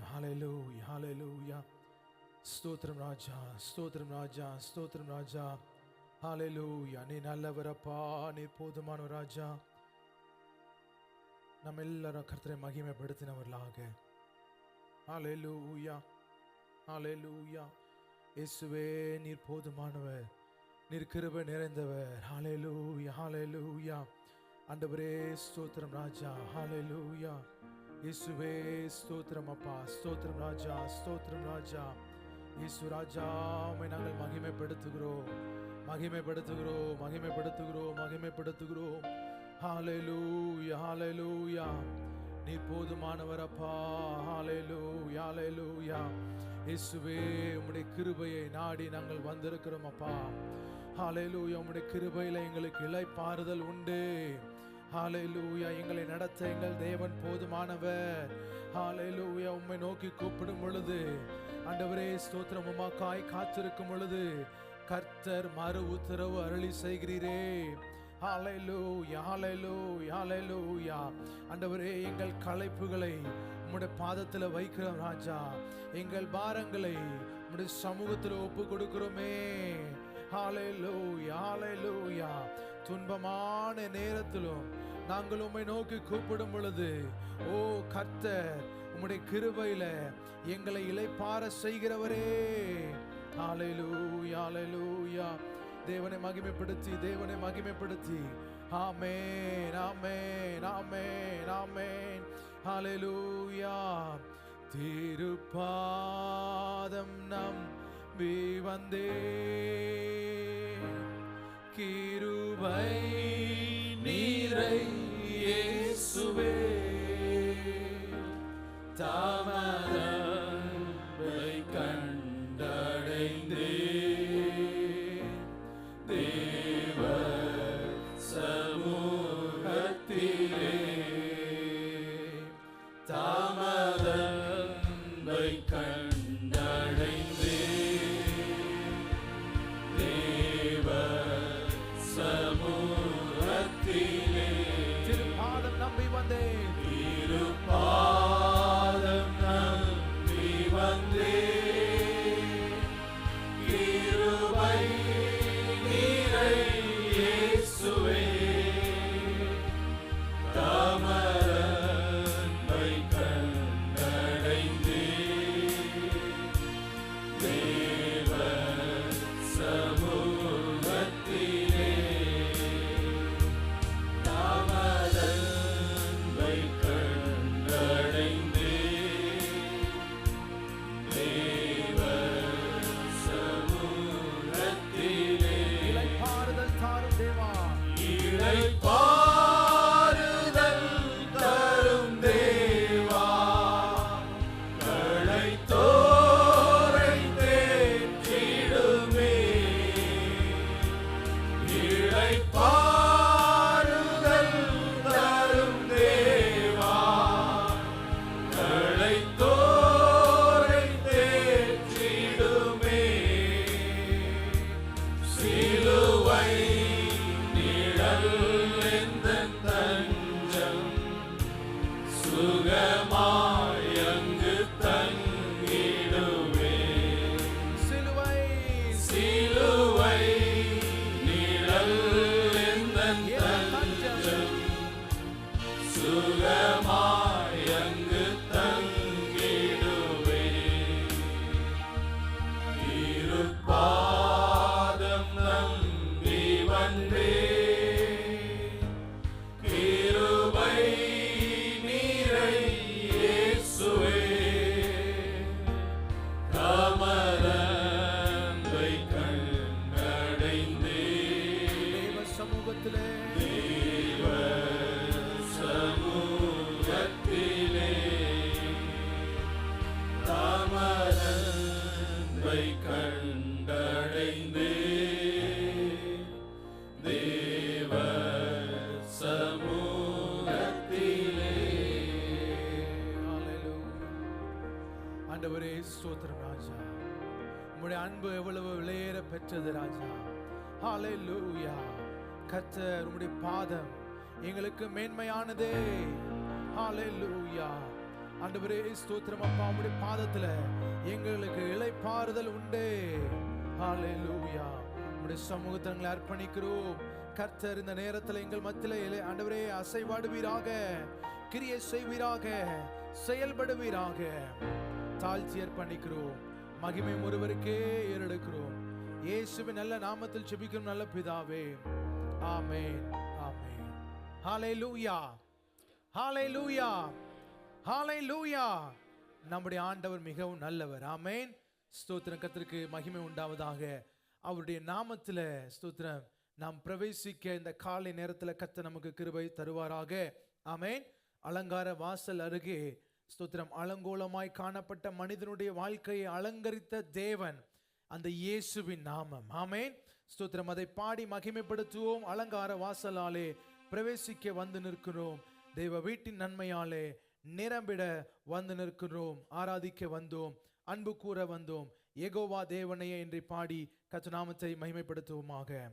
ஹalleluya ஹalleluya ஸ்தோத்திரம் ராஜா ஸ்தோத்திரம் ராஜா ஸ்தோத்திரம் ராஜா ஹalleluya நீ நல்லவரப்பா நீ போதுமானவர் ராஜா நம்ம எல்லாரும் கர்த்தரை மகிமைப்படுத்தினவர்களாக ஹalleluya ஹalleluya இயேசுவே நீர் போதுமானவர் நீர் கிருபை நிறைந்தவர் ஹalleluya ஹalleluya ஆண்டவரே ஸ்தோத்திரம் ராஜா ஹalleluya இயேசுவே ஸ்தோத்திரம் அப்பா ஸ்தோத்திரம் ராஜா ஸ்தோத்திரம் ராஜா இயேசு ராஜா உம்மை நாங்கள் மகிமைப்படுத்துகிறோம் மகிமைப்படுத்துகிறோம் மகிமைப்படுத்துகிறோம் மகிமைப்படுத்துகிறோம் ஹalleluya ஹalleluya நீ போதுமானவர் அப்பா ஹalleluya ஹalleluya இயேசுவே உம்முடைய கிருபையை நாடி நாங்கள் வந்திருக்கிறோம் அப்பா ஹalleluya உம்முடைய கிருபையில எங்களுக்கு இளைப்பாறுதல் உண்டு ஹalleluya எங்களை நடத்த எங்கள் தேவன் போதுமானவர் ஹalleluya உம்மை நோக்கி கூப்பிடும் பொழுது ஆண்டவரே ஸ்தோத்திரம் உமக்காய் காத்திருக்கும் பொழுது கர்த்தர் மறு உத்தரவு அருளி செய்கிறீரே ஹalleluya ஹalleluya ஹalleluya ஆண்டவரே எங்கள் களைப்புகளை உம்முடைய பாதத்துல வைக்கிறோம் ராஜா எங்கள் பாரங்களை உம்முடைய சமூகத்துல ஒப்பு கொடுக்கிறோமே ஹalleluya ஹalleluya துன்பமான நேரத்திலும் நாங்கள் உம்மை நோக்கி கூப்பிடும் பொழுது ஓ கர்த்தர் உம்முடைய கிருபையில எங்களை இளைப்பாற செய்கிறவரே ஹalleluya ஹalleluya தேவனை மகிமைப்படுத்தி தேவனை மகிமைப்படுத்தி ஆமென் ஆமென் ஆமென் ஆமென் ஹalleluya திருப்பாதம் நம்பி வந்தேன் கிருபை நீரை இயேசுவே தாமரை கண்டடைந்தேன் தேவ சமூகத்திலே தாமரை கண்டடைந்தேன் தேவ சமூகத்திலே திருப்பாதம் நம்பி வந்தேன் திருப்பாதம் நம்பி வந்தேன் கிருபை நீரை இயேசுவே தாமரை கண்டடைந்தேன் தேவ சமூகத்திலே தாமரை கண்டடைந்தேன் தேவ சமூகத்திலே இளைப்பாறுதல் தாரும் தேவா இளைப்பாறுதல் தரும் தேவா களைத்தோரை தேற்றிடுமே இளைப்பாறுதல் தரும் தேவா களைத்தோரை தேற்றிடுமே சிலுவை நிழல் எந்தன் தஞ்சம் சுகமாய் அங்கு தங்கிடுவே சிலுவை சிலுவை நிழல் எந்தன் தஞ்சம் சுகமாய் அங்கு தங்கிடுவே திருப்பாதம் நம்பி வந்தேன் கிருபை நீரை இயேசுவே தாமரை கண்டடைந்தேன் தேவ சமூகத்திலே தேவ சமூகத்திலே தாமரை கண்டடைந்தேன் தேவ சமூகத்திலே ஆண்டவரே ஸ்தோத்திரம் ராஜா உம்முடைய அன்பு எவ்வளவு விலையேற பெற்றது ராஜா ஹalleluya கர்த்தர் உம்முடைய பாதம் எங்களுக்கு மேன்மையானதே. ஹalleluya. ஆண்டவரே ஸ்தோத்திரம் அப்பா, உம்முடைய பாதத்துல எங்களுக்கு இளைப்பாறுதல் உண்டே. ஹalleluya. உம்முடைய சமூகத்தில் எங்களை அர்ப்பணிக்கிறோம். கர்த்தர் இந்த நேரத்தில் எங்கள் மத்தியிலே ஆண்டவரே அசைவாடுவீராக, கிரியை செய்வீராக, செயல்படுவீராக. தாழ்த்தி அர்ப்பணிக்கிறோம். மகிமை ஒருவருக்கே ஏறெடுக்கிறோம். இயேசுவின் நல்ல நாமத்தில் ஜெபிக்கிறோம் நல்ல பிதாவே. ஆமென், ஆமென். ஹalleluya, ஹalleluya, ஹalleluya. நம்முடைய ஆண்டவர் மிகவும் நல்லவர். ஆமென். ஸ்தோத்திரம். கர்த்தருக்கு மகிமை உண்டாவதாக. அவருடைய நாமத்துல ஸ்தோத்திரம் நாம் பிரவேசிக்க இந்த காலை நேரத்தில் கர்த்தர் நமக்கு கிருபை தருவாராக. ஆமென். அலங்கார வாசல் அருகே ஸ்தோத்திரம் அலங்கோலமாய் காணப்பட்ட மனிதனுடைய வாழ்க்கையை அலங்கரித்த தேவன் அந்த இயேசுவின் நாமம். ஆமென். ஸ்தோத்திரம். அதை பாடி மகிமைப்படுத்துவோம். அலங்கார வாசலாலே பிரவேசிக்க வந்து நிற்கிறோம். தேவ வீட்டின் நன்மையாலே நிரம்பிட வந்து நிற்கிறோம். ஆராதிக்க வந்தோம், அன்பு கூற வந்தோம். யெகோவா தேவனையே என்று பாடி கர்த்தர் நாமத்தை மகிமைப்படுத்துவோமாக.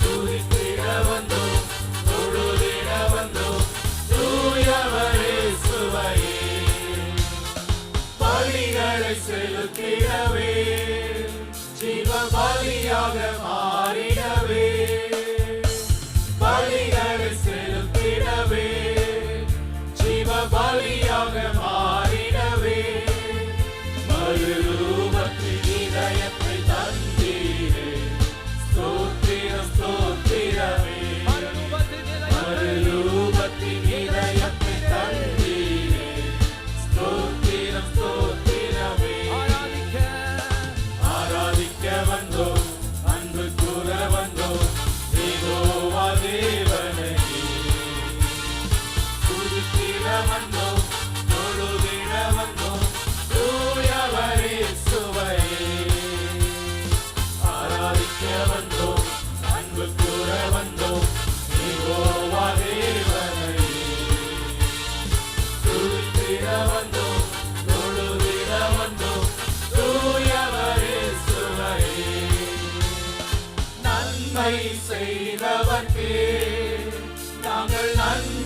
துதித்திட வந்தோம், தொழுதிட வந்தோம்.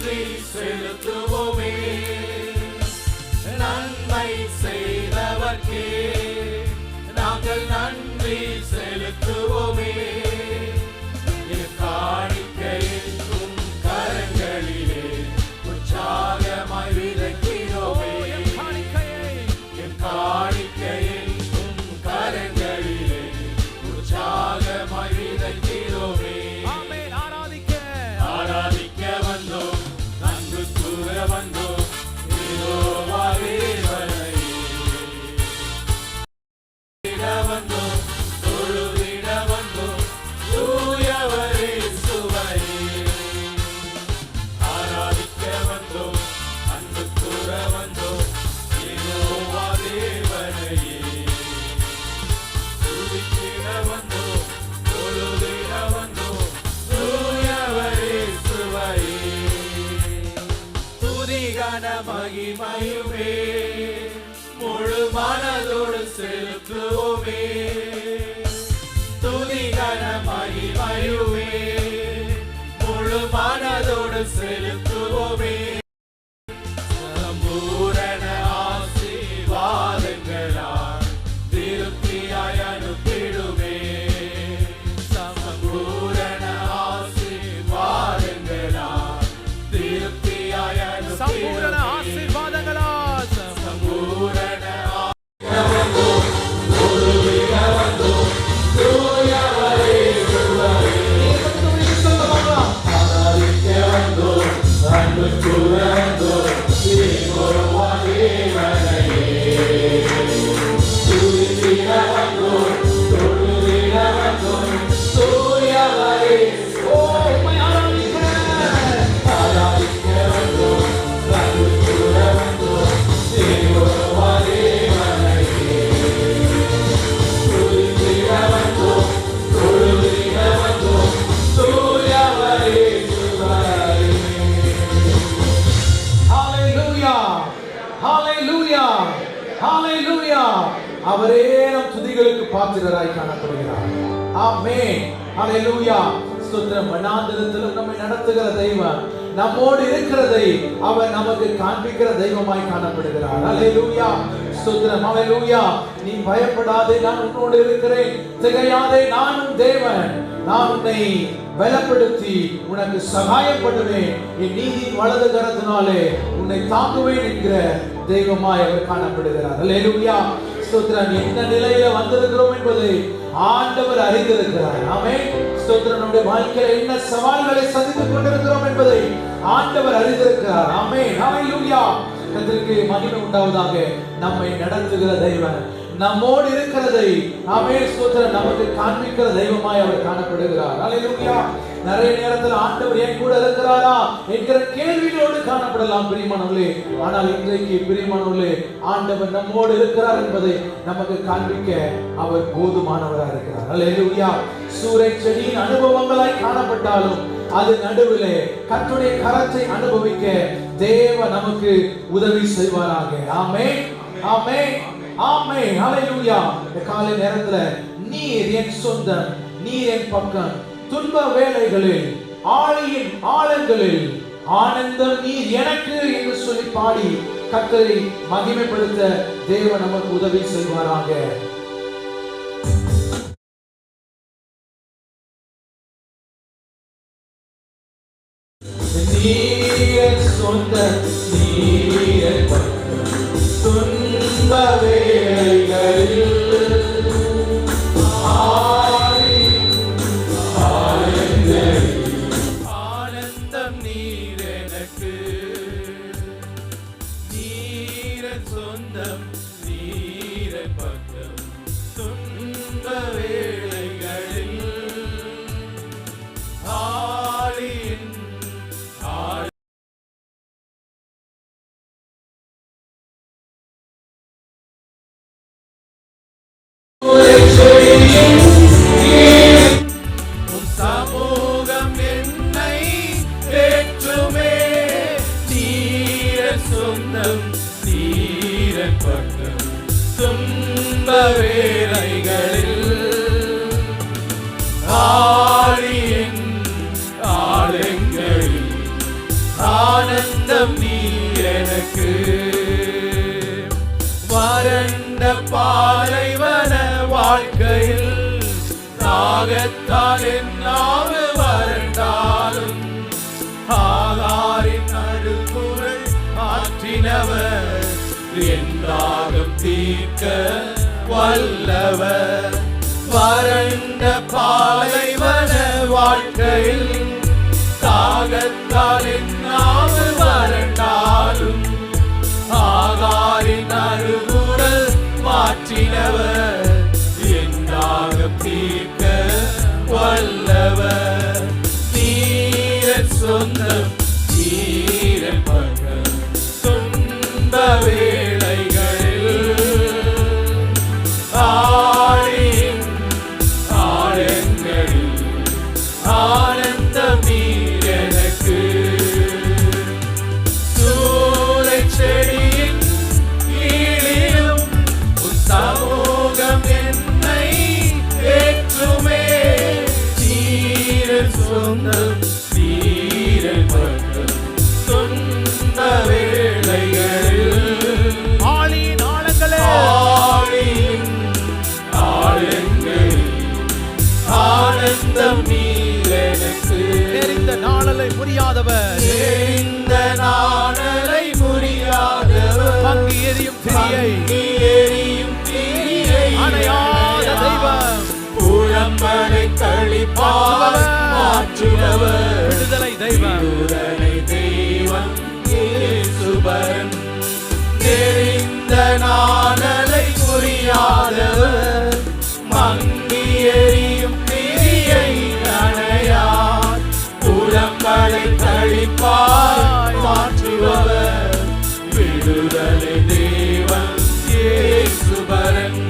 நன்றி செலுத்துவோமே. நன்மை செய்தவர்க்கே நாங்கள் நன்றி செலுத்துவோமே. காணிக்கையும் கரங்களிலே உற்சாகமாய் விதைக்கிறோமே. என் காணிக்கையும் கரங்களிலே உற்சாகமாய் விதைக்கிறோமே. ஆராதிக்க வந்தோம், அன்பு கூற வந்தோம், யெகோவா தேவனை வந்தோம், தொழுதிட வந்தோம், தூயவரே சுவையே. ஆராதிக்க வந்தோம், அன்பு கூற வந்தோம், யெகோவா தேவனையே. துதித்திட வந்தோம், தொழுதிட வந்தோம், தூயவரே சுவையே. துதி கன மகிமையுமே முழு மனதோடு செலுத்துவோமே. துதி கன மகிமையுமே முழு மனதோடு செலுத்துவோமே. சம்பூரண ஆசீர்வாதங்களால் திருப்தியாய் அனுப்பிடுமே. சம்பூரண ஆசீர்வாதங்களால் திருப்தியாய் சம்பூரண ஆசீர்வாதங்களால் சம்பூரண அவரே நம் துதிகளுக்கு பாத்திரராய் காணப்படுகிறார். ஆமென். ஹல்லேலூயா. ஸ்தோத்திரம். வனாந்திரத்திலும் நம்மை நடத்துகிற தெய்வம், நம்மோடு இருக்கிறதை அவர் நமக்கு காண்பிக்கிற தெய்வமாய் காணப்படுகிறார். ஹல்லேலூயா. ஸ்தோத்திரம். ஹல்லேலூயா. நீ பயப்படாதே, நான் உன்னோடு இருக்கிறேன். திகையாதே, நானும் தேவன். நான் உன்னை பலப்படுத்தி உனக்கு சகாயப்படுவேன். என் நீதியின் வலது கரத்தினாலே உன்னை தாங்குவேன் என்கிற தெய்வமாய் அவர் காணப்படுகிறார். ஹல்லேலூயா. ஸ்தோத்திரம். என்ன நிலையில வந்திருக்கிறோம் என்பதை ஆண்டவர் அறிந்திருக்கிறார். ஆமென். ஸ்தோத்திரம். நம்முடைய வாழ்க்கையில் என்ன சவால்களை சந்தித்துக் கொண்டிருக்கிறோம் என்பதை ஆண்டவர் அறிந்திருக்கிறார். ஆமென். ஹல்லேலூயா. கர்த்தருக்கு மகிமை உண்டாவதாக. நம்மை நடத்துகிற தெய்வம், நம்மோடு இருக்கிறதை ஆமென் ஸ்தோத்திரம் நமக்கு காண்பிக்கிற தெய்வமாய் அவர் காணப்படுகிறார். ஹல்லேலூயா. நிறைய நேரத்தில் ஆண்டவர் ஏன் கூட இருக்கிறாரா என்கிற கேள்விகளோடு காணப்படலாம் பிரியமானவர்களே. ஆனால் இன்றைக்கு பிரியமானவர்களே, ஆண்டவர் நம்மோடு இருக்கிறார் என்பதை நமக்கு காண்பிக்க அவர் போதுமானவராக இருக்கிறார். ஹல்லேலூயா. சூறை செடியின் அனுபவங்களாய் காணப்பட்டாலும் அது நடுவிலே கர்த்தருடைய கரத்தை அனுபவிக்க தேவ நமக்கு உதவி செய்வாராக. ஆமென். ஆமென். ஆமென். ஹல்லேலூயா. இந்த காலை நேரத்துல நீர் என் சொந்தம், நீர் என் பக்கம், துன்ப வேளைகளில் ஆழியின் ஆழங்களில் ஆனந்தம் நீர் எனக்கு என்று சொல்லி பாடி கர்த்தரை மகிமைப்படுத்த தேவன் நமக்கு உதவி செய்வாராக. நீர் சொந்தம், நீர் பக்கம், துன்ப வேளைகளில் ஆனந்தம் நீர் எனக்கு, நீர் சொந்தம், நீர் பக்கம், துன்ப வேளைகளில் ஆழியின் சமூகம் என்னை ஏற்றுமே. நீர் சொந்தம், நீர் பக்கம், துன்ப வேளைகளில் ஆழியின் ஆழங்களில் ஆனந்தம் நீ எனக்கு. வறண்ட பாலைவன வாழ்க்கையில் தாகத்தால் என்னாவு வறண்டாலும் ஆகாரின் அருகுரல் ஆற்றினவர் என் தாகம் தீர்க்க வல்லவர். வறண்ட பாலைவன வாழ்க்கையில் தாகத்தால் என்னாவு வறண்டாலும் ஆகாரின் அருகுரல் மாற்றினவர் என் தாகம் தீர்க்க வல்லவர். நீரன் சொந்தம் நீரன் பக்கம் துன்ப வேளைகளில் ஆழியின் ஆழங்களில் ஆனந்தம் நீர் எனக்கு. சூளைச் செடியின் கீழிலும் உன் சமூகம் என்னை ஏற்றுமே. நீரன் சொந்தம் நீரன் பக்கம் துன்ப வேளைகளில் ஆழியின் ஆழங்களே ஆழியின் ஆழங்களில் ஆனந்தம் நீர் எனக்கு. தெரிந்த நாளலை முறியாதவர், தெரிந்த நாணலை முறியாதவர், பங்கு எரியும் திரியை எரியும் தீயை அணையாத தெய்வம், புலம்பலை களிப்பால் மாற்றுபவர், விடுதலை தெய்வம், விடுதலை தெய்வம் இயேசுபரன். தெரிந்த நாணலை முறியாதவர், மங்கி எரியும் தீயை அணையார், புலம்பலை களிப்பால் மாற்றுபவர், விடுதலை தெய்வம் இயேசுபரன்.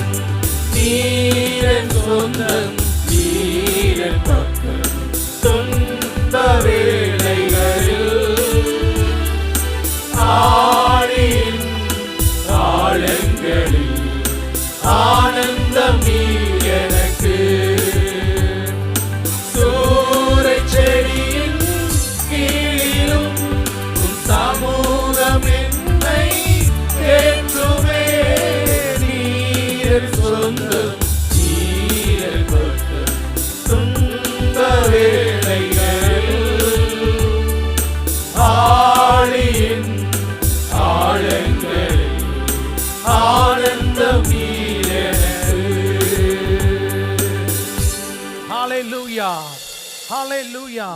நீரன் சொந்தம் நீரன் பக்கம் துன்ப வேளைகளில் ஆழியின் ஆழங்களில் ஆனந்தம் நீர் எனக்கு. சூறைச் செடியின் கீழிலும் உன் சமூகம் என்னை ஏற்றுமே. நீர் சொந்தம் நீர் பக்கம் துன்ப வேளைகளில் ஆழியின் ஆழங்களில் ஆனந்தம் நீர் எனக்கு. ஹalleluya ஹalleluya.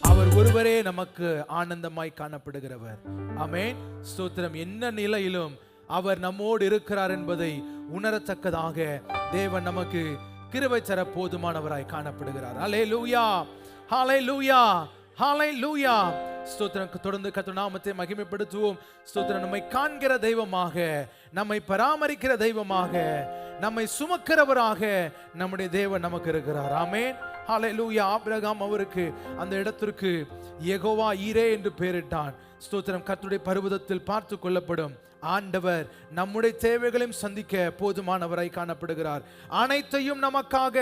அவர் ஒருவரே நமக்கு ஆனந்தமாய் காணப்படுகிறவர். ஆமென். ஸ்தோத்திரம். என்ன நிலையிலும் அவர் நம்மோடு இருக்கிறார் என்பதை உணரத்தக்கதாக தேவன் நமக்கு கிருபை தர போதுமானவராய் காணப்படுகிறார். ஹalleluya ஹalleluya ஹalleluya. ஸ்தோத்திரம். தொடர்ந்து கர்த்தருடைய நாமத்தை மகிமைப்படுத்துவோம். ஸ்தோத்திரம். நம்மை காண்கிற தெய்வமாக, நம்மை பராமரிக்கிற தெய்வமாக, நம்மை சுமக்கிறவராக நம்முடைய தேவன் நமக்கு இருக்கிறார். ஆமென். ஹalleluya. ஆபிரகாம் அவருக்கு அந்த இடத்திற்கு யெகோவா ஈரே என்று பெயரிட்டான். ஸ்தோத்திரம். கர்த்தருடைய பர்வதத்தில் பார்த்து கொள்ளப்படும் ஆண்டவர் நம்முடைய தேவைகளையும் சந்திக்க போதுமானவராய் காணப்படுகிறார். அனைத்தையும் நமக்காக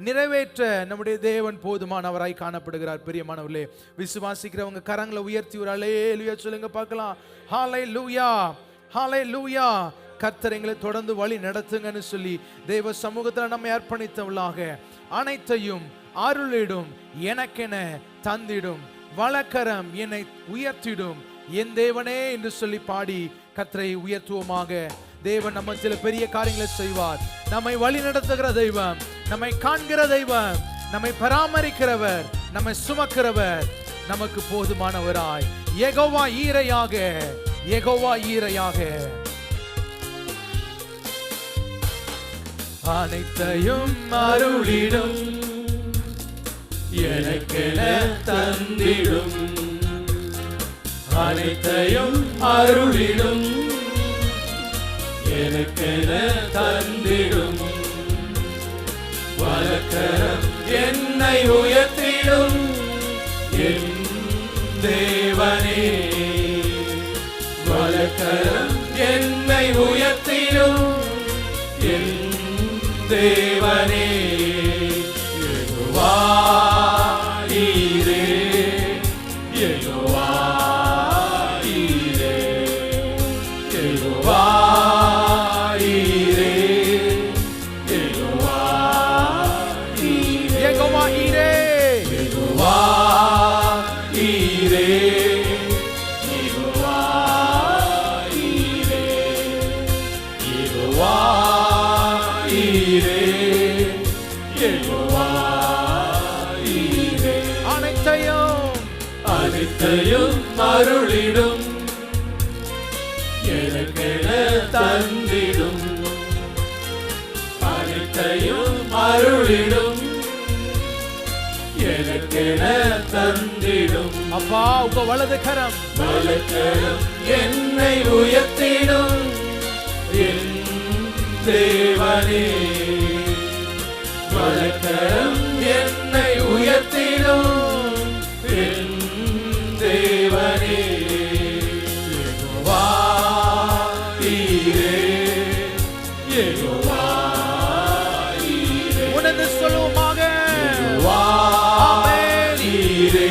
நிறைவேற்ற நம்முடைய தேவன் போதுமானவராய் காணப்படுகிறார். பிரியமானவர்களே, விசுவாசிக்கிறவங்க கரங்களை உயர்த்தி ஒரு அல்லேலூயா சொல்லுங்க பார்க்கலாம். ஹalleluya ஹalleluya. கர்த்தர் எங்களை தொடர்ந்து வழி நடத்துங்கன்னு சொல்லி தேவ சமூகத்தில் நம்மை அர்ப்பணித்தவளாக அனைத்தையும் அருளிடும், எனக்கென தந்திடும், வலக்கரம் என்னை உயர்த்திடும் என் தேவனே என்று சொல்லி பாடி கர்த்தரை உயர்த்துவோமாக. தேவன் நம்ம சில பெரிய காரியங்களை செய்வார். நம்மை வழி நடத்துகிற தெய்வம், நம்மை காண்கிற தெய்வம், நம்மை பராமரிக்கிறவர், நம்மை சுமக்கிறவர், நமக்கு போதுமானவராய் யெகோவா ஈரையாக, யெகோவா ஈரையாக. அனைத்தையும் அருளிடும், எனக்கென தந்திடும், அனைத்தையும் அருளிடும், எனக்கென தந்திடும், வலக்கரம் என்னை உயர்த்திடும் என் தேவனே. வலக்கரம் என்னை உயர்த்திடும் என் தேவனே. யெகோவா ஈரே, யெகோவா யெகோவா ஈரே, யெகோவா ஈரே, யெகோவா ஈரே. அனைத்தையும் அருளிடும், எனக்கென தந்திடும். அனைத்தையும் அருளிடும், எனக்கென தந்திடும். அப்பா உங்க வலது கரம் என்னை உயர்த்திடும் என் தேவனே. வலக்கரம் என்னை உயர்த்திடும் என் தேவனே. யெகோவா ஈரே, யெகோவா ஈரே. உணர்ந்து சொல்லுவோமாக. யெகோவா ஈரே,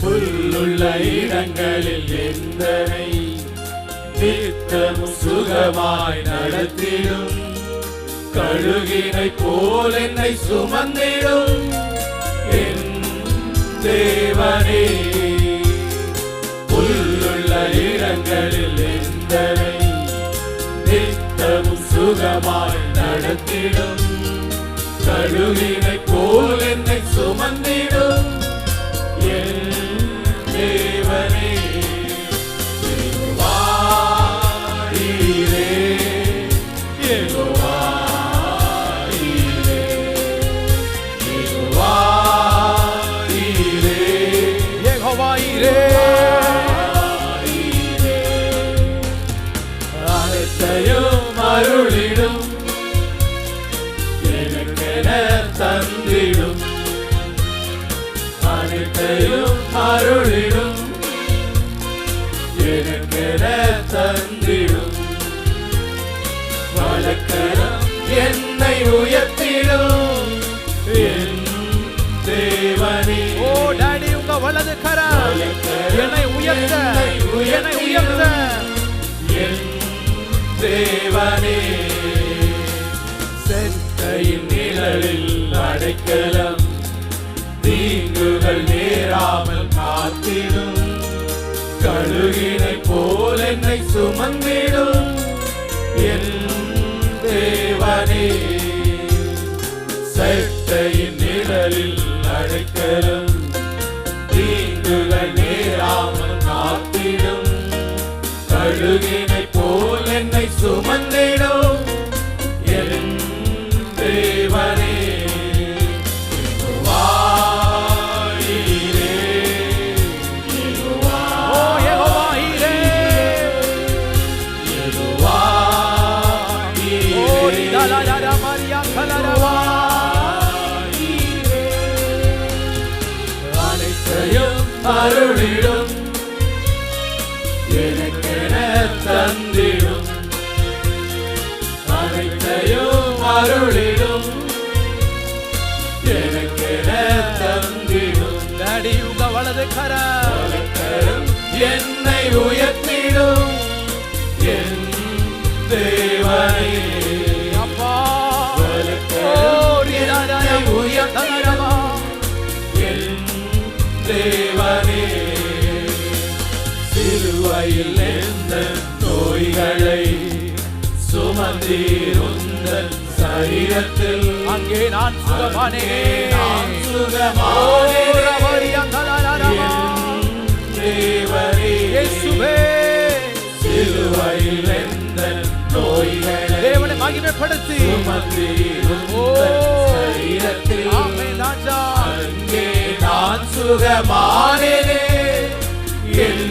புல்லுள்ள இடங்களில் என்னை நித்தமும் சுகமாய் நடத்திடும். கழுகினை போல் என்னை சுமந்திடும் என் தேவனே. புல்லுள்ள இடங்களில் என்னை நித்தமும் சுகமாய் நடத்திடும். கழுகினை போல் என்னை சுமந்திடும் என் தேவனே. யெகோவா ஈரே, யெகோவா ஈரே, யெகோவா ஈரே, யெகோவா ஈரே. அனைத்தையும் அருளிடும், எனக்கென தந்திடும். அனைத்தையும் அருளிடும், எனக்கென தந்திடும். வலக்கரம் என்னை உயர்த்திடும் என் தேவனே. ஓ டாடி உங்க வலது கரம் என்னை உயர்த்த, என்னை உயர்த்த என் தேவனே. செத்தையின் நிழலில் அடைக்கலம், தீங்குகள் நேராமல் காத்திடும். கழுகினை போல் என்னை சுமந்திடும் என் தேவனே. செத்தையின் நிழலில் அடைக்கலம், தீங்குகள் நேராமல் காத்திடும். கழுகினை போல் என்னை சுமந்திடும் என் தேவனே. யெகோவா ஈரே, யெகோவா ஈரே, யெகோவா ஈரே, யெகோவா ஈரே. அனைத்தையும் அருளிடும், எனக்கென தந்திடும். அனைத்தையும் அருளிடும், எனக்கென தந்திடும். டாடி உங்க வலது கரம் என்னை உயர்த்திடும் என் தேவனே. அப்பா என்னை உயர்த்திடும் என் தேவனே. சிலுவையில் எந்த நோய்களை சுமந்தீருந்தன் சரீரத்தில், அங்கே நான் சுகமானேன். நான் சுகமானேன் என் தேவனே. இயேசுவே சிலுவையில் எந்த நோய்களை தேவனை மகிமைப்படுத்தி சுமந்தீருந்தன் சரீரத்தில், ஆமென் ராஜா. அங்கே நான் சுகமானேனே என்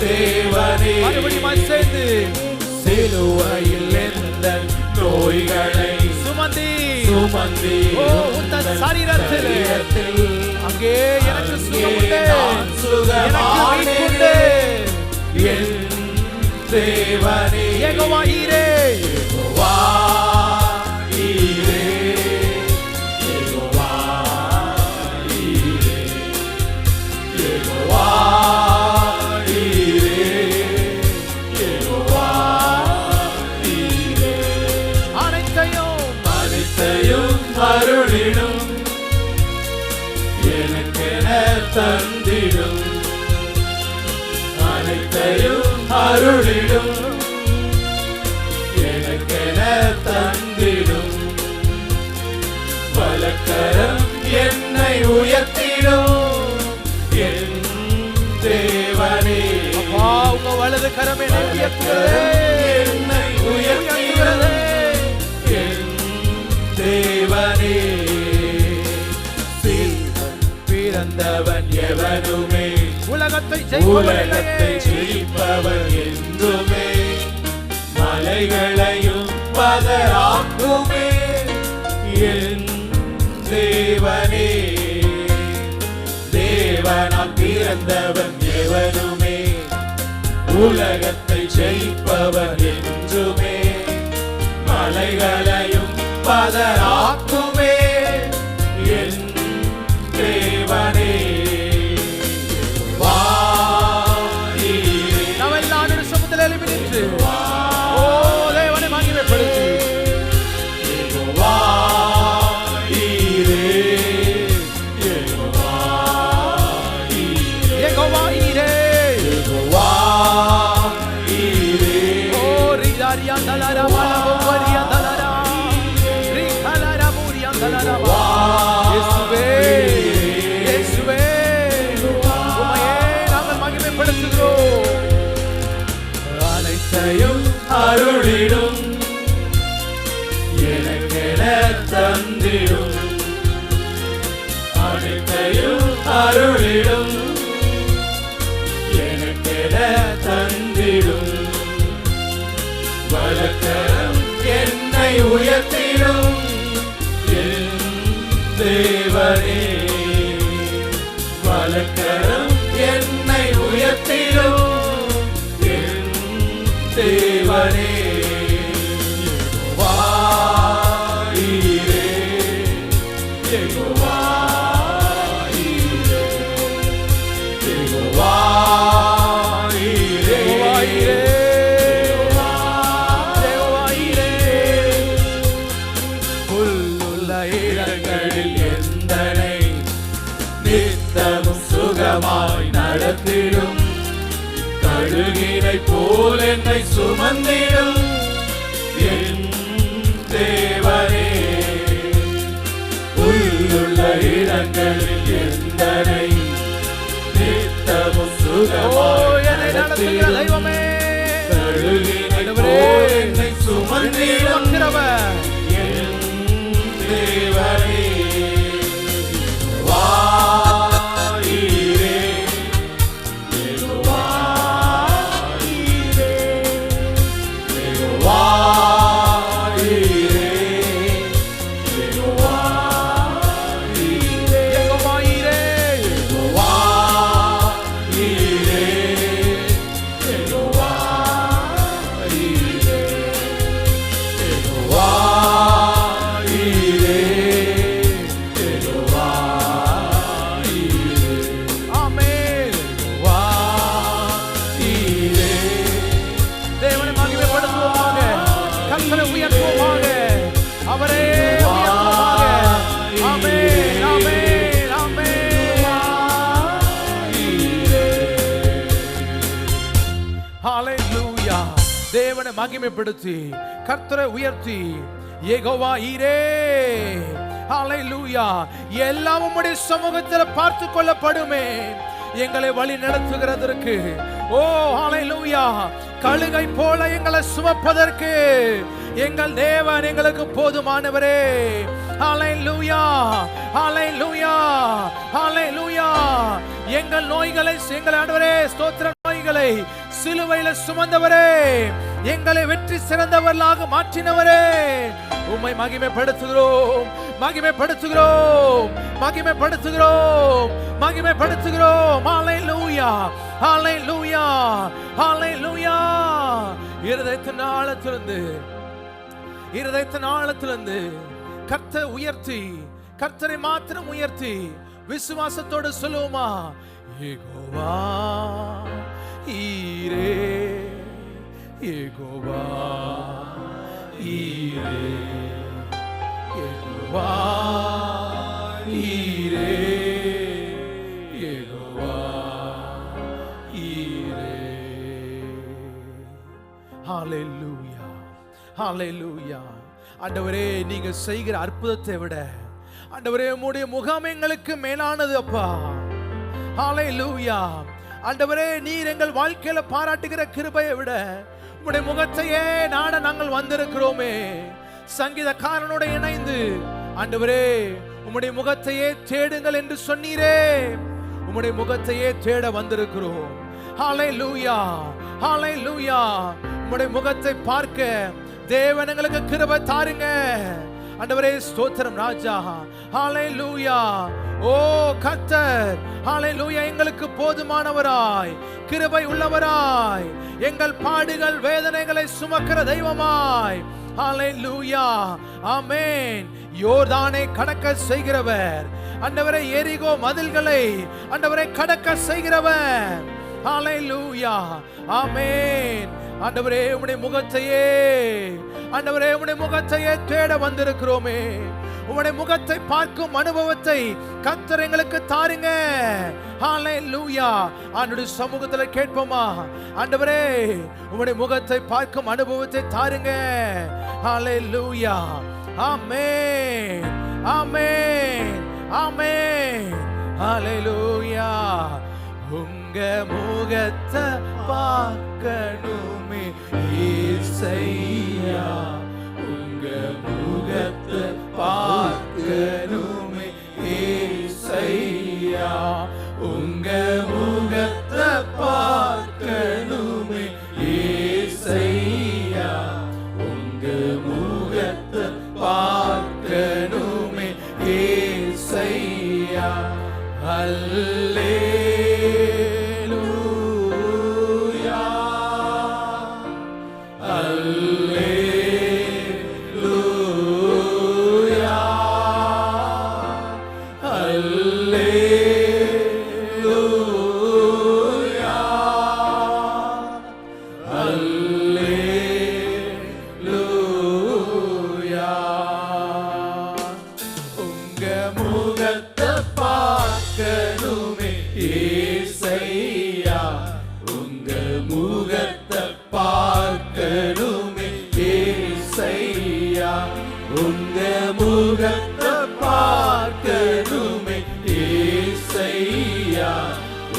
தேவனே. மறுபடியும் சேர்ந்து சிலுவையில் எந்த நோய்களை சுமந்தி சுமந்தி உந்தன் சரீரத்தில் அங்கே எனக்கு சுகமுண்டு, நான் சுகமானேனே என் தேவனே. யெகோவா ஈரே, யெகோவா ஈரே, யெகோவா ஈரே, யெகோவா ஈரே, யெகோவா ஈரே. அனைத்தையும் அனைத்தையும் அருள் அருளிடும் எனக்கென தந்திடும் அனைத்தையும் அருளிடும் எனக்கென தந்திடும் வலக்கரம் என்னை உயர்த்திடும் என் தேவனே. உங்க வலது கரம் என்னை உயர்த்துகிறது என் தேவனே. பிறந்தவன் எவனுமே உலகத்தை ஜெயிப்பவன் என்றுமே மலைகளையும் பதராக்குமே என் தேவனே. தேவனால் பிறந்தவன் எவனுமே உலகத்தை ஜெயிப்பவன் என்றுமே மலைகளையும் பதராக்குமே என் தேவனே. நாமெல்லாம் சமுத்திர எழுப்பி நின்று ஓ தேவனை மகிமைப்படுத்தி அனைத்தையும் அருளிடும் எனக்கென தந்திடும் அனைத்தையும் அருளிடும் எனக்கென தந்திடும் வலக்கரம் என்னை உயர்த்திடும் என் தேவனே. வலக்கரம் என்னை உயர்த்திடும் என் தேவனே. யெகோவாயிரே யெகோவாயிரே யெகோவாயிரே சுகமாய் நடத்திடும் கழுகினை போல் என்னை சுமந்திடும் என் தேவனே. உள்ளுள்ள இடங்களில் எந்தனை நித்தமும் சுகமாய் நடத்திடும் கழுகினை போல் என்னை சுமந்திடும் என் தேவனே. தேவனை மகிமைப்படுத்தி கர்த்தரை உயர்த்தி யெகோவா ஈரே ஹல்லேலூயா எல்லாம் உம்முடைய சமூகத்தில் பார்த்து கொள்ளப்படுமே. எங்களை வழி நடத்துகிறதற்கு ஓ ஹல்லேலூயா கழுகை போல எங்களை சுமப்பதற்கு எங்கள் தேவன் எங்களுக்கு போதுமானவரே. ஹல்லேலூயா ஹல்லேலூயா ஹல்லேலூயா எங்கள் நோய்களை எங்கள் ஆண்டவரே ஸ்தோத்திர நோய்களை சிலுவையில சுமந்தவரே எங்களை வெற்றி சிறந்தவர்களாக மாற்றினவரே உம்மை மகிமைப்படுத்துகிறோம் மகிமைப்படுத்துகிறோம் மகிமைப்படுத்துகிறோம் மகிமைப்படுத்துகிறோம். ஹல்லேலூயா ஹல்லேலூயா ஹல்லேலூயா இருதயத்தின் ஆழத்திலிருந்து கர்த்தரை உயர்த்தி கர்த்தரை மாத்திரம் உயர்த்தி விசுவாசத்தோடு சொல்லுவோமா யெகோவா ஈரே யெகோவா ஈரே யெகோவா யெகோவா ஈரே, யெகோவா ஈரே. ஹalleluya, ஹalleluya. ஆண்டவரே, நீங்க செய்கிற அற்புதத்தை விட ஆண்டவரே உம்முடைய முகம் எங்களுக்கு மேலானது அப்பா. ஹalleluya. ஆண்டவரே, நீர் எங்கள் வாழ்க்கையில பாராட்டுகிற கிருபையை விட உம்முடைய முகத்தையே நாட நாங்கள் வந்திருக்கிறோமே. சங்கீதக்காரனோட இணைந்து ஆண்டவரே உம்முடைய முகத்தையே தேடுங்கள் என்று சொன்னீரே, உம்முடைய முகத்தையே தேட வந்திருக்கிறோம். ஹalleluya, ஹalleluya. உம்முடைய முகத்தை பார்க்க தேவன் எங்களுக்கு கிருபை தாருங்க ஆண்டவரே. ஸ்தோத்திரம் ராஜா. ஹalleluya. ஓ கர்த்தர், ஹalleluya, எங்களுக்கு போதுமானவராய், கிருபை உள்ளவராய், எங்கள் பாடுகள் வேதனைகளை சுமக்கிற தெய்வமாய். ஹalleluya, ஆமென். யோர்தானை கடக்க செய்கிறவர் ஆண்டவரே, எரிகோ மதில்களை ஆண்டவரே கடக்க செய்கிறவர். ஹalleluya, ஆமென். ஆண்டவரே உம்முடைய முகத்தையே ஆண்டவரே உம்முடைய முகத்தையே தேட வந்திருக்கிறோமே. உம்முடைய முகத்தை பார்க்கும் அனுபவத்தை கர்த்தர் எங்களுக்கு தாருங்க. ஹalleluya. ஆண்டவருடைய சமூகத்தில் கேட்போமா? ஆண்டவரே உம்முடைய முகத்தை பார்க்கும் அனுபவத்தை தாருங்க. ஹalleluya, ஆமென், ஆமென், ஆமென். ஹalleluya. உங்க முகத்தை பார்க்கணுமே இயேசையா, உங்க முகத்தை பார்க்கணுமே இயேசையா, உங்க முகத்தை பார்க்கணுமே இயேசையா, உங்க முகத்தை பார்க்கணுமே இயேசையா. அல்லேலூயா, அல்லேலூயா, அல்லேலூயா, அல்லேலூயா. உங்க முகத்தை பார்க்கணுமே இயேசையா, உங்க முகத்தை பார்க்கணுமே இயேசையா, உங்க முகத்தை பார்க்கணுமே இயேசையா,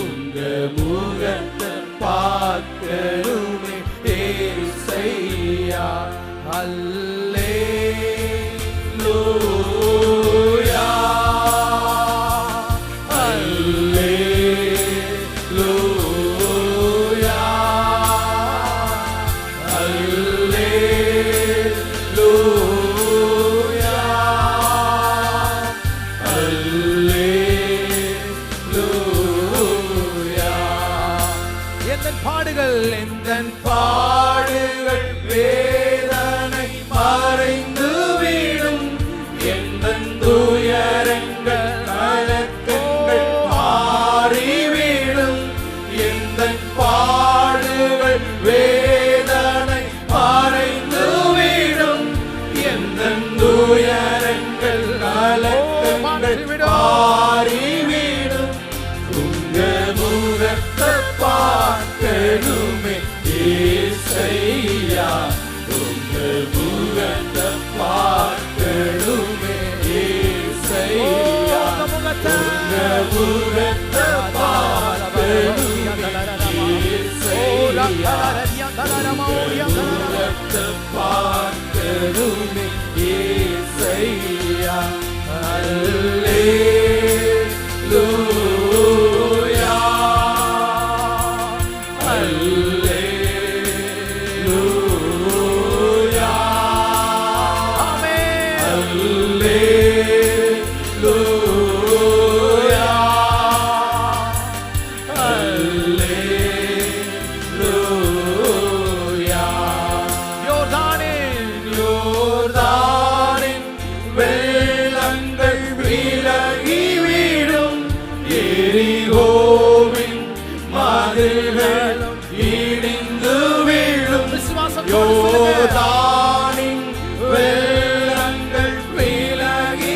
உங்க முகத்தை பார்க்கணுமே இயேசையா. அல்லேலூயா, அல்லேலூயா, அல்லேலூயா, அல்லேலூயா. எந்தன் பாடுகள் வேதனை மறைந்து விடும், எந்தன் துயரங்கள் கலக்கங்கள் மாறிவிடும், எந்தன் பாடுகள் வேதனை மறைந்து விடும், எந்தன் துயரங்கள் கலக்கங்கள் மாறிவிடும். உங்க முகத்தை பார்க்கணுமே இயேசையா, உங்க முகத்தை பார்க்கணுமே இயேசையா, உங்க முகத்தை பார்க்கணுமே இயேசையா, முகத்தை பார்க்கணுமே இயேசையா. அல்லேலூயா, அல்லேலூயா, ஆமென். அல்லேலூயா, அல்லேலூயா. யோர்தானின் வெள்ளங்கள் விலகிவிடும், எரிகோவின் மதில்களும் இடிந்து விழும். யோர்தானின் வெள்ளங்கள் விலகி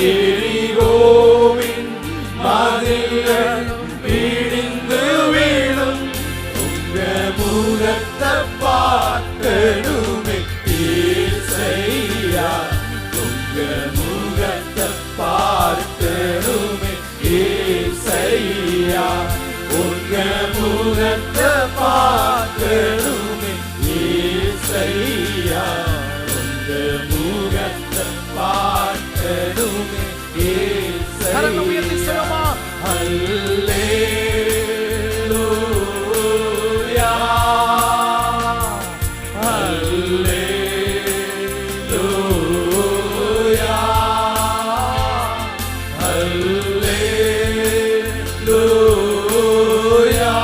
எரிகோவின் மதில்கள் இடிந்து வீழும். உங்க முகத்தை பார்க்கணுமே ஏசையா, உங்க முகத்தை பார்க்கணுமே ஏசையா, உங்க முகத்தை பார்க்கணுமே ஏசையா, உங்க முகத்தை பார்க்கணுமே ஏசையா. கரங்களை உயர்த்தி சொல்லுமா, அல்லேலூயா, அல்லேலூயா, அல்லேலூயா,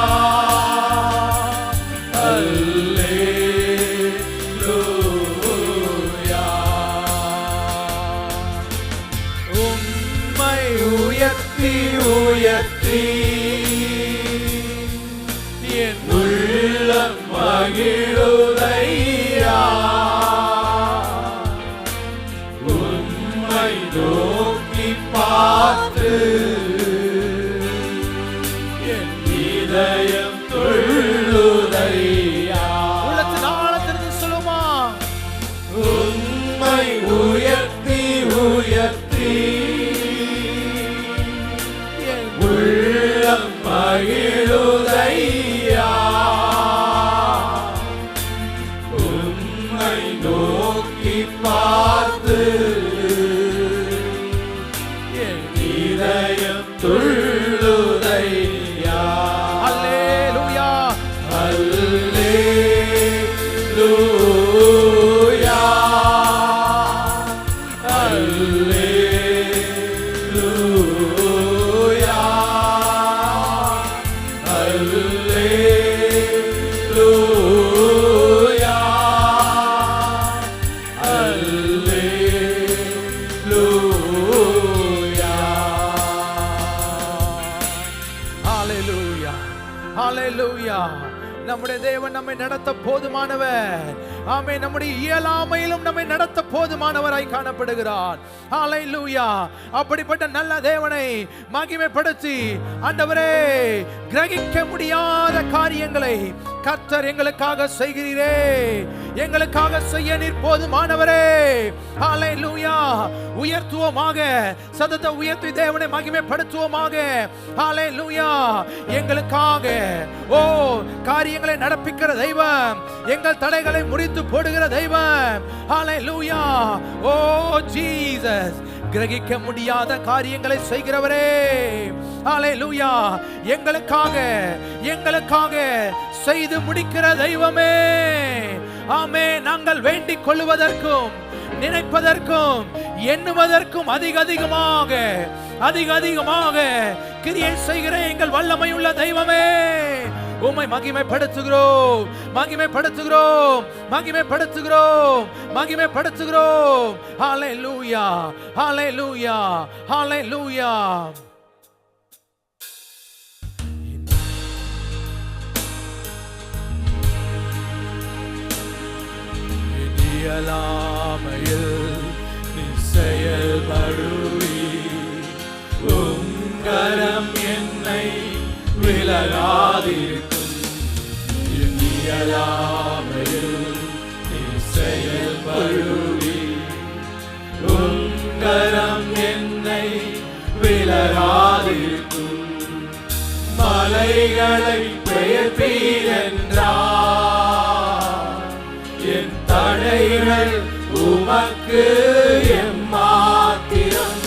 அல்லேலூயா. உம்மை உயர்த்தி உயர்த்தி என் உள்ளம் மகிழுதையா, உம்மை நோக்கி பார்த்து என் இதயம் துள்ளுதையா. உள்ளத்தின் ஆழத்திலிருந்து சொல்லுமா, உம்மை உயர்த்தி உயர்த்தி என் உள்ளம் மகிழுதையா, உம்மை நோக்கி பார்த்து என் இதயம் துள்ளுதையா. அல்லேலூயா, அல்லேலூயா, அல்லேலூயா, அல்லேலூயா, அல்லேலூயா. ஹalleluya, ஹalleluya. நம்முடைய தேவன் நம்மை நடத்த போதுமானவர். ஆமென். நம்முடைய இயலாமையிலும் நம்மை நடத்த போதுமானவராய் காணப்படுகிறார். ஹalleluya. அப்படிப்பட்ட நல்ல தேவனை மகிமைப்படுத்தி, ஆண்டவரே, கிரகிக்க முடியாத காரியங்களை கர்த்தர் எங்களுக்காக செய்கிறீரே, எங்களுக்காக செய்ய நீர் போதுமானவரே. ஹalleluya. உயர்த்துவோமாக, சத்தத்தை உயர்த்தி தேவனை மகிமைப்படுத்துவோமாக. ஹalleluya. எங்களுக்காக காரியங்களை நடப்பிக்கிற தெய்வம், எங்கள் தடைகளை முறித்து போடுகிற தெய்வம். ஹalleluya. ஓ ஜீசஸ், கிரகிக்க முடியாத காரியங்களை செய்கிறவரே. ஹalleluya. எங்களுக்காக செய்து முடிக்கிற தெய்வமே. ஆமென். நாங்கள் வேண்டிக் கொள்வதற்கும் நினைப்பதற்கும் எண்ணுவதற்கும் அதிகமாக கிரியை செய்கிற எங்கள் வல்லமை உள்ள தெய்வமே, உம்மை மகிமைப்படுத்துகிறோம், மகிமைப்படுத்துகிறோம், மகிமைப்படுத்துகிறோம், மகிமைப்படுத்துகிறோம். ஹalleluya, ஹalleluya, ஹalleluya. இயலாமையில் நீ செயல்படுவி, உங்கரம் என்னை விலகாதிருக்கும். இயலாமையில் நீ செயல்படுவி, உங்கரம் என்னை விலகாதிருக்கும். மலைகளை பெயர்ப்பீர் என்றார், என் தடைகள் உமக்கு எம்மாத்திரம்.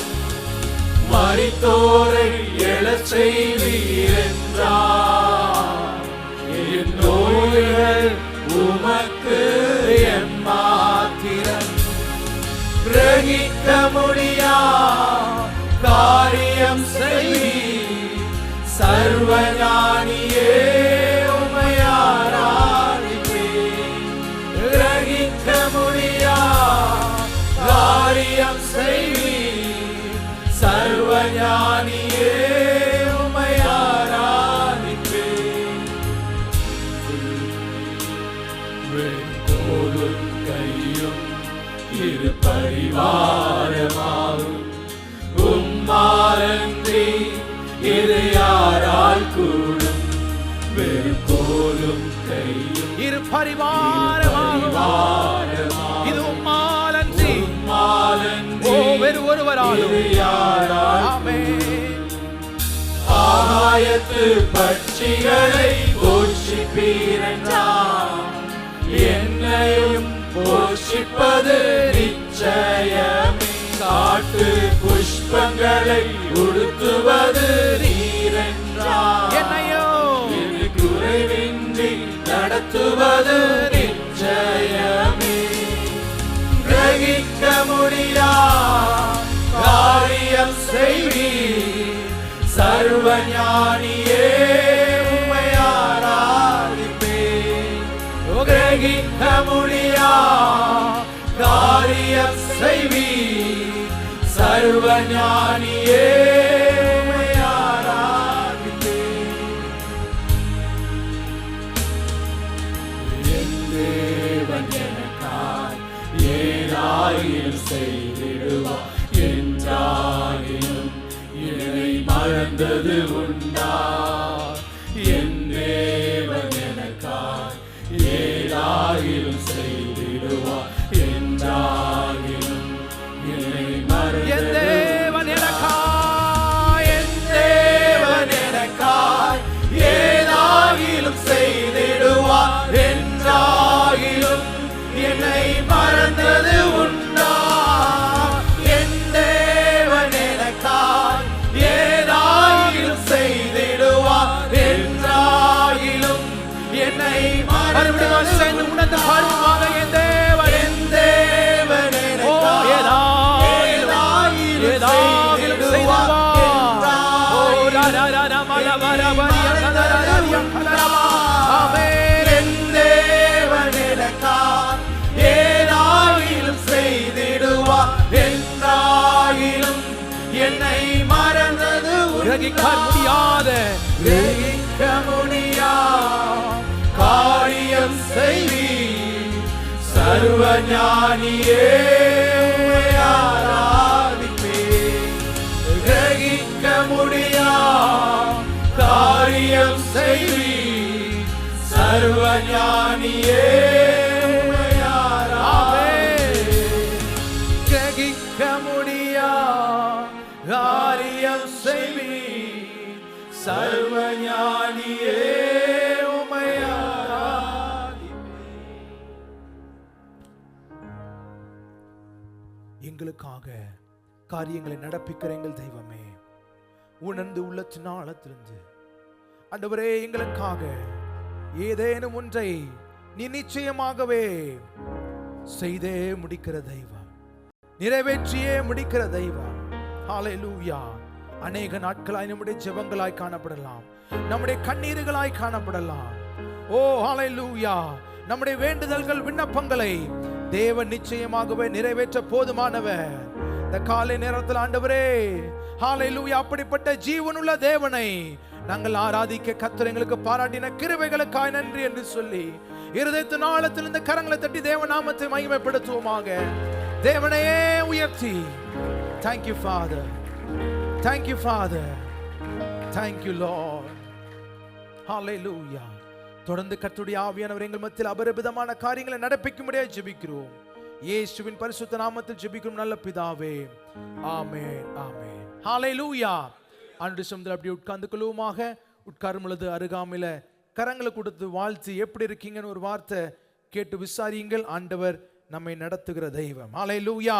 மரித்தோரை எழச் செய்வீர் என்றார், என் நோய்கள் உமக்கு எம்மாத்திரம். கிரகிக்க முடியா காரியம் செய்வீர், சர்வஞானியே உம்மை ஆராதிப்பேன். கிரகிக்க முடியா காரியம் செய்வீர், சர்வஞானியே உம்மை ஆராதிப்பேன். வெண்கோலும் கையும் இரு பரிவாரமாகும், நன்றி இது யாரால் கூடும் வெறும் கோலும் கையும் இரு பரிவாரமாக இது உம்மால் அன்றி ஓ வேறு ஒருவராலும் ஆமென். ஆகாயத்து பட்சிகளை போஷிப்பீரென்றார் என்னையும் போஷிப்பது நிச்சயமே காட்டு புஷ்பங்களை உடுத்துவது நீரென்றார் என்னையோ குறைவின்றி நடத்துவது நிச்சயமே கிரகிக்க முடியா காரியம் செய்வீர் சர்வஞானியே உம்மை ஆராதிப்பேன் கிரகிக்க முடியா காரியம் செய்வீர் சர்வஞானியே உம்மை ஆராதிப்பேன் என் தேவன் எனக்காய் ஏதாயிரம் செய்திடுவார் என்றாகிலும் என்னை மறந்தது உண்டா என் தேவன் எனக்காய் ஏதாயிலும் செய்திடுவார் என்றாகிலும் என்னை என் மறந்தது தேவன் எனக்காய் என் தேவன் எனக்காய் ஏதாகிலும் செய்திடுவார் என்றாகிலும் என்னை மறந்தது உண்டா என் தேவன் எனக்காய் ஏதாகிலும் செய்திடுவார் என்றாகிலும் என்னை மறுபடியும் சேர்ந்து உணர்ந்து பாடுவாங்க என் தேவன் என் தேவன் ஓ எனக்காய் ஏதாகிலும் செய்வார் ஓ ரா ரா ரா ரா மல வர வரிய கலரரிய கலரமா ஆமென் என் தேவன் எனக்காய் ஏதாகிலும் செய்திடுவார் என்றாகிலும் என்னை மறந்தது கிரகிக்க முடியாத கிரகிக்க முடியா காரியம் செய்வீர் சர்வஞானியே ஆராதிப்பேன் கிரகிக்க முடியா காரியம் செய்வீர் சர்வஞானியே ஆராதிப்பேன் கிரகிக்க முடியா காரியம் செய்வீர் சர்வஞானியே உம்மை எங்களுக்காக காரியங்களை நடப்பிக்கிற எங்கள் தெய்வமே உணர்ந்து உள்ளத்தின் ஆழத்திலிருந்து ஆண்டவரே எங்களுக்காக ஏதேனும் ஒன்றை நீ நிச்சயமாகவே செய்தே முடிக்கிற தெய்வம் நிறைவேற்றியே முடிக்கிற தெய்வம் ஹல்லேலூயா அநேக நாட்களாய் நம்முடைய ஜெபங்களாய் காணப்படலாம் நம்முடைய கண்ணீர்களாய் காணப்படலாம் ஓ ஹல்லேலூயா நம்முடைய வேண்டுதல்கள் விண்ணப்பங்களை தேவன் நிச்சயமாகவே நிறைவேற்ற போதுமானவர் இந்த காலை நேரத்தில் ஆண்டவரே ஹல்லேலூயா அப்படிப்பட்ட ஜீவனுள்ள தேவனை நாங்கள் ஆராதிக்க கர்த்தர் எங்களுக்கு பாராட்டின கிருபைகளுக்காய் நன்றி என்று சொல்லி இருதயத்தின் ஆழத்தில் இந்த கரங்களை தட்டி தேவ நாமத்தை மகிமைப்படுத்துவோமாக தேவனையே உயர்த்தி Thank you Father Thank you Father Thank you Lord Hallelujah தொடர்ந்து கர்த்தருடைய ஆவியானவர் எங்கள் மத்தியில் அபரிமிதமான காரியங்களை நடப்பிக்கும்படியாக ஜெபிக்கிறோம் இயேசுவின் பரிசுத்த நாமத்தில் ஜெபிக்கிறோம் நல்ல பிதாவே ஆமென் ஆமென் ஹalleluya அன்று சமத்தில் அப்படி உட்கார்ந்து கொள்வோமாக உட்காரும் பொழுது அருகாமையில கரங்களை கொடுத்து வாழ்த்து எப்படி இருக்கீங்கன்னு ஒரு வார்த்தை கேட்டு விசாரியுங்கள் ஆண்டவர் நம்மை நடத்துகிற தெய்வம் ஹalleluya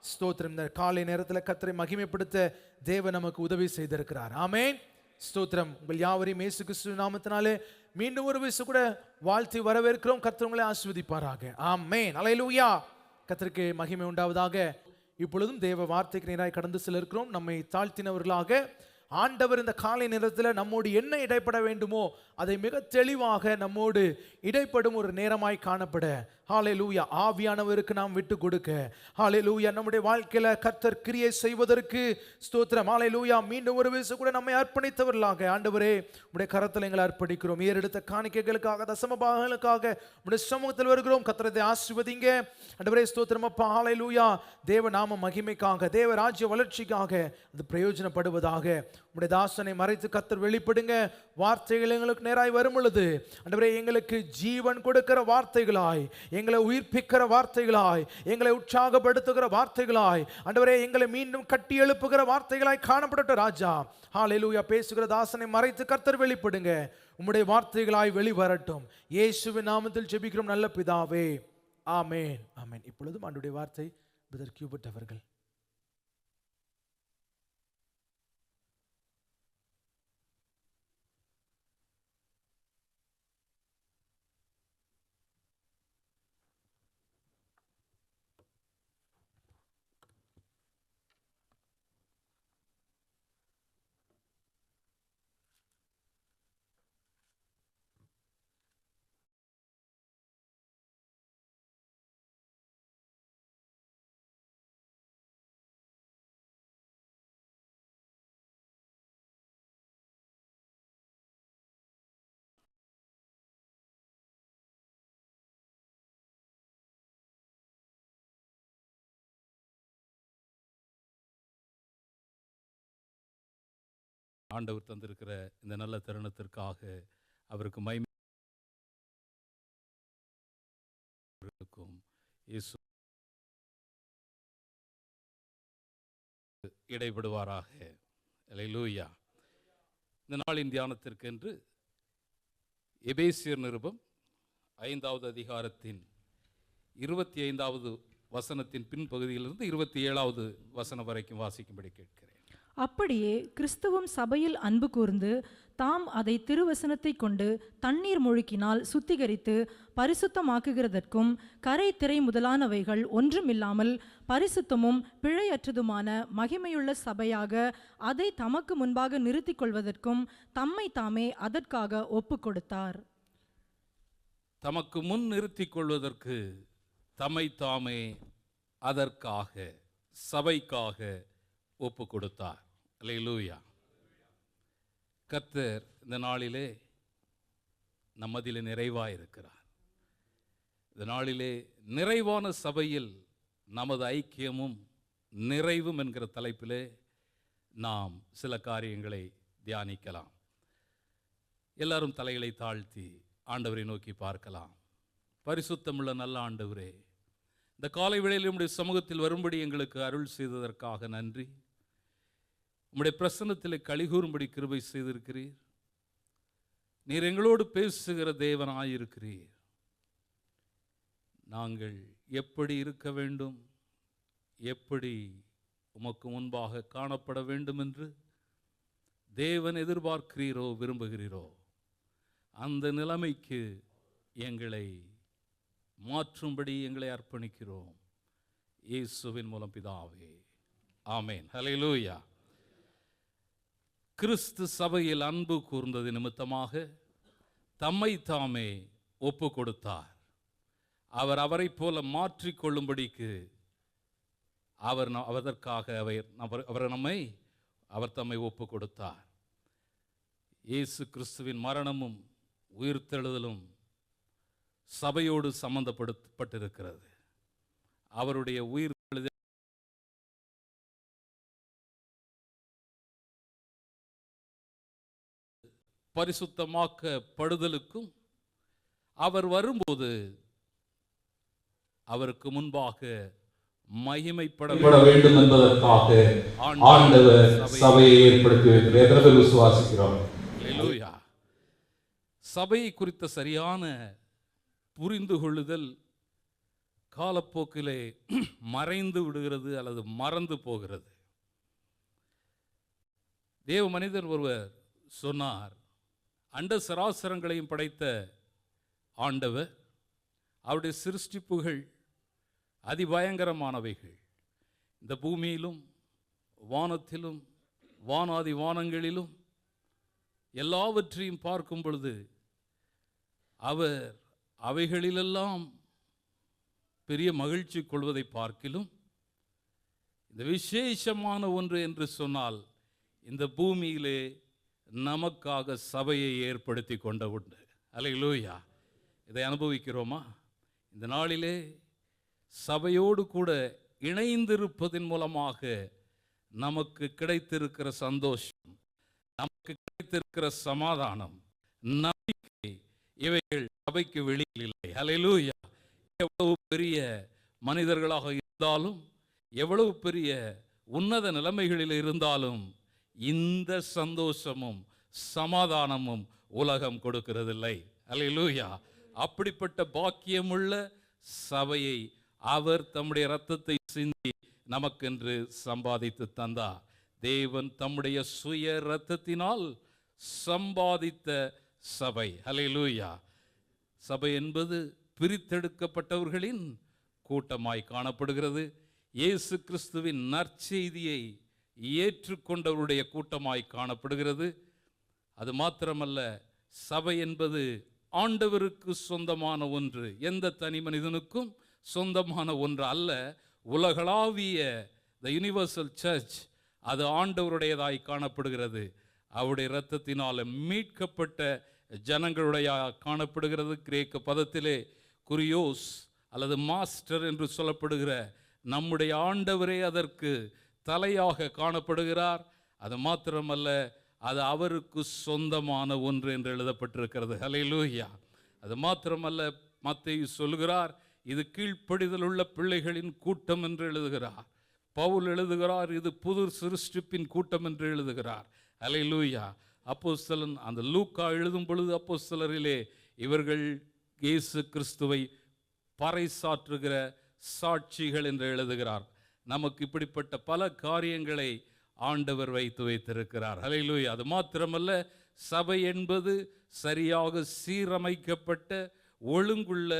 ஸ்தோத்திரம் இந்த காலை நேரத்தில் கர்த்தரை மகிமைப்படுத்த தேவன் நமக்கு உதவி செய்திருக்கிறார் ஆமென் ஸ்தோத்திரம் உங்கள் யாவரையும் இயேசு கிறிஸ்து நாமத்தினாலே மீண்டும் ஒரு விசு கூட வாழ்த்தி வரவேற்கிறோம் கர்த்தர் உங்களை ஆசீர்வதிப்பாராக ஆமென் ஹalleluya கர்த்தருக்கு மகிமை உண்டாவதாக இப்பொழுதும் தேவ வார்த்தைக்கு நேராய் கடந்து செல்கிறோம் நம்மை தாழ்த்தினவர்களாக ஆண்டவர் இந்த காலை நேரத்தில் நம்மோடு என்ன இடைப்பட வேண்டுமோ அதை மிக தெளிவாக நம்மோடு இடைப்படும் ஒரு நேரமாய் காணப்பட ஹல்லேலூயா ஆவியானவருக்கு நாம் விட்டு கொடுக்க ஹல்லேலூயா நம்முடைய வாழ்க்கையில கர்த்தர் கிரியை செய்வதற்கு ஸ்தோத்திரம் ஹல்லேலூயா மீண்டும் ஒரு விசை கூட நம்மை அர்ப்பணித்தவர்களாக ஆண்டவரே உம்முடைய கரத்தில் எங்களை அர்ப்பணிக்கிறோம். ஏறெடுத்த காணிக்கைகளுக்காக தசம பாகங்களுக்காக உம்முடைய சமூகத்தில் வருகிறோம். கர்த்தரை ஆசீர்வதிங்க ஆண்டவரே ஸ்தோத்திரம் அப்பா ஹல்லேலூயா தேவ நாம மகிமைக்காக தேவ ராஜ்ய வளர்ச்சிக்காக அது பிரயோஜனப்படுவதாக உம்முடைய தாசனை மறைத்து கர்த்தர் வெளிப்படுங்க. வார்த்தைகள் எங்களுக்கு நேராய் வரும் பொழுது ஆண்டவரே எங்களுக்கு ஜீவன் கொடுக்கிற வார்த்தைகளாய் எங்களை உயிர்ப்பிக்கிற வார்த்தைகளாய் எங்களை உற்சாகப்படுத்துகிற வார்த்தைகளாய் ஆண்டவரே எங்களை மீண்டும் கட்டி எழுப்புகிற வார்த்தைகளாய் காணப்பட்ட ராஜா ஹல்லேலூயா பேசுகிற தாசனை மறைத்து கர்த்தர் வெளிப்படுங்க. உம்முடைய வார்த்தைகளாய் வெளிவரட்டும். இயேசுவின் நாமத்தில் ஜெபிக்கிறோம் நல்ல பிதாவே ஆமென் ஆமென். இப்பொழுதும் ஆண்டவருடைய வார்த்தை பிரதர் கியூபர்ட் அவர்கள். ஆண்டவர் தந்திருக்கிற இந்த நல்ல தருணத்திற்காக அவருக்கு மகிமை இயேசு இடைபடுவாராக. அல்லேலூயா. இந்த நாளின் தியானத்திற்கென்று எபேசியர் நிருபம் 5வது அதிகாரத்தின் 25வது வசனத்தின் பின்பகுதியிலிருந்து 27வது வசனம் வரைக்கும் வாசிக்கும்படி கேட்கிறேன். அப்படியே கிறிஸ்துவும் சபையில் அன்பு கூர்ந்து தாம் அதை திருவசனத்தை கொண்டு தண்ணீர் முழுக்கினால் சுத்திகரித்து பரிசுத்தமாக்குகிறதற்கும் கரை திரை முதலானவைகள் ஒன்றுமில்லாமல் பரிசுத்தமும் பிழையற்றதுமான மகிமையுள்ள சபையாக அதை தமக்கு முன்பாக நிறுத்திக் கொள்வதற்கும் தம்மை தாமே அதற்காக ஒப்பு கொடுத்தார். தமக்கு முன் நிறுத்திக் கொள்வதற்கு தம்மை தாமே அதற்காக சபைக்காக ஒப்பு கொடுத்தார். அல்லேலூயா. கர்த்தர் இந்த நாளிலே நம்மதிலே நிறைவாயிருக்கிறார். இந்த நாளிலே நிறைவான சபையில் நமது ஐக்கியமும் நிறைவும் என்கிற தலைப்பிலே நாம் சில காரியங்களை தியானிக்கலாம். எல்லாரும் தலைகளை தாழ்த்தி ஆண்டவரை நோக்கி பார்க்கலாம். பரிசுத்தமுள்ள நல்ல ஆண்டவரே, இந்த காலை வேளையில் உம்முடைய சமூகத்தில் வரும்படி எங்களுக்கு அருள் செய்ததற்காக நன்றி. உம்முடைய பிரசன்னத்தில் கலிகூறும்படி கிருபை செய்திருக்கிறீர். நீர் எங்களோடு பேசுகிற தேவனாயிருக்கிறீர். நாங்கள் எப்படி இருக்க வேண்டும், எப்படி உமக்கு முன்பாக காணப்பட வேண்டும் என்று தேவன் எதிர்பார்க்கிறீரோ விரும்புகிறீரோ அந்த நிலைமைக்கு எங்களை மாற்றும்படி எங்களை அர்ப்பணிக்கிறோம். இயேசுவின் மூலம் பிதாவே ஆமென். ஹல்லேலூயா. கிறிஸ்து சபையில் அன்பு கூர்ந்தது நிமித்தமாக தம்மை தாமே ஒப்பு கொடுத்தார். அவர் அவரை போல மாற்றிக்கொள்ளும்படிக்கு அதற்காக அவர் தம்மை ஒப்பு கொடுத்தார். இயேசு கிறிஸ்துவின் மரணமும் உயிர்த்தெழுதலும் சபையோடு சம்பந்தப்பட்டிருக்கிறது. அவருடைய உயிர் பரிசுத்தமாக்கப்படுதலுக்கும் அவர் வரும்போது அவருக்கு முன்பாக மகிமைப்பட வேண்டும் என்பதற்காக ஆண்டவர் சபையை ஏற்படுத்தி விசுவாசிக்கிறோம். அல்லேலூயா. சபையை குறித்த சரியான புரிந்து கொள்ளுதல் காலப்போக்கிலே மறைந்து விடுகிறது அல்லது மறந்து போகிறது. தேவ மனிதன் ஒருவர் சொன்னார், அண்ட சராசரங்களையும் படைத்த ஆண்டவர் அவருடைய சிருஷ்டிப்புகள் அதிபயங்கரமானவைகள். இந்த பூமியிலும் வானத்திலும் வானாதி வானங்களிலும் எல்லாவற்றையும் பார்க்கும் பொழுது அவர் அவைகளிலெல்லாம் பெரிய மகிழ்ச்சி கொள்வதை பார்க்கிலும் இந்த விசேஷமான ஒன்று என்று சொன்னால் இந்த பூமியிலே நமக்காக சபையை ஏற்படுத்தி கொண்ட உண்டு. அல்லேலூயா. இதை அனுபவிக்கிறோமா? இந்த நாளிலே சபையோடு கூட இணைந்திருப்பதன் மூலமாக நமக்கு கிடைத்திருக்கிற சந்தோஷம், நமக்கு கிடைத்திருக்கிற சமாதானம், நம்பிக்கை, இவைகள் சபைக்கு வெளியில் இல்லை. அல்லேலூயா. எவ்வளவு பெரிய மனிதர்களாக இருந்தாலும், எவ்வளவு பெரிய உன்னத நிலைமைகளில் இருந்தாலும், இந்த சந்தோஷமும் சமாதானமும் உலகம் கொடுக்கிறதில்லை. அல்லேலூயா. அப்படிப்பட்ட பாக்கியமுள்ள சபையை அவர் தம்முடைய இரத்தத்தை சிந்தி நமக்கென்று சம்பாதித்து தந்தார். தேவன் தம்முடைய சுய இரத்தத்தினால் சம்பாதித்த சபை. அல்லேலூயா. சபை என்பது பிரித்தெடுக்கப்பட்டவர்களின் கூட்டமாய் காணப்படுகிறது. இயேசு கிறிஸ்துவின் நற்செய்தியை ஏற்றுக்கொண்டவருடைய கூட்டமாய் காணப்படுகிறது. அது மாத்திரமல்ல, சபை என்பது ஆண்டவருக்கு சொந்தமான ஒன்று, எந்த தனி மனிதனுக்கும் சொந்தமான ஒன்று அல்ல. உலகளாவிய த யுனிவர்சல் சர்ச் அது ஆண்டவருடையதாய் காணப்படுகிறது. அவருடைய இரத்தத்தினால் மீட்கப்பட்ட ஜனங்களுடைய காணப்படுகிறது. கிரேக்க பதத்திலே குரியோஸ் அல்லது மாஸ்டர் என்று சொல்லப்படுகிற நம்முடைய ஆண்டவரே அதற்கு தலையாக காணப்படுகிறார். அது மாத்திரமல்ல, அது அவருக்கு சொந்தமான ஒன்று என்று எழுதப்பட்டிருக்கிறது. ஹல்லேலூயா. அது மாத்திரமல்ல, மத்தேயு சொல்கிறார், இது கீழ்ப்படிதல் உள்ள பிள்ளைகளின் கூட்டம் என்று எழுதுகிறார். பவுல் எழுதுகிறார், இது புது சிருஷ்டிப்பின் கூட்டம் என்று எழுதுகிறார். ஹல்லேலூயா. அப்போஸ்தலன் அந்த லூக்கா எழுதும் பொழுது அப்போஸ்தலரிலே இவர்கள் இயேசு கிறிஸ்துவை பறைசாற்றுகிற சாட்சிகள் என்று எழுதுகிறார். நமக்கு இப்படிப்பட்ட பல காரியங்களை ஆண்டவர் வைத்திருக்கிறார். ஹல்லேலூயா. அது மாத்திரமல்ல, சபை என்பது சரியாக சீரமைக்கப்பட்ட ஒழுங்குள்ள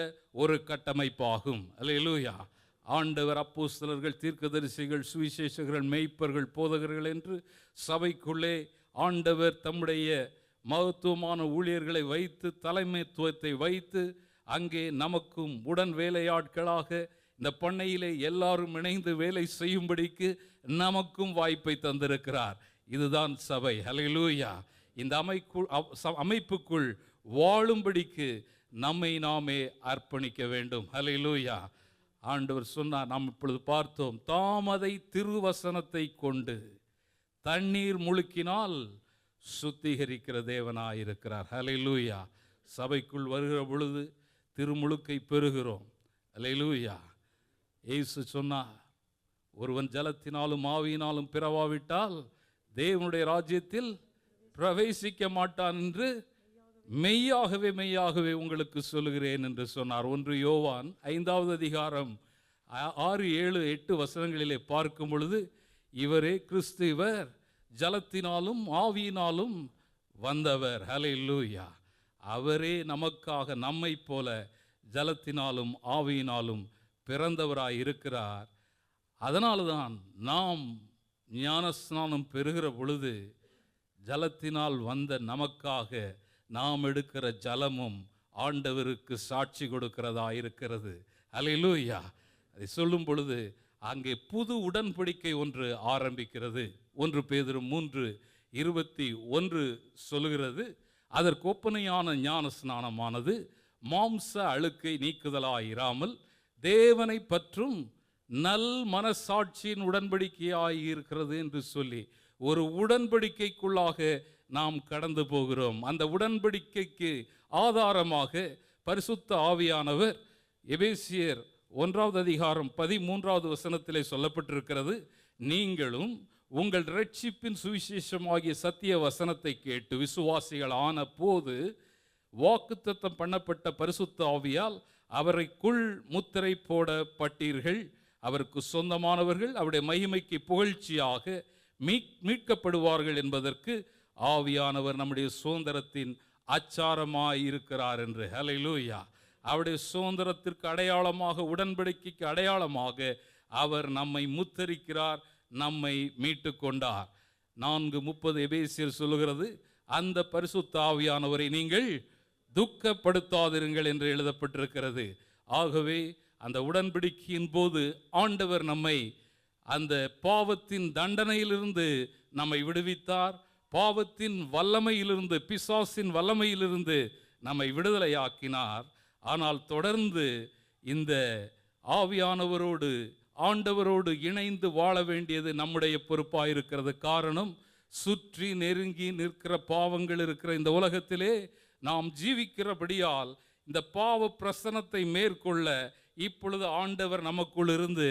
ஒரு கட்டமைப்பாகும். ஹல்லேலூயா. ஆண்டவர் அப்போஸ்தலர்கள், தீர்க்கதரிசிகள், சுவிசேஷகர்கள், மேய்ப்பர்கள், போதகர்கள் என்று சபைக்குள்ளே ஆண்டவர் தம்முடைய மகத்துவமான ஊழியர்களை வைத்து, தலைமைத்துவத்தை வைத்து, அங்கே நமக்கும் உடன் வேலையாட்களாக இந்த பண்ணையிலே எல்லாரும் இணைந்து வேலை செய்யும்படிக்கு நமக்கும் வாய்ப்பை தந்திருக்கிறார். இதுதான் சபை. ஹல்லேலூயா. இந்த அமைப்புக்குள் வாழும்படிக்கு நம்மை நாமே அர்ப்பணிக்க வேண்டும். ஹல்லேலூயா. ஆண்டவர் சொன்னார், நாம் இப்பொழுது பார்த்தோம், தாம் அதை திருவசனத்தை கொண்டு தண்ணீர் முழுக்கினால் சுத்திகரிக்கிற தேவனாயிருக்கிறார். ஹல்லேலூயா. சபைக்குள் வருகிற பொழுது திருமுழுக்கை பெறுகிறோம். ஹல்லேலூயா. இயேசு சொன்னார், ஒருவன் ஜலத்தினாலும் ஆவியினாலும் பிறவாவிட்டால் தேவனுடைய ராஜ்யத்தில் பிரவேசிக்க மாட்டான் என்று மெய்யாகவே மெய்யாகவே உங்களுக்கு சொல்லுகிறேன் என்று சொன்னார். 1 யோவான் 5வது அதிகாரம் 6, 7, 8 வசனங்களிலே பார்க்கும் பொழுது, இவரே கிறிஸ்து, இவர் ஜலத்தினாலும் ஆவியினாலும் வந்தவர். ஹல்லேலூயா. அவரே நமக்காக நம்மை போல ஜலத்தினாலும் ஆவியினாலும் பிறந்தவராய் இருக்கிறார். அதனால தான் நாம் ஞானஸ்நானம் பெறுகிற பொழுது ஜலத்தினால் வந்த நமக்காக நாம் எடுக்கிற ஜலமும் ஆண்டவருக்கு சாட்சி கொடுக்கிறதா இருக்கிறது. ஹல்லேலூயா. அதை சொல்லும் பொழுது அங்கே புது உடன்படிக்கை ஒன்று ஆரம்பிக்கிறது. 1 பேதுரு 3:21 சொல்லுகிறது, அதற்கு ஒப்பனையான ஞான ஸ்நானமானது மாம்ச அழுக்கை நீக்குதலாயிராமல் தேவனை பற்றும் நல் மனசாட்சியின் உடன்படிக்கையாயிருக்கிறது என்று சொல்லி ஒரு உடன்படிக்கைக்குள்ளாக நாம் கடந்து போகிறோம். அந்த உடன்படிக்கைக்கு ஆதாரமாக பரிசுத்த ஆவியானவர் எபேசியர் 1வது அதிகாரம் 13வது வசனத்திலே சொல்லப்பட்டிருக்கிறது, நீங்களும் உங்கள் இரட்சிப்பின் சுவிசேஷமாகிய சத்திய வசனத்தை கேட்டு விசுவாசிகள் ஆன போது வாக்குத்தத்தம் பண்ணப்பட்ட பரிசுத்த ஆவியால் அவரைக்குள் முத்திரை போடப்பட்டீர்கள். அவருக்கு சொந்தமானவர்கள் அவருடைய மகிமைக்கு புகழ்ச்சியாக மீட்கப்படுவார்கள் என்பதற்கு ஆவியானவர் நம்முடைய சுதந்திரத்தின் அச்சாரமாயிருக்கிறார் என்று. ஹல்லேலூயா. அவருடைய சுதந்திரத்திற்கு அடையாளமாக, உடன்படிக்கைக்கு அடையாளமாக அவர் நம்மை முத்தரிக்கிறார், நம்மை மீட்டு கொண்டார். 4:30 எபேசியர் சொல்லுகிறது, அந்த பரிசுத்த ஆவியானவரை நீங்கள் துக்கப்படுத்தாதிருங்கள் என்று எழுதப்பட்டிருக்கிறது. ஆகவே அந்த உடன்படிக்கையின் போது ஆண்டவர் நம்மை அந்த பாவத்தின் தண்டனையிலிருந்து நம்மை விடுவித்தார். பாவத்தின் வல்லமையிலிருந்து, பிசாசின் வல்லமையிலிருந்து நம்மை விடுதலையாக்கினார். ஆனால் தொடர்ந்து இந்த ஆவியானவரோடு, ஆண்டவரோடு இணைந்து வாழ வேண்டியது நம்முடைய பொறுப்பாயிருக்கிறது. காரணம், சுற்றி நெருங்கி நிற்கிற பாவங்கள் இருக்கிற இந்த உலகத்திலே நாம் ஜீவிக்கிறபடியால் இந்த பாவ பிரசனத்தை மேற்கொள்ள இப்பொழுது ஆண்டவர் நமக்குள் இருந்து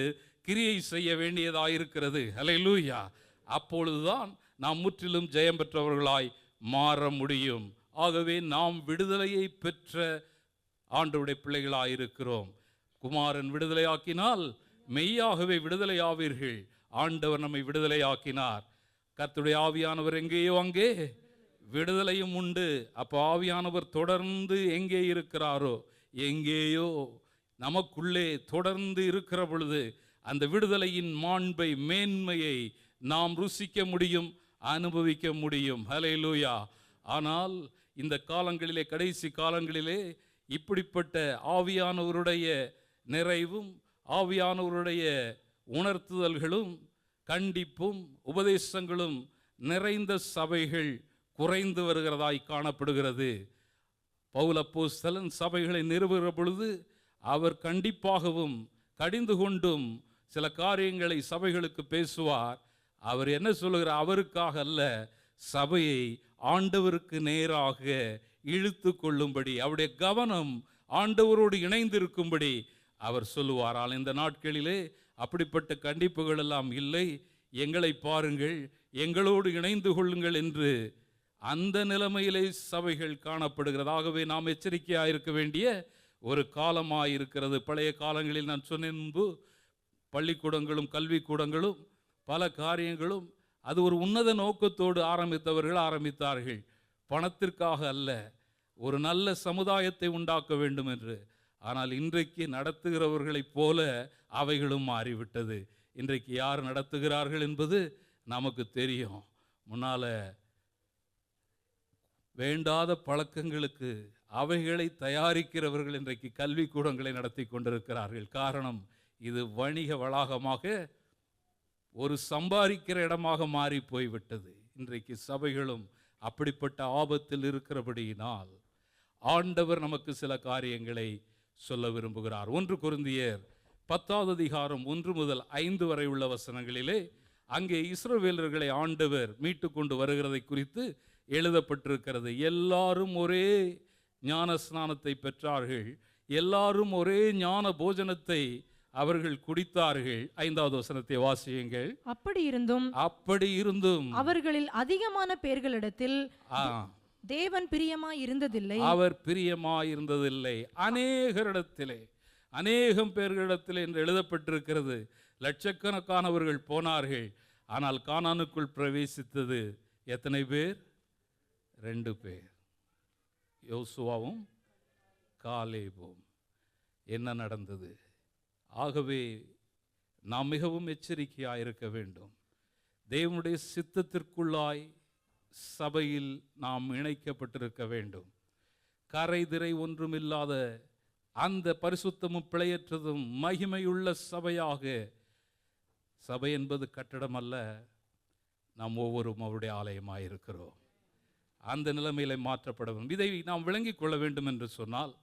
கிரியை செய்ய வேண்டியதாயிருக்கிறது. ஹல்லேலூயா. அப்பொழுதுதான் நாம் முற்றிலும் ஜெயம் பெற்றவர்களாய் மாற முடியும். ஆகவே நாம் விடுதலையை பெற்ற ஆண்டவருடைய பிள்ளைகளாயிருக்கிறோம். குமாரன் விடுதலையாக்கினால் மெய்யாகவே விடுதலையாவீர்கள். ஆண்டவர் நம்மை விடுதலையாக்கினார். கர்த்தருடைய ஆவியானவர் எங்கேயோ அங்கே விடுதலையும் உண்டு. அப்போ ஆவியானவர் தொடர்ந்து எங்கே இருக்கிறாரோ, எங்கேயோ நமக்குள்ளே தொடர்ந்து இருக்கிற பொழுது அந்த விடுதலையின் மாண்பை, மேன்மையை நாம் ருசிக்க முடியும், அனுபவிக்க முடியும். ஹல்லேலூயா. ஆனால் இந்த காலங்களிலே, கடைசி காலங்களிலே இப்படிப்பட்ட ஆவியானவருடைய நிறைவும், ஆவியானவருடைய உணர்த்துதல்களும், கண்டிப்பும், உபதேசங்களும் நிறைந்த சபைகள் குறைந்து வருகிறதாய் காணப்படுகிறது. பவுல் அப்போஸ்தலன் சபைகளை நிறுவுகிற பொழுது அவர் கண்டிப்பாகவும் கடிந்து கொண்டும் சில காரியங்களை சபைகளுக்கு பேசுவார். அவர் என்ன சொல்லுகிறார்? அவருக்காக அல்ல, சபையை ஆண்டவருக்கு நேராக இழுத்து கொள்ளும்படி, அவருடைய கவனம் ஆண்டவரோடு இணைந்திருக்கும்படி அவர் சொல்லுவாரால். இந்த நாட்களிலே அப்படிப்பட்ட கண்டிப்புகள் எல்லாம் இல்லை. எங்களை பாருங்கள், எங்களோடு இணைந்து கொள்ளுங்கள் என்று அந்த நிலைமையிலே சபைகள் காணப்படுகிறது. ஆகவே நாம் எச்சரிக்கையாக இருக்க வேண்டிய ஒரு காலமாயிருக்கிறது. பழைய காலங்களில் நான் சொன்ன முன்பு பள்ளிக்கூடங்களும் கல்விக்கூடங்களும் பல காரியங்களும் அது ஒரு உன்னத நோக்கத்தோடு ஆரம்பித்தவர்கள் ஆரம்பித்தார்கள். பணத்திற்காக அல்ல, ஒரு நல்ல சமுதாயத்தை உண்டாக்க வேண்டும் என்று. ஆனால் இன்றைக்கு நடத்துகிறவர்களைப் போல அவைகளும் மாறிவிட்டது. இன்றைக்கு யார் நடத்துகிறார்கள் என்பது நமக்கு தெரியும். முன்னால் வேண்டாத பழக்கங்களுக்கு அவைகளை தயாரிக்கிறவர்கள் இன்றைக்கு கல்விக்கூடங்களை நடத்தி கொண்டிருக்கிறார்கள். காரணம், இது வணிக வளாகமாக, ஒரு சம்பாதிக்கிற இடமாக மாறி போய்விட்டது. இன்றைக்கு சபைகளும் அப்படிப்பட்ட ஆபத்தில் இருக்கிறபடியினால் ஆண்டவர் நமக்கு சில காரியங்களை சொல்ல விரும்புகிறார். 1 கொரிந்தியர் 10வது அதிகாரம் 1 முதல் 5 வரை உள்ள வசனங்களிலே அங்கே இஸ்ரவேலர்களை ஆண்டவர் மீட்டு கொண்டு வருகிறதை குறித்து எழுதப்பட்டிருக்கிறது. எல்லாரும் ஒரே ஞான ஸ்நானத்தை பெற்றார்கள், எல்லாரும் ஒரே ஞான போஜனத்தை அவர்கள் குடித்தார்கள். 5வது வசனத்தை வாசியுங்கள். அப்படி இருந்தும் அவர்களில் அதிகமான பேர்களிடத்தில் தேவன் பிரியமாய் இருந்ததில்லை, அவர் பிரியமாய் இருந்ததில்லை. அநேகரிடத்திலே, அநேகம் பேர்களிடத்திலே என்று எழுதப்பட்டிருக்கிறது. லட்சக்கணக்கானவர்கள் போனார்கள். ஆனால் கானானுக்குள் பிரவேசித்தது எத்தனை பேர்? 2 பேர், யோசுவாவும் காலேபும். என்ன நடந்தது? ஆகவே நாம் மிகவும் எச்சரிக்கையாக இருக்க வேண்டும். தேவனுடைய சித்தத்திற்குள்ளாய் சபையில் நாம் இணைக்கப்பட்டிருக்க வேண்டும். கரைதிரை ஒன்றுமில்லாத அந்த பரிசுத்தமும் பிழையற்றதும் மகிமையுள்ள சபையாக, சபை என்பது கட்டடம் அல்ல, நாம் ஒவ்வொருவரும் அவருடைய ஆலயமாயிருக்கிறோம். அந்த நிலைமையில மாற்றப்பட வேண்டும். இதை நாம் விளங்கிக் கொள்ள வேண்டும் என்று சொன்னால்,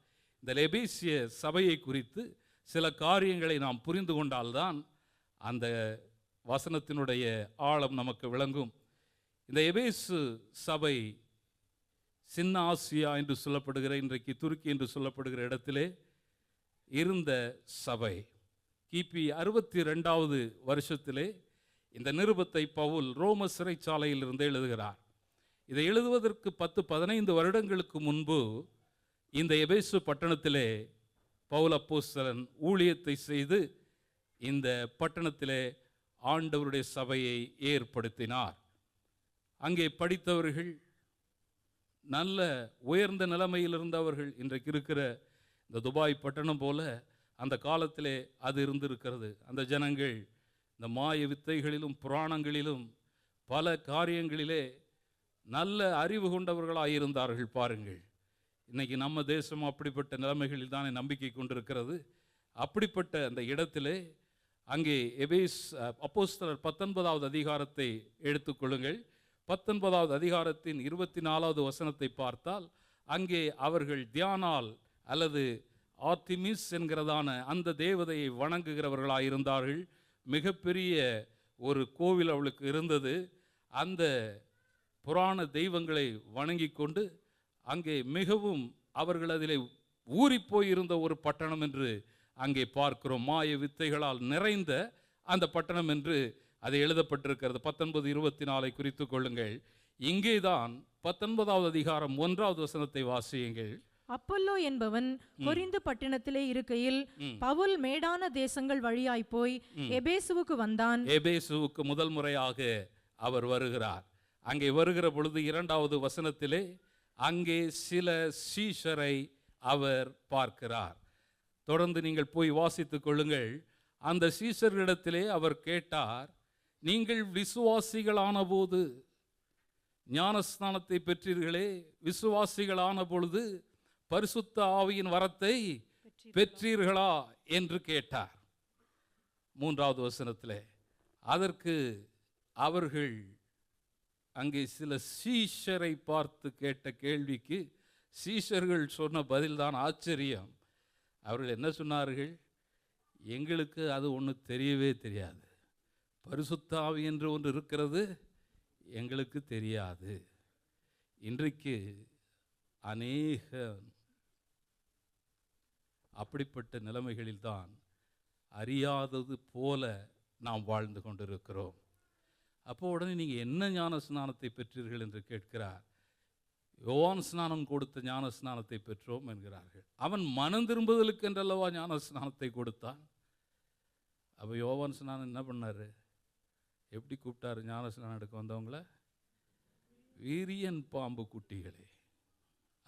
இந்த எபேசிய சபையை குறித்து சில காரியங்களை நாம் புரிந்து கொண்டால்தான் அந்த வசனத்தினுடைய ஆழம் நமக்கு விளங்கும். இந்த எபேசு சபை சின்ன ஆசியா என்று சொல்லப்படுகிற, இன்றைக்கு துருக்கி என்று சொல்லப்படுகிற இடத்திலே இருந்த சபை. கிபி 62வது வருஷத்திலே இந்த நிருபத்தை பவுல் ரோம சிறைச்சாலையில் இருந்து எழுதுகிறார். இதை எழுதுவதற்கு 10-15 வருடங்களுக்கு முன்பு இந்த எபேசு பட்டணத்திலே பவுல் அப்போஸ்தலன் ஊழியத்தை செய்து இந்த பட்டணத்திலே ஆண்டவருடைய சபையை ஏற்படுத்தினார். அங்கே படித்தவர்கள், நல்ல உயர்ந்த நிலைமையில் இருந்தவர்கள். இன்றைக்கு இருக்கிற இந்த துபாய் பட்டணம் போல அந்த காலத்திலே அது இருந்திருக்கிறது. அந்த ஜனங்கள் இந்த மாய வித்தைகளிலும் புராணங்களிலும் பல காரியங்களிலே நல்ல அறிவு கொண்டவர்களாக இருந்தார்கள். பாருங்கள், இன்னைக்கு நம்ம தேசம் அப்படிப்பட்ட நிலைமைகளில் தானே நம்பிக்கை கொண்டிருக்கிறது. அப்படிப்பட்ட அந்த இடத்திலே அங்கே அப்போஸ்தலர் 19வது அதிகாரத்தை எடுத்துக்கொள்ளுங்கள். 19வது அதிகாரத்தின் 24வது வசனத்தை பார்த்தால் அங்கே அவர்கள் தியானால் அல்லது ஆர்த்திமிஸ் என்கிறதான அந்த தேவதையை வணங்குகிறவர்களாக இருந்தார்கள். மிகப்பெரிய ஒரு கோவில் அவளுக்கு இருந்தது. அந்த புராண தெய்வங்களை வணங்கி கொண்டு அங்கே மிகவும் அவர்கள் அதிலே ஊறிப்போயிருந்த ஒரு பட்டணம் என்று அங்கே பார்க்கிறோம். மாய வித்தைகளால் நிறைந்த அந்த பட்டணம் என்று அது எழுதப்பட்டிருக்கிறது. 19:24 குறித்து கொள்ளுங்கள். இங்கேதான் 19வது அதிகாரம் 1வது வசனத்தை வாசியுங்கள். அப்பல்லோ என்பவன் கொரிந்து பட்டணத்திலே இருக்கையில் பவுல் மேடான தேசங்கள் வழியாய் போய் எபேசுவுக்கு வந்தான். எபேசுவுக்கு முதல் முறையாக அவர் வருகிறார். அங்கே வருகிற பொழுது 2வது வசனத்திலே அங்கே சில சீஷரை அவர் பார்க்கிறார். தொடர்ந்து நீங்கள் போய் வாசித்துக் கொள்ளுங்கள். அந்த சீஷர்களிடத்திலே அவர் கேட்டார், நீங்கள் விசுவாசிகளான போது ஞானஸ்நானத்தை பெற்றீர்களே, விசுவாசிகளான பொழுது பரிசுத்த ஆவியின் வரத்தை பெற்றீர்களா என்று கேட்டார். 3வது வசனத்திலே அதற்கு அவர்கள் அங்கே சில சீஷரை பார்த்து கேட்ட கேள்விக்கு சீஷர்கள் சொன்ன பதில்தான் ஆச்சரியம். அவர்கள் என்ன சொன்னார்கள்? எங்களுக்கு அது ஒன்று தெரியவே தெரியாது. பரிசுத்த ஆவி என்று ஒன்று இருக்கிறது, எங்களுக்கு தெரியாது. இன்றைக்கு அநேக அப்படிப்பட்ட நிலைமைகளில்தான் அறியாதது போல நாம் வாழ்ந்து கொண்டிருக்கிறோம். அப்போ உடனே நீங்கள் என்ன ஞான ஸ்நானத்தை பெற்றீர்கள் என்று கேட்கிறார். யோவான் ஸ்நானம் கொடுத்த ஞான ஸ்நானத்தை பெற்றோம் என்கிறார்கள். அவன் மனம் திரும்புதலுக்கு என்றல்லவா ஞான ஸ்நானத்தை கொடுத்தான். அப்போ யோவான் ஸ்நானம் என்ன பண்ணார்? எப்படி கூப்பிட்டாரு ஞான ஸ்நானம் எடுக்க வந்தவங்கள? வீரியன் பாம்பு குட்டிகளே.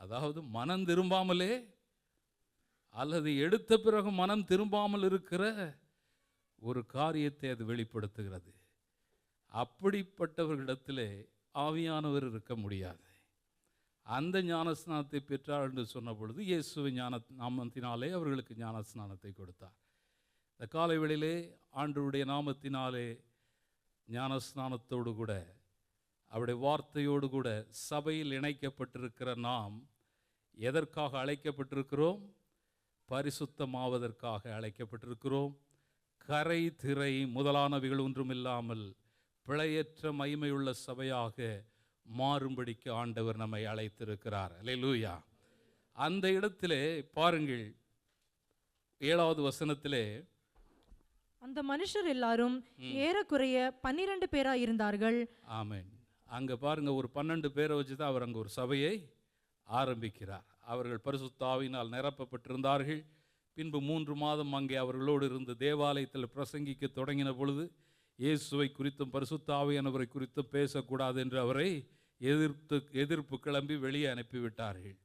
அதாவது மனம் திரும்பாமலே அல்லது எடுத்த பிறகு மனம் திரும்பாமல் இருக்கிற ஒரு காரியத்தை அது வெளிப்படுத்துகிறது. அப்படிப்பட்டவர்களிடத்திலே ஆவியானவர் இருக்க முடியாது. அந்த ஞானஸ்நானத்தை பெற்றார் என்று சொன்ன பொழுது இயேசுவின் ஞான நாமத்தினாலே அவர்களுக்கு ஞானஸ்நானத்தை கொடுத்தார். இந்த காலை வேளையிலே ஆண்டவருடைய நாமத்தினாலே ஞானஸ்நானத்தோடு கூட அவருடைய வார்த்தையோடு கூட சபையில் இணைக்கப்பட்டிருக்கிற நாம் எதற்காக அழைக்கப்பட்டிருக்கிறோம்? பரிசுத்தமாவதற்காக அழைக்கப்பட்டிருக்கிறோம். கரை திரை முதலானவைகள் ஒன்றுமில்லாமல் பிழையற்ற மகிமையுள்ள சபையாக மாறும்படிக்கு ஆண்டவர் நம்மை அழைத்திருக்கிறார். அல்லேலூயா. அந்த இடத்திலே பாருங்கள், 7வது வசனத்திலே அந்த மனுஷர் எல்லாரும் ஏறக்குறைய 12 பேரா இருந்தார்கள். ஆமென். அங்க பாருங்க, ஒரு 12 பேரை வச்சுதான் அவர் அங்க ஒரு சபையை ஆரம்பிக்கிறார். அவர்கள் பரிசுத்த ஆவியினால் நிரப்பப்பட்டிருந்தார்கள். பின்பு 3 மாதம் அங்கே அவர்களோடு இருந்து தேவாலயத்தில் பிரசங்கிக்க தொடங்கின பொழுது இயேசுவை குறித்தும் பரிசுத்த ஆவியானவரை குறித்தும் பேசக்கூடாது என்று அவரை எதிர்ப்பு கிளம்பி வெளியே அனுப்பிவிட்டார்கள்.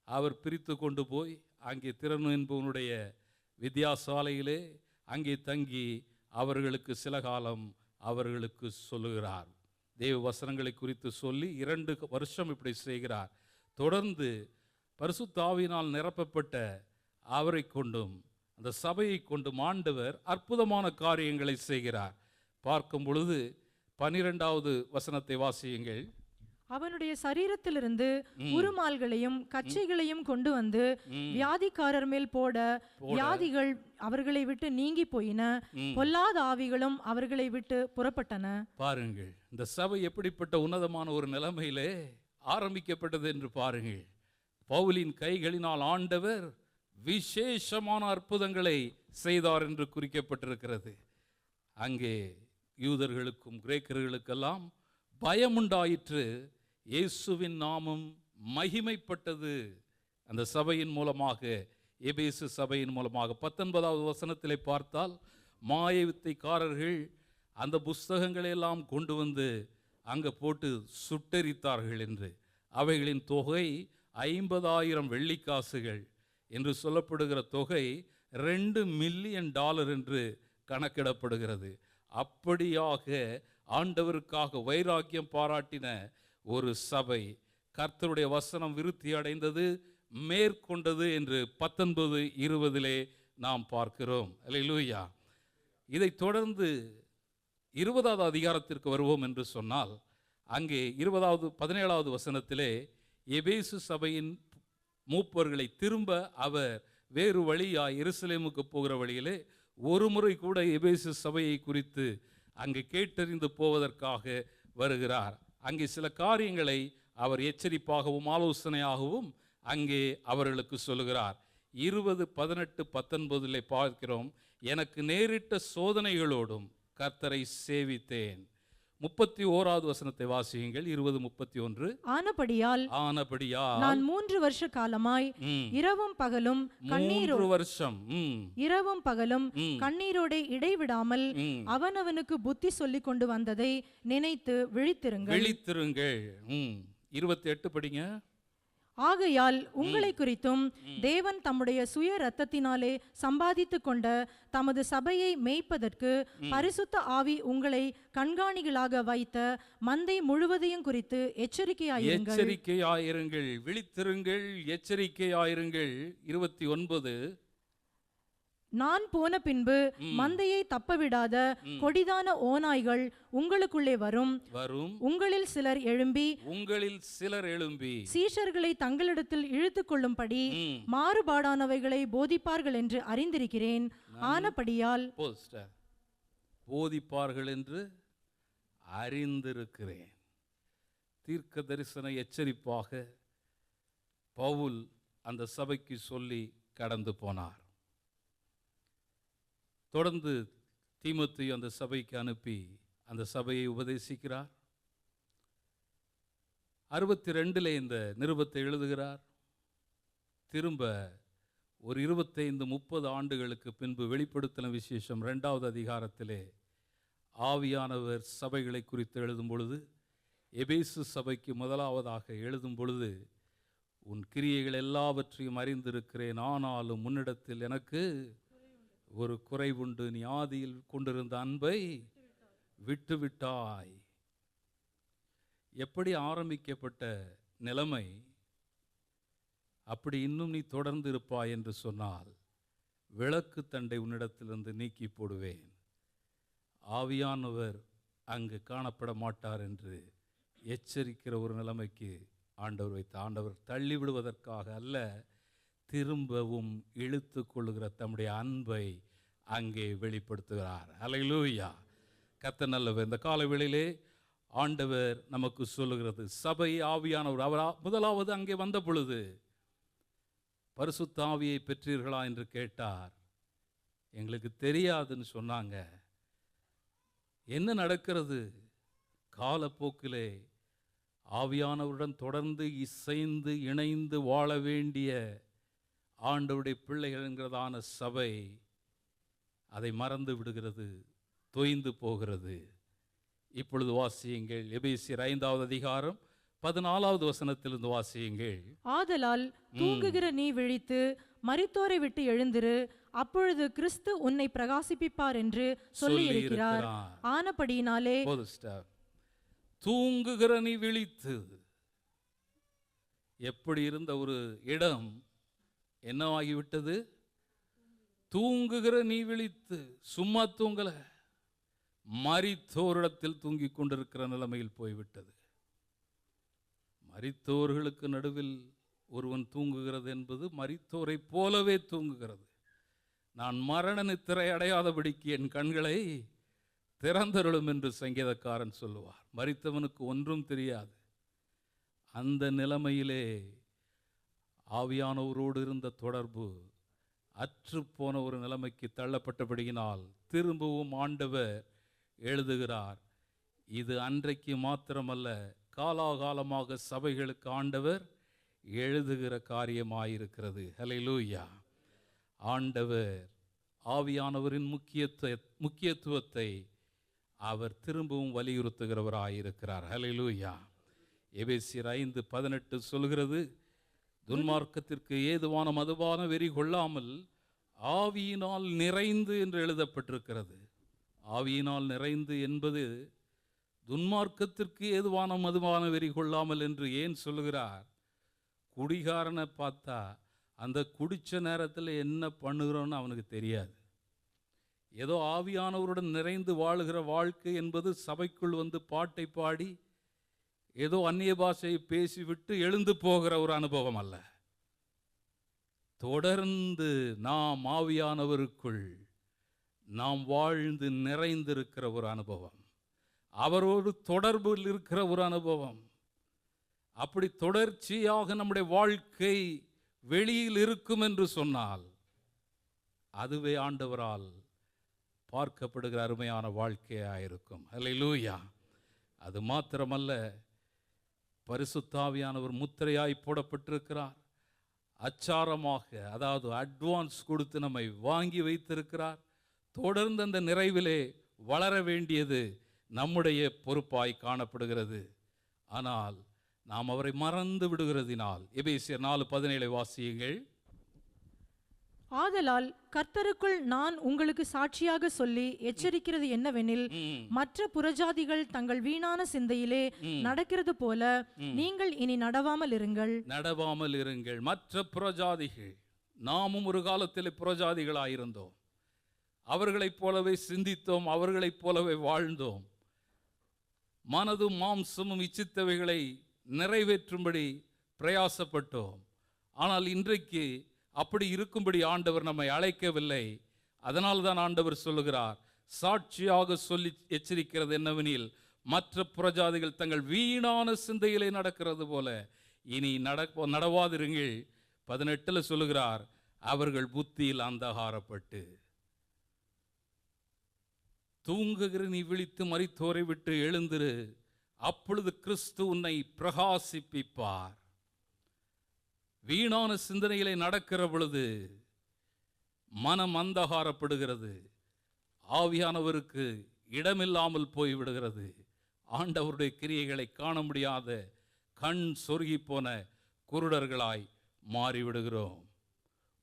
அவர் பிரித்து கொண்டு போய் அங்கே திறனு என்பவனுடைய வித்யாசாலையிலே அங்கே தங்கி அவர்களுக்கு சில காலம் அவர்களுக்கு சொல்லுகிறார். தேவ வசனங்களை குறித்து சொல்லி 2 வருஷம் இப்படி செய்கிறார். தொடர்ந்து பரிசுத்த ஆவியினால் நிரப்பப்பட்ட அவரை கொண்டும் அந்த சபையை கொண்டும் ஆண்டவர் அற்புதமான காரியங்களை செய்கிறார். பார்க்கும் பொழுது 12வது வசனத்தை வாசியுங்கள். அவனுடைய சரீரத்திலிருந்து உருமால்களையும் கச்சைகளையும் கொண்டு வந்து வியாதிக்காரர் மேல் போட வியாதிகள் அவர்களை விட்டு நீங்கி போயின, பொல்லாத ஆவிகளும் அவர்களை விட்டு புறப்பட்டன. பாருங்கள், இந்த சபை எப்படிப்பட்ட உன்னதமான ஒரு நிலைமையிலே ஆரம்பிக்கப்பட்டது என்று பாருங்கள். பவுலின் கைகளினால் ஆண்டவர் விசேஷமான அற்புதங்களை செய்தார் என்று குறிக்கப்பட்டிருக்கிறது. அங்கே யூதர்களுக்கும் கிரேக்கர்களுக்கெல்லாம் பயமுண்டாயிற்று. இயேசுவின் நாமம் மகிமைப்பட்டது அந்த சபையின் மூலமாக, எபேசு சபையின் மூலமாக. 19வது வசனத்திலே பார்த்தால் மாய வித்தைக்காரர்கள் அந்த புஸ்தகங்களை எல்லாம் கொண்டு வந்து அங்கே போட்டு சுட்டெரித்தார்கள் என்று. அவைகளின் தொகை 50,000 வெள்ளிக்காசுகள் என்று சொல்லப்படுகிற தொகை $2 மில்லியன் என்று கணக்கிடப்படுகிறது. அப்படியாக ஆண்டவருக்காக வைராக்கியம் பாராட்டின ஒரு சபை. கர்த்தருடைய வசனம் விருத்தி அடைந்தது, மேற்கொண்டது என்று 19:20 நாம் பார்க்கிறோம். அல்லேலூயா. இதைத் தொடர்ந்து 20வது அதிகாரத்திற்கு வருவோம் என்று சொன்னால், அங்கே 17வது வசனத்திலே எபேசு சபையின் மூப்பர்களை திரும்ப அவர் வேறு வழியாய் எருசலேமுக்கு போகிற வழியிலே ஒரு முறை கூட எபேசு சபையை குறித்து அங்கே கேட்டறிந்து போவதற்காக வருகிறார். அங்கே சில காரியங்களை அவர் எச்சரிப்பாகவும் ஆலோசனையாகவும் அங்கே அவர்களுக்கு சொல்லுகிறார். 20, 18, 19 பார்க்கிறோம். எனக்கு நேரிட்ட சோதனைகளோடும் கர்த்தரை சேவித்தேன். 31வது வசனத்தை வாசியுங்கள். 20:31. ஆனபடியால் நான் 3 வருஷ காலமாய் இரவும் பகலும் 3 வருஷம் இரவும் பகலும் கண்ணீரோட இடைவிடாமல் அவனவனுக்கு புத்தி சொல்லிக் கொண்டு வந்ததை நினைத்து விழித்திருங்கள். 28 படிங்க. ஆகையால் உங்களை குறித்தும் தேவன் தம்முடைய சுய இரத்தத்தினாலே சம்பாதித்துக் கொண்ட தமது சபையை மேய்ப்பதற்கு பரிசுத்த ஆவி உங்களை கண்காணிகளாக வைத்த மந்தை முழுவதையும் குறித்து எச்சரிக்கையாயிருங்கள், விழித்திருங்கள், எச்சரிக்கையாயிருங்கள். 29. நான் போன பின்பு மந்தையை தப்பவிடாத கொடிதான ஓநாய்கள் உங்களுக்குள்ளே வரும். உங்களில் சிலர் எழும்பி சீஷர்களை தங்களிடத்தில் இழுத்து கொள்ளும்படி மாறுபாடானவைகளை போதிப்பார்கள் என்று அறிந்திருக்கிறேன். ஆனபடியால் போதிப்பார்கள் என்று அறிந்திருக்கிறேன். தீர்க்க தரிசன எச்சரிப்பாக பவுல் அந்த சபைக்கு சொல்லி கடந்து போனார். தொடர்ந்து தீமோத்தேயு அந்த சபைக்கு அனுப்பி அந்த சபையை உபதேசிக்கிறார். 62 இந்த நிருபத்தை எழுதுகிறார். திரும்ப ஒரு 25-30 ஆண்டுகளுக்கு பின்பு வெளிப்படுத்தின விசேஷம் 2வது அதிகாரத்திலே ஆவியானவர் சபைகளை குறித்து எழுதும் பொழுது, எபேசு சபைக்கு முதலாவதாக எழுதும் பொழுது, உன் கிரியைகள் எல்லாவற்றையும் அறிந்திருக்கிறேன், ஆனாலும் முன்னிடத்தில் எனக்கு ஒரு குறைவுண்டு, நீ ஆதியில் கொண்டிருந்த அன்பை விட்டுவிட்டாய். எப்படி ஆரம்பிக்கப்பட்ட நிலைமை அப்படி இன்னும் நீ தொடர்ந்து இருப்பாய் என்று சொன்னால் விளக்கு தண்டை உன்னிடத்திலிருந்து நீக்கி போடுவேன். ஆவியானவர் அங்கு காணப்பட மாட்டார் என்று எச்சரிக்கிற ஒரு நிலைமைக்கு ஆண்டவர் வைத்த. ஆண்டவர் தள்ளி விடுவதற்காக அல்ல, திரும்பவும் இழுத்து கொள்ளுகிற தம்முடைய அன்பை அங்கே வெளிப்படுத்துகிறார். அல்லேலூயா. கர்த்தர் நல்லவர். இந்த காலவேளையிலே ஆண்டவர் நமக்கு சொல்லுகிறது, சபை ஆவியானவர் அவர் முதலாவது அங்கே வந்த பொழுது பரிசுத்த ஆவியை பெற்றீர்களா என்று கேட்டார். எங்களுக்கு தெரியாதுன்னு சொன்னாங்க. என்ன நடக்கிறது? காலப்போக்கிலே ஆவியானவருடன் தொடர்ந்து இசைந்து இணைந்து வாழ வேண்டிய ஆண்டவருடைய பிள்ளைகள் என்கிறதான சபை அதை மறந்து விடுகிறது, தொய்ந்து போகிறது. இப்பொழுது வாசியுங்கள். எபேசியர் 5வது அதிகாரம் 14வது வசனத்திலிருந்து வாசியுங்கள். ஆதலால் தூங்குகிற நீ விழித்து மரித்தோரை விட்டு எழுந்திரு, அப்பொழுது கிறிஸ்து உன்னை பிரகாசிப்பிப்பார் என்று சொல்லி இருக்கிறார். ஆனபடியினாலே தூங்குகிற நீ விழித்து. எப்படி இருந்த ஒரு இடம் என்னவாகிவிட்டது? தூங்குகிற நீ விழித்து. சும்மா தூங்கல, மரித்தோரிடத்தில் தூங்கிக் கொண்டிருக்கிற நிலைமையில் போய்விட்டது. மரித்தோர்களுக்கு நடுவில் ஒருவன் தூங்குகிறது என்பது மரித்தோரை போலவே தூங்குகிறது. நான் மரண நித்திரை அடையாதபடிக்கு என் கண்களை திறந்தருளும் என்று சங்கீதக்காரன் சொல்லுவார். மரித்தவனுக்கு ஒன்றும் தெரியாது. அந்த நிலைமையிலே ஆவியானவரோடு இருந்த தொடர்பு அற்றுப்போன ஒரு நிலைமைக்கு தள்ளப்பட்டபடியினால் திரும்பவும் ஆண்டவர் எழுதுகிறார். இது அன்றைக்கு மாத்திரமல்ல, காலாகாலமாக சபைகளுக்கு ஆண்டவர் எழுதுகிற காரியமாயிருக்கிறது. ஹல்லேலூயா. ஆண்டவர் ஆவியானவரின் முக்கியத்துவத்தை அவர் திரும்பவும் வலியுறுத்துகிறவராயிருக்கிறார். ஹல்லேலூயா. எபேசியர் 5:18 சொல்கிறது, துன்மார்க்கத்திற்கு ஏதுவான மதுபான வெறி கொள்ளாமல் ஆவியினால் நிறைந்து என்று எழுதப்பட்டிருக்கிறது. ஆவியினால் நிறைந்து என்பது துன்மார்க்கத்திற்கு ஏதுவான மதுபான வெறி கொள்ளாமல் என்று ஏன் சொல்லுகிறார்? குடிகாரனை பார்த்தா அந்த குடிச்ச நேரத்தில் என்ன பண்ணுகிறோன்னு அவனுக்கு தெரியாது. ஏதோ ஆவியானவருடன் நிறைந்து வாழுகிற வாழ்க்கை என்பது சபைக்குள் வந்து பாட்டை பாடி ஏதோ அந்நிய பாஷையை பேசிவிட்டு எழுந்து போகிற ஒரு அனுபவம் அல்ல. தொடர்ந்து நாம் ஆவியானவருக்குள் நாம் வாழ்ந்து நிறைந்திருக்கிற ஒரு அனுபவம், அவரோடு தொடர்பில் இருக்கிற ஒரு அனுபவம். அப்படி தொடர்ச்சியாக நம்முடைய வாழ்க்கை வெளியில் இருக்கும் என்று சொன்னால் அதுவே ஆண்டவரால் பார்க்கப்படுகிற அருமையான வாழ்க்கையாயிருக்கும். அல்லேலூயா. அது மாத்திரமல்ல, பரிசுத்த ஆவியானவர் முத்திரையாய் போடப்பட்டிருக்கிறார். அச்சாரமாக, அதாவது அட்வான்ஸ் கொடுத்து நம்மை வாங்கி வைத்திருக்கிறார். தொடர்ந்து அந்த நிறைவிலே வளர வேண்டியது நம்முடைய பொறுப்பாய் காணப்படுகிறது. ஆனால் நாம் அவரை மறந்து விடுகிறதினால், எபேசியர் 4:17 வாசியுங்கள். ஆதலால் கர்த்தருக்குள் நான் உங்களுக்கு சாட்சியாக சொல்லி எச்சரிக்கிறது என்னவெனில், மற்ற புறஜாதிகள் தங்கள் வீணான சிந்தையிலே நடக்கிறது போல நீங்கள் இனி நடவாமல் இருங்கள். மற்ற புறஜாதிகள், நாமும் ஒரு காலத்தில் புறஜாதிகளாயிருந்தோம். அவர்களைப் போலவே சிந்தித்தோம், அவர்களைப் போலவே வாழ்ந்தோம். மனதும் மாம்சமும் இச்சித்தவைகளை நிறைவேற்றும்படி பிரயாசப்பட்டோம். ஆனால் இன்றைக்கு அப்படி இருக்கும்படி ஆண்டவர் நம்மை அழைக்கவில்லை. அதனால்தான் ஆண்டவர் சொல்லுகிறார், சாட்சியாக சொல்லி எச்சரிக்கிறது என்னவெனில், மற்ற புறஜாதிகள் தங்கள் வீணான சிந்தையிலே நடக்கிறது போல இனி நடவாதிருங்கள். 18 சொல்லுகிறார், அவர்கள் புத்தியில் அந்தகாரப்பட்டு. தூங்குகிற நீ விழித்து மரித்தோரை விட்டு எழுந்திரு, அப்பொழுது கிறிஸ்து உன்னை பிரகாசிப்பிப்பார். வீணான சிந்தனைகளை நடக்கிற பொழுது மனம் அந்தகாரப்படுகிறது, ஆவியானவருக்கு இடமில்லாமல் போய்விடுகிறது. ஆண்டவருடைய கிரியைகளை காண முடியாத கண் சொருகி போன குருடர்களாய் மாறிவிடுகிறோம்.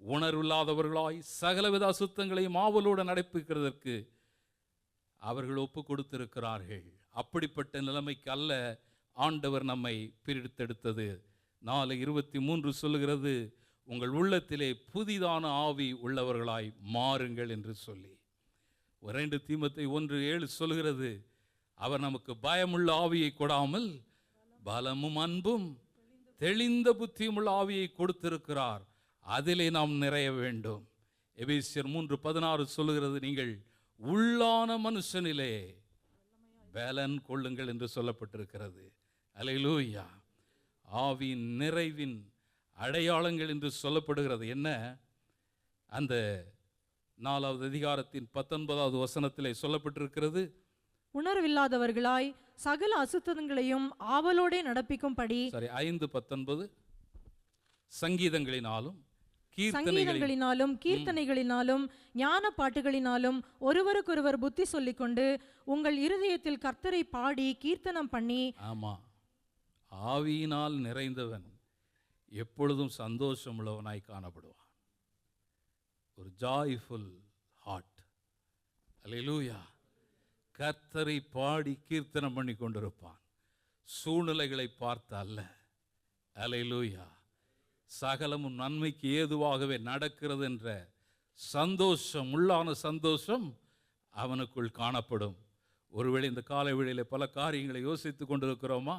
உணர்வில்லாதவர்களாய் சகலவித அசுத்தங்களையும் ஆவலோடு நடப்பிக்கிறதற்கு அவர்கள் ஒப்பு கொடுத்திருக்கிறார்கள். அப்படிப்பட்ட நிலைமைக்கு அல்ல ஆண்டவர் நம்மை பிரித்தெடுத்தது. 4:23 சொல்லுகிறது, உங்கள் உள்ளத்திலே புதிதான ஆவி உள்ளவர்களாய் மாறுங்கள் என்று சொல்லி. 2 தீமோத்தேயு 1:7 சொல்லுகிறது, அவர் நமக்கு பயமுள்ள ஆவியை கொடாமல் பலமும் அன்பும் தெளிந்த புத்தியும் உள்ள ஆவியை கொடுத்திருக்கிறார். அதிலே நாம் நிறைய வேண்டும். எபேசியர் 3:16 சொல்லுகிறது, நீங்கள் உள்ளான மனுஷனிலே பலன் கொள்ளுங்கள் என்று சொல்லப்பட்டிருக்கிறது. அல்லேலூயா. ஆவியின் நிறைவின் அடையாளங்கள் என்று சொல்லப்படுகிறது. என்ன? அந்த 4வது அதிகாரத்தின் 19வது வசனத்திலே சொல்லப்பட்டிருக்கிறது, உணர்வில்லாதவர்களாய் சகல அசுத்தங்களையும் ஆவலோடே நடப்பிக்கும்படி. 5:19 சங்கீதங்களினாலும் கீர்த்தனைகளினாலும் ஞான பாட்டுகளினாலும் ஒருவருக்கொருவர் புத்தி சொல்லிக்கொண்டு உங்கள் இருதயத்தில் கர்த்தரை பாடி கீர்த்தனம் பண்ணி. ஆமா, ஆவியினால் நிறைந்தவன் எப்பொழுதும் சந்தோஷம் உள்ளவனாய் காணப்படுவான். ஒரு ஜாய்ஃபுல் ஹார்ட். அல்லேலூயா. கர்த்தரை பாடி கீர்த்தனம் பண்ணி கொண்டிருப்பான். சூழ்நிலைகளை பார்த்து அல்ல. அல்லேலூயா. சகலமும் நன்மைக்கு ஏதுவாகவே நடக்கிறது என்ற சந்தோஷம், உள்ளான சந்தோஷம் அவனுக்குள் காணப்படும். ஒருவேளை இந்த காலை வேளையிலே பல காரியங்களை யோசித்து கொண்டிருக்கிறோமா?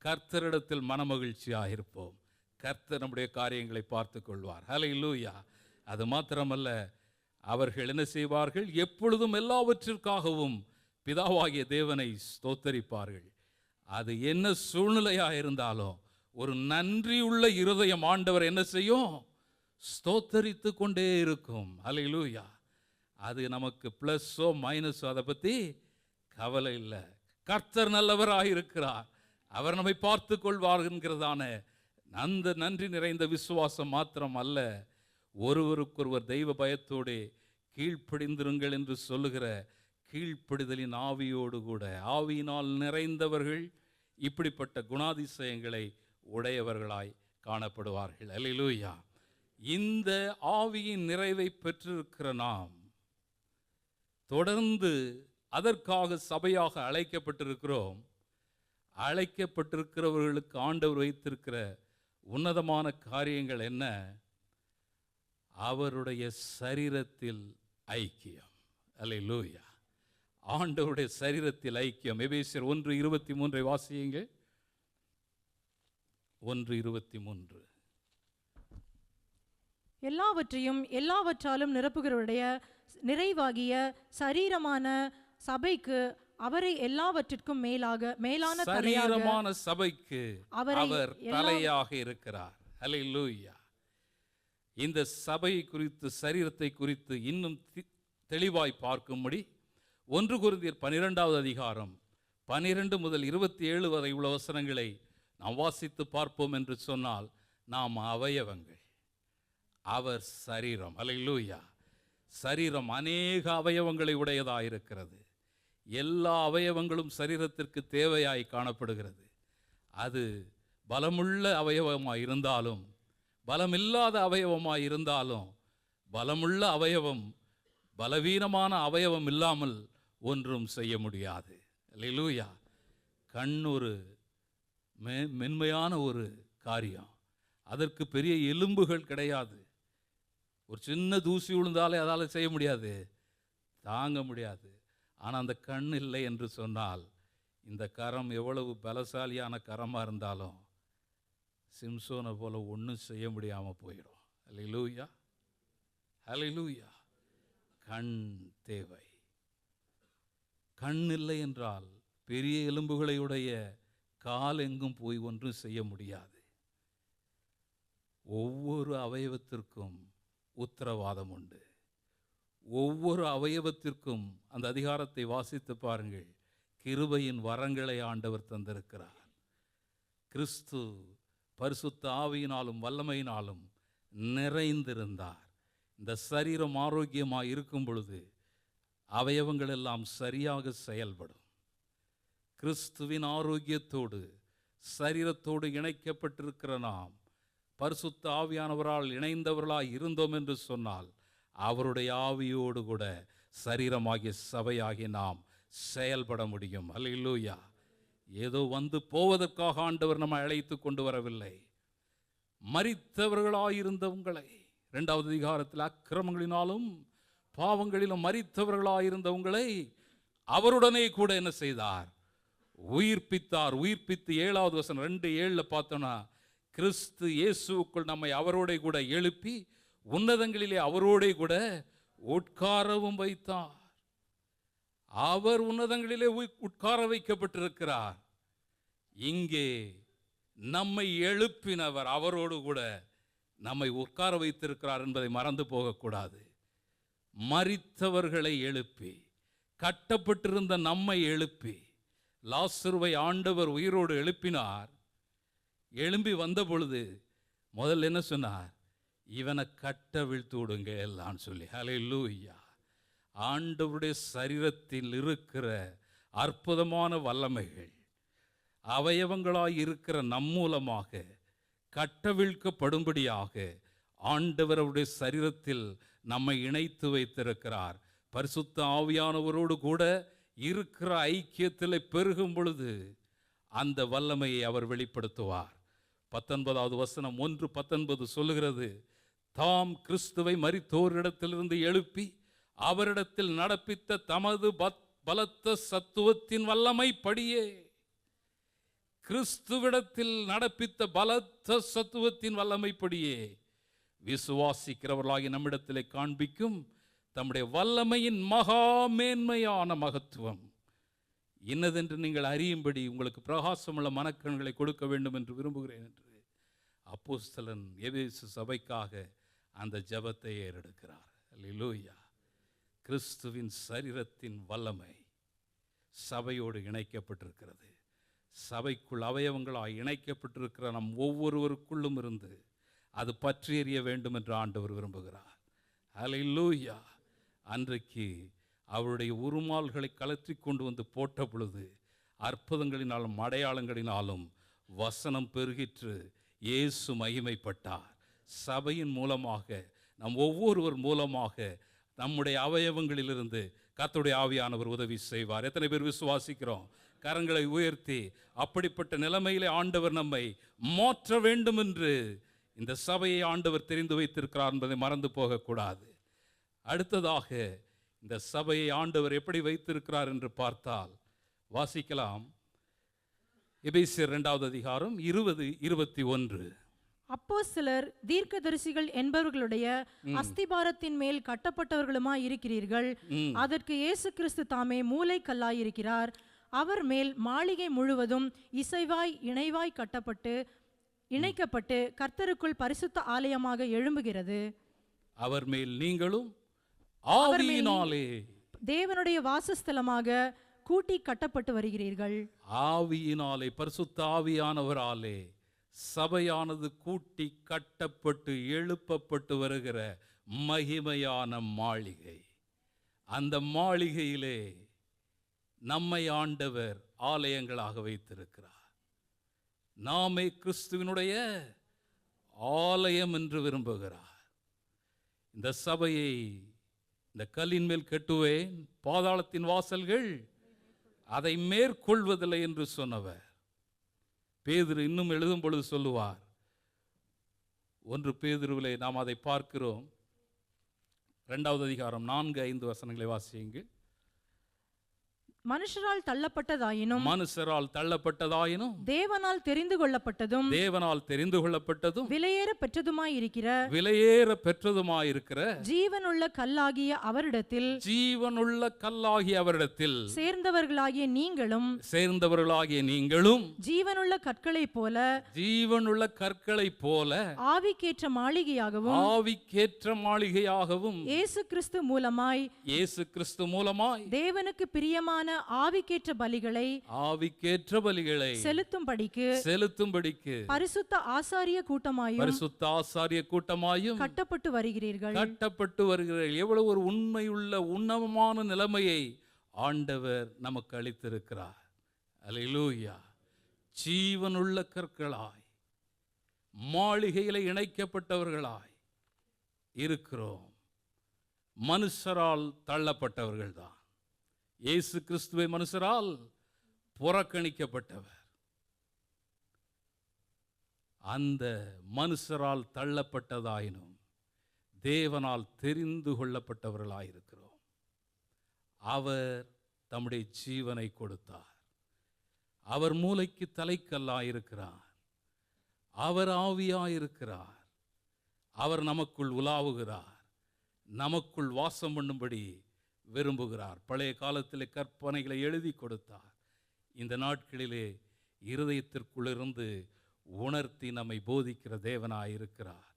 கர்த்தரிடத்தில் மனமகிழ்ச்சியாக இருப்போம். கர்த்தர் நம்முடைய காரியங்களை பார்த்து கொள்வார். ஹல்லேலூயா. அது மாத்திரமல்ல, அவர்கள் என்ன செய்வார்கள்? எப்பொழுதும் எல்லாவற்றிற்காகவும் பிதாவாகிய தேவனை ஸ்தோத்தரிப்பார்கள். அது என்ன சூழ்நிலையாக இருந்தாலும் ஒரு நன்றியுள்ள இருதயம் ஆண்டவர் என்ன செய்யும்? ஸ்தோத்தரித்து கொண்டே இருக்கும். ஹல்லேலூயா. அது நமக்கு பிளஸ்ஸோ மைனஸோ அதை பற்றி கவலை இல்லை. கர்த்தர் நல்லவராக இருக்கிறார், அவர் நம்மை பார்த்து கொள்வார் என்கிறதான அந்த நன்றி நிறைந்த விசுவாசம் மாத்திரம் அல்ல, ஒருவருக்கொருவர் தெய்வ பயத்தோடு கீழ்ப்படிந்திருங்கள் என்று சொல்லுகிற கீழ்ப்படிதலின் ஆவியோடு கூட, ஆவியினால் நிறைந்தவர்கள் இப்படிப்பட்ட குணாதிசயங்களை உடையவர்களாய் காணப்படுவார்கள். அல்லேலூயா. இந்த ஆவியின் நிறைவை பெற்றிருக்கிற நாம் தொடர்ந்து அதற்காக சபையாக அழைக்கப்பட்டிருக்கிறோம். அழைக்கப்பட்டிருக்கிறவர்களுக்கு ஆண்டவர் வைத்திருக்கிற உன்னதமான காரியங்கள் என்ன? அவருடைய சரீரத்தில் ஐக்கியம். அல்லேலூயா. ஆண்டவருடைய சரீரத்தில் ஐக்கியம். எபேசியர் 1:23 வாசியுங்கள். 1:23. எல்லாவற்றையும் எல்லாவற்றாலும் நிரப்புகிறவருடைய நிறைவாகிய சரீரமான சபைக்கு அவரை எல்லாவற்றிற்கும் மேலான சரீரமான சபைக்கு அவரை அவர் தலையாக இருக்கிறார். அல்லேலூயா. இந்த சபை குறித்து, சரீரத்தை குறித்து இன்னும் தெளிவாய் பார்க்கும்படி 1 கொரிந்தியர் 12வது அதிகாரம் 12 முதல் 27 வரை உள்ள வசனங்களை நாம் வாசித்து பார்ப்போம் என்று சொன்னால், நாம் அவயவங்கள், அவர் சரீரம். அல்லேலூயா. சரீரம் அநேக அவயவங்களை உடையதாயிருக்கிறது. எல்லா அவயவங்களும் சரீரத்திற்கு தேவையாய் காணப்படுகிறது. அது பலமுள்ள அவயவமாய் இருந்தாலும், பலமில்லாத அவயவமாய் இருந்தாலும், பலமுள்ள அவயவம் பலவீனமான அவயவம் இல்லாமல் ஒன்றும் செய்ய முடியாது. அல்லேலூயா. கண் ஒரு மென்மையான ஒரு காரியம். அதற்கு பெரிய எலும்புகள் கிடையாது. ஒரு சின்ன தூசி விழுந்தாலே அதால் செய்ய முடியாது, தாங்க முடியாது. ஆனால் அந்த கண் இல்லை என்று சொன்னால், இந்த கரம் எவ்வளவு பலசாலியான கரமாக இருந்தாலும் சிம்சோனை போல ஒன்றும் செய்ய முடியாமல் போயிடும். அல்லேலூயா. அல்லேலூயா. கண் தேவை. கண் இல்லை என்றால் பெரிய எலும்புகளையுடைய கால் எங்கும் போய் ஒன்றும் செய்ய முடியாது. ஒவ்வொரு அவயவத்திற்கும் உத்தரவாதம் உண்டு. ஒவ்வொரு அவயவத்திற்கும் அந்த அதிகாரத்தை வாசித்து பாருங்கள். கிருபையின் வரங்களை ஆண்டவர் தந்திருக்கிறார். கிறிஸ்து பரிசுத்த ஆவியினாலும் வல்லமையினாலும் நிறைந்திருந்தார். இந்த சரீரம் ஆரோக்கியமாக இருக்கும் பொழுது அவயவங்கள் எல்லாம் சரியாக செயல்படும். கிறிஸ்துவின் ஆரோக்கியத்தோடு சரீரத்தோடு இணைக்கப்பட்டிருக்கிற நாம் பரிசுத்த ஆவியானவரால் இணைந்தவர்களாய் இருந்தோம் என்று சொன்னால், அவருடைய ஆவியோடு கூட சரீரமாகிய சபையாகி நாம் செயல்பட முடியும். அல்லேலூயா. ஏதோ வந்து போவதற்காக ஆண்டவர் நம்மை அழைத்து கொண்டு வரவில்லை. மரித்தவர்களாயிருந்த உங்களை, 2வது அதிகாரத்தில், அக்கிரமங்களினாலும் பாவங்களிலும் மரித்தவர்களாயிருந்த உங்களை அவருடனே கூட என்ன செய்தார்? உயிர்ப்பித்தார். உயிர்ப்பித்து 7வது வசனம் 2:7 பார்த்தோன்னா, கிறிஸ்து இயேசுவுக்குள் நம்மை அவரோட கூட எழுப்பி உன்னதங்களிலே அவரோட கூட உட்காரவும் வைத்தார். அவர் உன்னதங்களிலே உட்கார வைக்கப்பட்டிருக்கிறார். இங்கே நம்மை எழுப்பினவர் அவரோடு கூட நம்மை உட்கார வைத்திருக்கிறார் என்பதை மறந்து போகக்கூடாது. மரித்தவர்களை எழுப்பி, கட்டப்பட்டிருந்த நம்மை எழுப்பி, லாசருவை ஆண்டவர் உயிரோடு எழுப்பினார். எழும்பி வந்த பொழுது முதல்ல என்ன சொன்னார்? இவனை கட்ட வீழ்த்து விடுங்க எல்லாம் சொல்லி. ஹல்லேலூயா. ஆண்டவருடைய சரீரத்தில் இருக்கிற அற்புதமான வல்லமைகள் அவயவங்களாய் இருக்கிற நம் மூலமாக கட்டவிழ்க்கப்படும்படியாக ஆண்டவர் அவருடைய சரீரத்தில் நம்மை இணைத்து வைத்திருக்கிறார். பரிசுத்த ஆவியானவரோடு கூட இருக்கிற ஐக்கியத்தில் பெருகும் பொழுது அந்த வல்லமையை அவர் வெளிப்படுத்துவார். 19வது வசனம் 1:19 சொல்லுகிறது, தாம் கிறிஸ்துவை மரித்தோரிடத்திலிருந்து எழுப்பி அவரிடத்தில் நடப்பித்த தமது பலத்த சத்துவத்தின் வல்லமைப்படியே, கிறிஸ்துவிடத்தில் நடப்பித்த பலத்த சத்துவத்தின் வல்லமைப்படியே விசுவாசிக்கிறவர்களாகி நம்மிடத்திலே காண்பிக்கும் தம்முடைய வல்லமையின் மகா மேன்மையான மகத்துவம் இன்னதென்று நீங்கள் அறியும்படி உங்களுக்கு பிரகாசமுள்ள மனக்கண்களை கொடுக்க வேண்டும் என்று விரும்புகிறேன் என்று அப்போஸ்தலன் எபேசு சபைக்காக அந்த ஜெபத்தை ஏறெடுக்கிறார். அல்லேலூயா. கிறிஸ்துவின் சரீரத்தின் வல்லமை சபையோடு இணைக்கப்பட்டிருக்கிறது. சபைக்குள் அவயவங்களாய் இணைக்கப்பட்டிருக்கிற நம் ஒவ்வொருவருக்குள்ளும் இருந்து அது பற்றி எறிய வேண்டும் என்று ஆண்டவர் விரும்புகிறார். அல்லேலூயா. அன்றைக்கு அவருடைய உருமால்களை கலற்றி கொண்டு வந்து போட்ட பொழுது அற்புதங்களினாலும் அடையாளங்களினாலும் வசனம் பெருகிற்று. இயேசு மகிமைப்பட்டார். சபையின் மூலமாக, நம் ஒவ்வொருவர் மூலமாக நம்முடைய அவயவங்களிலிருந்து கர்த்தருடைய ஆவியானவர் உதவி செய்வார். எத்தனை பேர் விசுவாசிக்கிறோம்? கரங்களை உயர்த்தி அப்படிப்பட்ட நிலைமையிலே ஆண்டவர் நம்மை மாற்ற வேண்டும் என்று இந்த சபையை ஆண்டவர் தெரிந்து வைத்திருக்கிறார் என்பதை மறந்து போகக்கூடாது. அடுத்ததாக இந்த சபையை ஆண்டவர் எப்படி வைத்திருக்கிறார் என்று பார்த்தால் வாசிக்கலாம். எபேசியர் 2வது அதிகாரம் 20-21. அப்போஸ்தலர் தீர்க்கதரிசிகள் என்பவர்களுடைய அஸ்திபாரத்தின் மேல் கட்டப்பட்டவர்களுமாய் இருக்கிறீர்கள். அதற்கு இயேசு கிறிஸ்து தாமே மூலைக்கல்லாயிருக்கிறார். அவர் மேல் மாளிகை முழுவதும் இணைவாய் இணைக்கப்பட்டு கர்த்தருக்குள் பரிசுத்த ஆலயமாக எழும்புகிறது. அவர் மேல் நீங்களும் ஆவியினாலே தேவனுடைய வாசஸ்தலமாக கூட்டி கட்டப்பட்டு வருகிறீர்கள். ஆவியினாலே, பரிசுத்த ஆவியானவராலே சபையானது கூட்டி கட்டப்பட்டு எழுப்பப்பட்டு வருகிற மகிமையான மாளிகை. அந்த மாளிகையிலே நம்மை ஆண்டவர் ஆலயங்களாக வைத்திருக்கிறார். நாமே கிறிஸ்துவினுடைய ஆலயம் என்று விரும்புகிறார். இந்த சபையை இந்த கல்லின் மேல் கட்டுவேன், பாதாளத்தின் வாசல்கள் அதை மேற்கொள்வதில்லை என்று சொன்னவர். பேதுரு இன்னும் எழுதும் பொழுது சொல்லுவார், 1 பேதுருவிலே நாம் அதை பார்க்கிறோம். 2வது அதிகாரம் 4-5 வசனங்களை வாசியுங்கள். மனுஷரால் தள்ளப்பட்டதாயினும் தேவனால் தெரிந்து கொள்ளப்பட்டதும் விலையேற பெற்றதுமாயிருக்கிற ஜீவனுள்ள கல்லாகிய அவரிடத்தில் சேர்ந்தவர்களாகிய நீங்களும் ஜீவனுள்ள கற்களைப் போல ஆவிக்கேற்ற மாளிகையாகவும் இயேசு கிறிஸ்து மூலமாய் தேவனுக்கு பிரியமான ஆவிக்கேற்ற பலிகளை செலுத்தும்படிக்கு பரிசுத்த ஆசாரிய கூட்டமாயும் கட்டப்பட்டு வருகிறீர்கள். எவ்வளவு ஒரு உண்மையுள்ள உன்னதமான நிலைமையை ஆண்டவர் நமக்கு அளித்திருக்கிறார். அல்லேலூயா. ஜீவனுள்ள கற்களாய் மாளிகையில இணைக்கப்பட்டவர்களாய் இருக்கிறோம். மனுஷரால் தள்ளப்பட்டவர்கள் தான். இயேசு கிறிஸ்துவை மனுஷரால் புறக்கணிக்கப்பட்டவர். அந்த மனுஷரால் தள்ளப்பட்டதாயினும் தேவனால் தெரிந்து கொள்ளப்பட்டவர்களாயிருக்கிறோம். அவர் தம்முடைய ஜீவனை கொடுத்தார். அவர் மூளைக்கு தலைக்கல்லாயிருக்கிறார். அவர் ஆவியாயிருக்கிறார். அவர் நமக்குள் உலாவுகிறார். நமக்குள் வாசம் பண்ணும்படி விரும்புகிறார். பழைய காலத்திலே கற்பனைகளை எழுதி கொடுத்தார். இந்த நாட்களிலே இருதயத்திற்குள்ளிருந்து உணர்த்தி நம்மை போதிக்கிற தேவனாயிருக்கிறார்.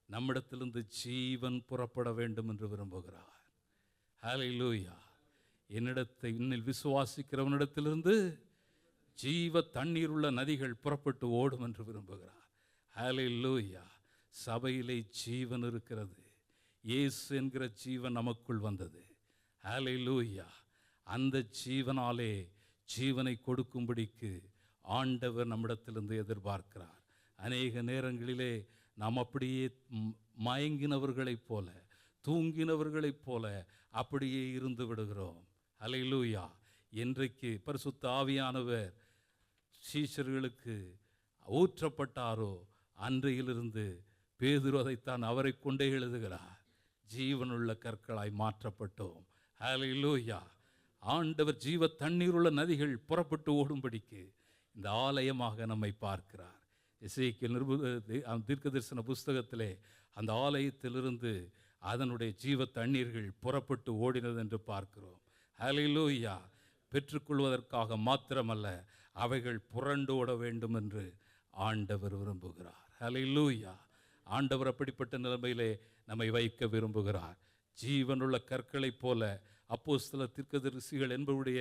நம்மிடத்திலிருந்து ஜீவன் புறப்பட வேண்டும் என்று விரும்புகிறார். ஹல்லேலூயா. என்னில் விசுவாசிக்கிறவனிடத்திலிருந்து ஜீவ தண்ணீர் உள்ள நதிகள் புறப்பட்டு ஓடும் என்று விரும்புகிறார். ஹல்லேலூயா. சபையிலே ஜீவன் இருக்கிறது. இயேசு என்கிற ஜீவன் நமக்குள் வந்தது. ஹல்லேலூயா. அந்த ஜீவனாலே ஜீவனை கொடுக்கும்படிக்கு ஆண்டவர் நம்மிடத்திலிருந்து எதிர்பார்க்கிறார். அநேக நேரங்களிலே நாம் அப்படியே மயங்கினவர்களைப் போல, தூங்கினவர்களைப் போல அப்படியே இருந்து விடுகிறோம். ஹல்லேலூயா. என்றைக்கு பரிசுத்த ஆவியானவர் சீஷர்களுக்கு ஊற்றப்பட்டாரோ அன்றையிலிருந்து பேதுரு அதைத்தான் அவரை கொண்டே எழுதுகிறார். ஜீவனுள்ள கற்களாய் மாற்றப்பட்டோம். ஹல்லேலூயா. ஆண்டவர் ஜீவ தண்ணீருள்ள நதிகள் புறப்பட்டு ஓடும்படிக்கு இந்த ஆலயமாக நம்மை பார்க்கிறார். எசேக்கியேல் தீர்க்கதரிசன புஸ்தகத்திலே அந்த ஆலயத்திலிருந்து அதனுடைய ஜீவ தண்ணீர்கள் புறப்பட்டு ஓடினது என்று பார்க்கிறோம். ஹல்லேலூயா. பெற்றுக்கொள்வதற்காக மாத்திரமல்ல, அவைகள் புரண்டு ஓட வேண்டும் என்று ஆண்டவர் விரும்புகிறார். ஹல்லேலூயா. ஆண்டவர் அப்படிப்பட்ட நிலைமையிலே நம்மை வைக்க விரும்புகிறார். ஜீவனுள்ள கற்களைப் போல அப்போஸ்தலர் தீர்க்கதரிசிகள் என்பவருடைய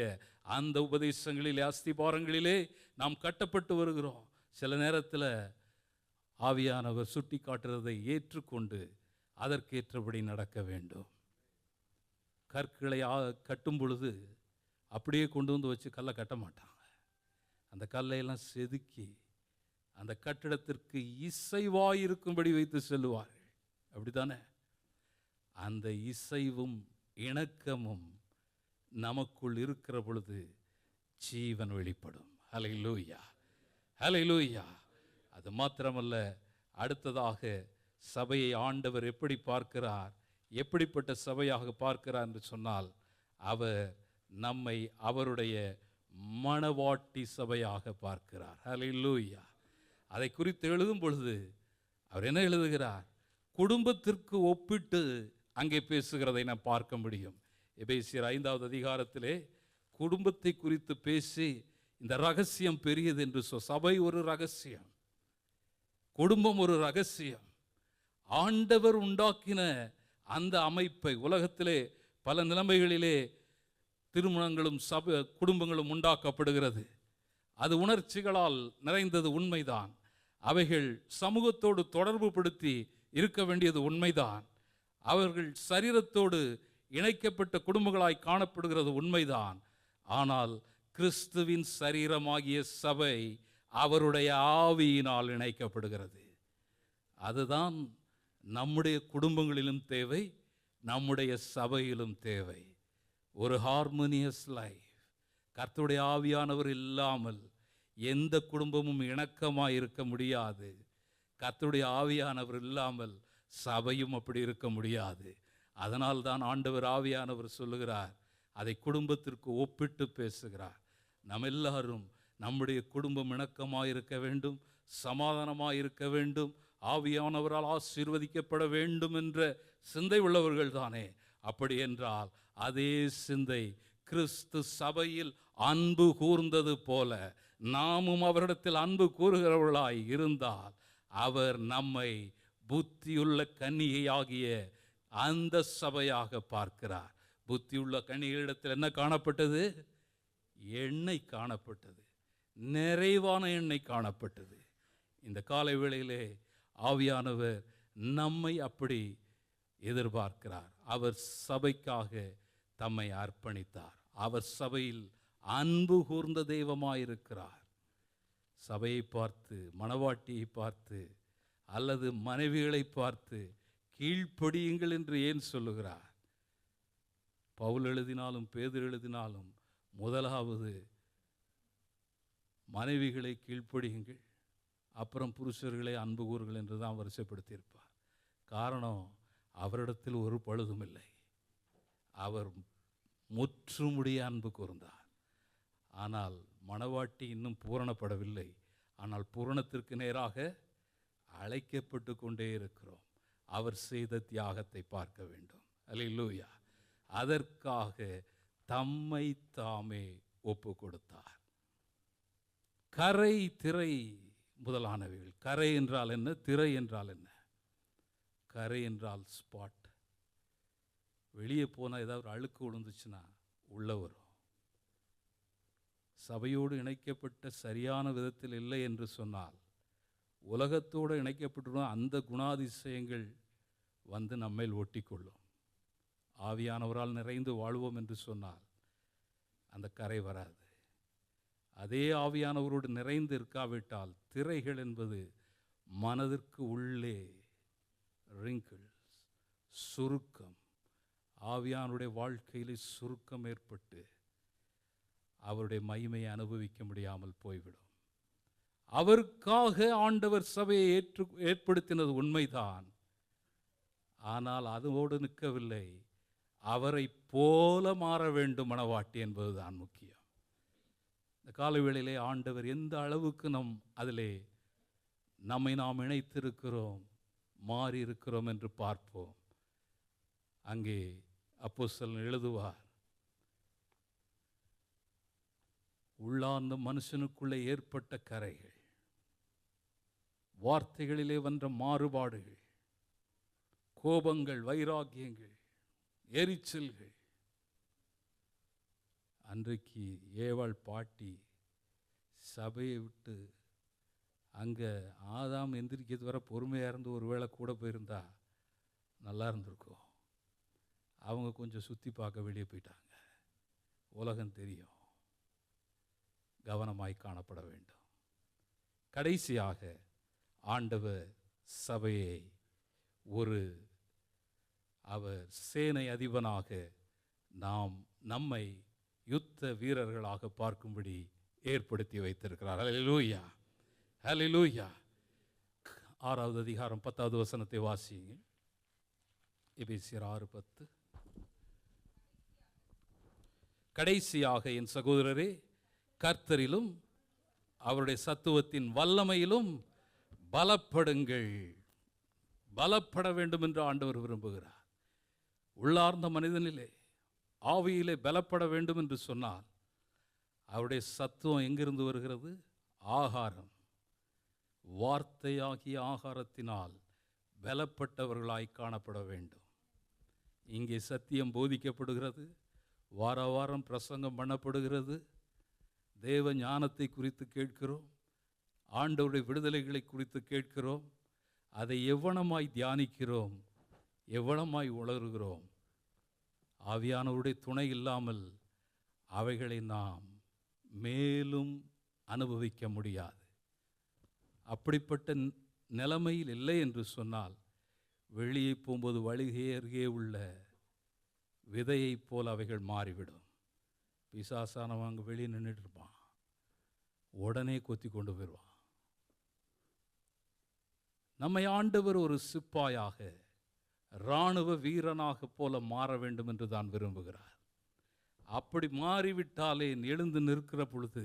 அந்த உபதேசங்களிலே, அஸ்திபாரங்களிலே நாம் கட்டப்பட்டு வருகிறோம். சில நேரத்தில் ஆவியானவர் சுட்டி காட்டுறதை ஏற்றுக்கொண்டு அதற்கேற்றபடி நடக்க வேண்டும். கற்களை கட்டும் பொழுது அப்படியே கொண்டு வந்து வச்சு கல்லை கட்ட மாட்டாங்க. அந்த கல்லையெல்லாம் செதுக்கி அந்த கட்டிடத்திற்கு இசைவாயிருக்கும்படி வைத்து செல்லுவார்கள். அப்படி தானே? அந்த இசைவும் இணக்கமும் நமக்குள் இருக்கிற பொழுது ஜீவன் வெளிப்படும். ஹல்லேலூயா, ஹல்லேலூயா. அது மாத்திரமல்ல, அடுத்ததாக சபையை ஆண்டவர் எப்படி பார்க்கிறார், எப்படிப்பட்ட சபையாக பார்க்கிறார் என்று சொன்னால், அவர் நம்மை அவருடைய மணவாட்டி சபையாக பார்க்கிறார். ஹல்லேலூயா. அதை குறித்து எழுதும் பொழுது அவர் என்ன எழுதுகிறார்? குடும்பத்திற்கு ஒப்பிட்டு அங்கே பேசுகிறதை நாம் பார்க்க முடியும். எபேசியர் 5வது அதிகாரத்திலே குடும்பத்தை குறித்து பேசி இந்த ரகசியம் பெரியது என்று சபை ஒரு ரகசியம், குடும்பம் ஒரு ரகசியம். ஆண்டவர் உண்டாக்கின அந்த அமைப்பை உலகத்திலே பல நிலைமைகளிலே திருமணங்களும் குடும்பங்களும் உண்டாக்கப்படுகிறது. அது உணர்ச்சிகளால் நிறைந்தது உண்மைதான். அவைகள் சமூகத்தோடு தொடர்பு படுத்தி இருக்க வேண்டியது உண்மைதான். அவர்கள் சரீரத்தோடு இணைக்கப்பட்ட குடும்பங்களாய் காணப்படுகிறது உண்மைதான். ஆனால் கிறிஸ்துவின் சரீரமாகிய சபை அவருடைய ஆவியினால் இணைக்கப்படுகிறது. அதுதான் நம்முடைய குடும்பங்களிலும் தேவை, நம்முடைய சபையிலும் தேவை. ஒரு ஹார்மோனியஸ் லைஃப். கர்த்தருடைய ஆவியானவர் இல்லாமல் எந்த குடும்பமும் இணக்கமாக இருக்க முடியாது. கர்த்தருடைய ஆவியானவர் இல்லாமல் சபையும் அப்படி இருக்க முடியாது. அதனால் தான் ஆண்டவர் ஆவியானவர் சொல்லுகிறார், அதை குடும்பத்திற்கு ஒப்பிட்டு பேசுகிறார். நம்ம எல்லாரும் நம்முடைய குடும்பம் இணக்கமாக இருக்க வேண்டும், சமாதானமாக இருக்க வேண்டும், ஆவியானவரால் ஆசீர்வதிக்கப்பட வேண்டும் என்ற சிந்தை உள்ளவர்கள் தானே. அப்படி என்றால் அதே சிந்தை கிறிஸ்து சபையில் அன்பு கூர்ந்தது போல நாமும் அவரிடத்தில் அன்பு கூறுகிறவர்களாய் இருந்தால் அவர் நம்மை புத்தியுள்ள கன்னிகையாகிய அந்த சபையாக பார்க்கிறார். புத்தியுள்ள கன்னிகையிடத்தில் என்ன காணப்பட்டது? எண்ணெய் காணப்பட்டது, நிறைவான எண்ணெய் காணப்பட்டது. இந்த காலை வேளையிலே ஆவியானவர் நம்மை அப்படி எதிர்பார்க்கிறார். அவர் சபைக்காக தம்மை அர்ப்பணித்தார். அவர் சபையில் அன்பு கூர்ந்த தெய்வமாயிருக்கிறார். சபையை பார்த்து, மணவாட்டியை பார்த்து அல்லது மனைவிகளை பார்த்து கீழ்ப்படியுங்கள் என்று ஏன் சொல்லுகிறார்? பவுல் எழுதினாலும் பேதுரு எழுதினாலும் முதலாவது மனைவிகளை கீழ்ப்படியுங்கள், அப்புறம் புருஷர்களை அன்பு கூறுங்கள் என்று தான் வரிசைப்படுத்தியிருப்பார். காரணம், அவரிடத்தில் ஒரு பழுதும் இல்லை. அவர் முற்றுமுடிய அன்பு கூர்ந்தார். ஆனால் மணவாட்டி இன்னும் பூரணப்படவில்லை. ஆனால் பூரணத்திற்கு நேராக அழைக்கப்பட்டு கொண்டே இருக்கிறோம். அவர் செய்த தியாகத்தை பார்க்க வேண்டும். அல்லேலூயா. அதற்காக தம்மை தாமே ஒப்பு கொடுத்தார். கரை, திரை முதலானவைகள். கரை என்றால் என்ன? திரை என்றால் என்ன? கரை என்றால் ஸ்பாட். வெளியே போனால் ஏதாவது அழுக்கு விழுந்துச்சுன்னா உள்ள வரும். சபையோடு இணைக்கப்பட்ட சரியான விதத்தில் இல்லை என்று சொன்னால், உலகத்தோடு இணைக்கப்பட்டுள்ள அந்த குணாதிசயங்கள் வந்து நம்மேல் ஒட்டிக்கொள்ளும். ஆவியானவரால் நிறைந்து வாழ்வோம் என்று சொன்னால் அந்த கரை வராது. அதே ஆவியானவரோடு நிறைந்து இருக்காவிட்டால் திரைகள் என்பது மனதிற்கு உள்ளே ரிங்கிள்ஸ், சுருக்கம், ஆவியானுடைய வாழ்க்கையிலே சுருக்கம் ஏற்பட்டு அவருடைய மகிமையை அனுபவிக்க முடியாமல் போய்விடும். அவருக்காக ஆண்டவர் சபையை ஏற்படுத்தினது உண்மைதான். ஆனால் அதோடு நிற்கவில்லை, அவரை போல மாற வேண்டும் மணவாட்டி என்பதுதான் முக்கியம். இந்த காலவேளையிலே ஆண்டவர் எந்த அளவுக்கு அதிலே நம்மை நாம் இணைத்திருக்கிறோம், மாறி இருக்கிறோம் என்று பார்ப்போம். அங்கே அப்போஸ்தலன் எழுதுவார், உள்ளார்ந்த மனுஷனுக்குள்ளே ஏற்பட்ட கரைகள், வார்த்தைகளிலே வந்த மாறுபாடுகள், கோபங்கள், வைராக்கியங்கள், எரிச்சல்கள். அன்றைக்கு ஏவாள் பாட்டி சபையை விட்டு அங்கே ஆதாம் எந்திரிக்கிறது வர பொறுமையாக இருந்து ஒரு வேளை கூட போயிருந்தா நல்லா இருந்திருக்கும். அவங்க கொஞ்சம் சுற்றி பார்க்க வெளியே போயிட்டாங்க. உலகம் தெரியும், கவனமாய் காணப்பட வேண்டும். கடைசியாக ஆண்டவர் சபையை அவர் சேனை அதிபனாக நாம் நம்மை யுத்த வீரர்களாக பார்க்கும்படி ஏற்படுத்தி வைத்திருக்கிறார். ஹல்லேலூயா, ஹல்லேலூயா. 6வது அதிகாரம் 10வது வசனத்தை வாசியுங்க. எபேசியர் 6:10. கடைசியாக என் சகோதரரே, கர்த்தரிலும் அவருடைய சத்துவத்தின் வல்லமையிலும் பலப்படுங்கள். பலப்பட வேண்டும் என்று ஆண்டவர் விரும்புகிறார். உள்ளார்ந்த மனிதனிலே, ஆவியிலே பலப்பட வேண்டும் என்று சொன்னால் அவருடைய சத்துவம் எங்கிருந்து வருகிறது? ஆகாரம். வார்த்தையாகிய ஆகாரத்தினால் பலப்பட்டவர்களாய் காணப்பட வேண்டும். இங்கே சத்தியம் போதிக்கப்படுகிறது, வார வாரம் பிரசங்கம் பண்ணப்படுகிறது, தேவ ஞானத்தை குறித்து கேட்கிறோம், ஆண்டவருடைய விடுதலைகளை குறித்து கேட்கிறோம். அதை எவ்வளமாய் தியானிக்கிறோம், எவ்வளமாய் உணர்கிறோம். ஆவியானவருடைய துணை இல்லாமல் அவைகளை நாம் மேலும் அனுபவிக்க முடியாது. அப்படிப்பட்ட நிலைமையில் இல்லை என்று சொன்னால் வெளியே போகும்போது வழிகே அருகே உள்ள விதையைப் போல் அவைகள் மாறிவிடும். பிசாசானவன் அங்கே வெளியே நின்றுட்டு இருப்பான், உடனே கொத்தி கொண்டு போயிடுவான். நம்மை ஆண்டவர் ஒரு சிப்பாயாக, இராணுவ வீரனாக போல மாற வேண்டும் என்று தான் விரும்புகிறார். அப்படி மாறிவிட்டாலே எழுந்து நிற்கிற பொழுது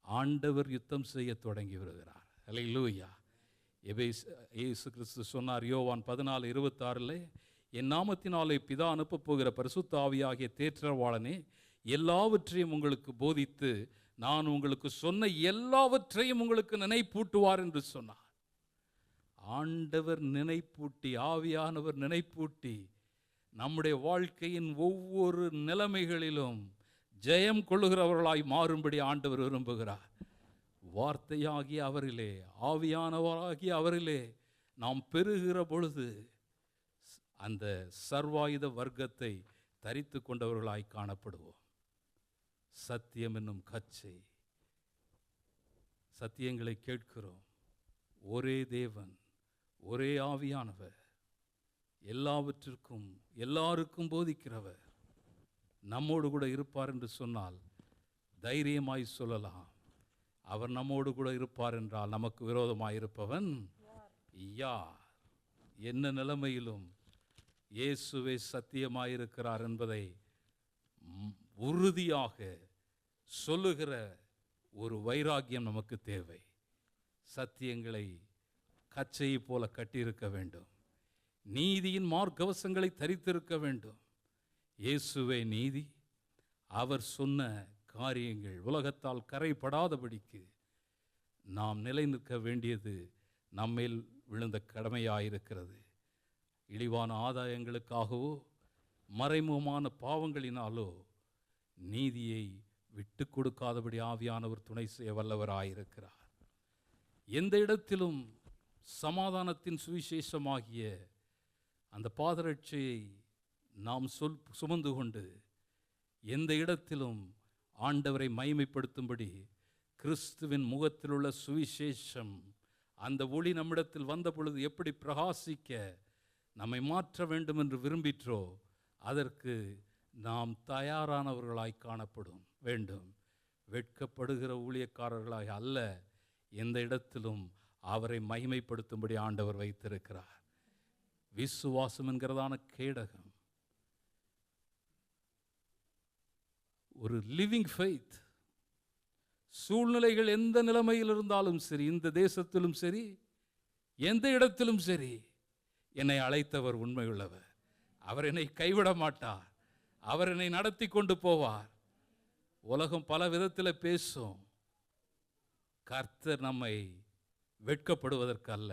ஆண்டவர் யுத்தம் செய்ய தொடங்கி வருகிறார். ஹல்லேலூயா. இயேசு கிறிஸ்து சொன்னார் யோவான் 14:26, என் நாமத்தினாலே பிதா அனுப்பப் போகிற பரிசுத்த ஆவியாகிய தேற்றரவாளனே எல்லாவற்றையும் உங்களுக்கு போதித்து நான் உங்களுக்கு சொன்ன எல்லாவற்றையும் உங்களுக்கு நினைப்பூட்டுவார் என்று சொன்னார். ஆண்டவர் நினைப்பூட்டி, ஆவியானவர் நினைப்பூட்டி நம்முடைய வாழ்க்கையின் ஒவ்வொரு நிலைமைகளிலும் ஜெயம் கொள்ளுகிறவர்களாய் மாறும்படி ஆண்டவர் விரும்புகிறார். வார்த்தையாகிய அவரிலே, ஆவியானவராகிய அவரிலே நாம் பெறுகிற பொழுது அந்த சர்வாயுத வர்க்கத்தை தரித்து கொண்டவர்களாய் காணப்படுவோம். சத்தியம் என்னும் கச்சை, சத்தியங்களை கேட்கிறோம். ஒரே தேவன், ஒரே ஆவியானவர், எல்லாவற்றிற்கும் எல்லாருக்கும் போதிக்கிறவர் நம்மோடு கூட இருப்பார் என்று சொன்னால் தைரியமாய் சொல்லலாம். அவர் நம்மோடு கூட இருப்பார் என்றால் நமக்கு விரோதமாய் இருப்பவன் யார்? என்ன நிலைமையிலும் இயேசுவே சத்தியமாயிருக்கிறார் என்பதை உறுதியாக சொல்லுகிற ஒரு வைராக்கியம் நமக்கு தேவை. சத்தியங்களை கச்சையை போல கட்டியிருக்க வேண்டும். நீதியின் மார்க்கவசங்களை தரித்திருக்க வேண்டும். இயேசுவே நீதி. அவர் சொன்ன காரியங்கள் உலகத்தால் கரைப்படாதபடிக்கு நாம் நிலை நிற்க வேண்டியது நம்மேல் விழுந்த கடமையாயிருக்கிறது. இழிவான ஆதாயங்களுக்காகவோ மறைமுகமான பாவங்களினாலோ நீதியை விட்டு கொடுக்காதபடி ஆவியானவர் துணை செய்ய வல்லவராயிருக்கிறார். எந்த இடத்திலும் சமாதானத்தின் சுவிசேஷமாகிய அந்த பாதரட்சையை நாம் சுமந்து கொண்டு எந்த இடத்திலும் ஆண்டவரை மகிமைப்படுத்தும்படி கிறிஸ்துவின் முகத்தில் உள்ள சுவிசேஷம், அந்த ஒளி நம்மிடத்தில் வந்த பொழுது எப்படி பிரகாசிக்க நம்மை மாற்ற வேண்டும் என்று விரும்பிற்றோ அதற்கு நாம் தயாரானவர்களாய் காணப்படும் வேண்டும். வெட்கப்படுகிற ஊழியக்காரர்களாய் அல்ல, எந்த இடத்திலும் அவரை மகிமைப்படுத்தும்படி ஆண்டவர் வைத்திருக்கிறார். விசுவாசம் என்கிறதான கேடகம், ஒரு லிவிங் ஃபெய்த். சூழ்நிலைகள் எந்த நிலைமையில் இருந்தாலும் சரி, இந்த தேசத்திலும் சரி, எந்த இடத்திலும் சரி, என்னை அழைத்தவர் உண்மையுள்ளவர். அவர் என்னை கைவிட மாட்டார். அவர் என்னை நடத்தி கொண்டு போவார். உலகம் பல விதத்தில் பேசும். கர்த்தர் நம்மை வெட்கப்படுவதற்கு அல்ல,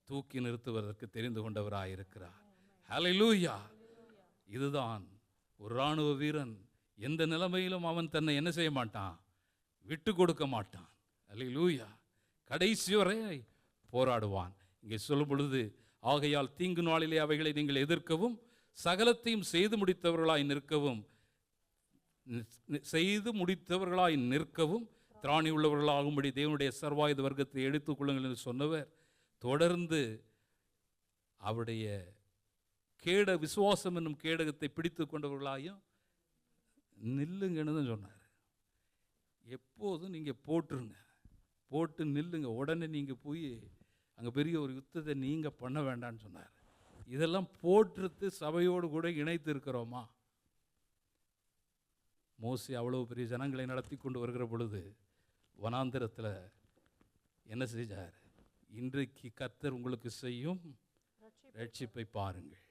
தூக்கி நிறுத்துவதற்கு தெரிந்து கொண்டவராயிருக்கிறார். ஹல்லேலூயா. இதுதான் ஒரு இராணுவ வீரன். எந்த நிலைமையிலும் அவன் தன்னை என்ன செய்ய மாட்டான்? விட்டு கொடுக்க மாட்டான். ஹல்லேலூயா. கடைசி வரை போராடுவான். இங்கே சொல்லும் பொழுது, ஆகையால் தீங்கு நாளிலே அவைகளை நீங்கள் எதிர்க்கவும் சகலத்தையும் செய்து முடித்தவர்களாய் நிற்கவும் திராணி உள்ளவர்களாகும்படி தேவனுடைய சர்வாயுத வர்க்கத்தை எடுத்துக் கொள்ளுங்கள் என்று சொன்னவர் தொடர்ந்து அவருடைய விசுவாசம் என்னும் கேடகத்தை பிடித்து கொண்டவர்களாயும் நில்லுங்கன்னு தான் சொன்னார். எப்போதும் நீங்கள் போட்டுருங்க, போட்டு நில்லுங்க. உடனே நீங்கள் போய் அங்கே பெரிய ஒரு யுத்தத்தை நீங்கள் பண்ண வேண்டான்னு சொன்னார். இதெல்லாம் போட்டுட்டு சபையோடு கூட இணைத்து இருக்கிறோமா? மோசே அவ்வளோ பெரிய ஜனங்களை நடத்தி கொண்டு வருகிற பொழுது வனாந்திரத்தில் என்ன செஞ்சார்? இன்றைக்கு கர்த்தர் உங்களுக்கு செய்யும் ரட்சிப்பை பாருங்கள்,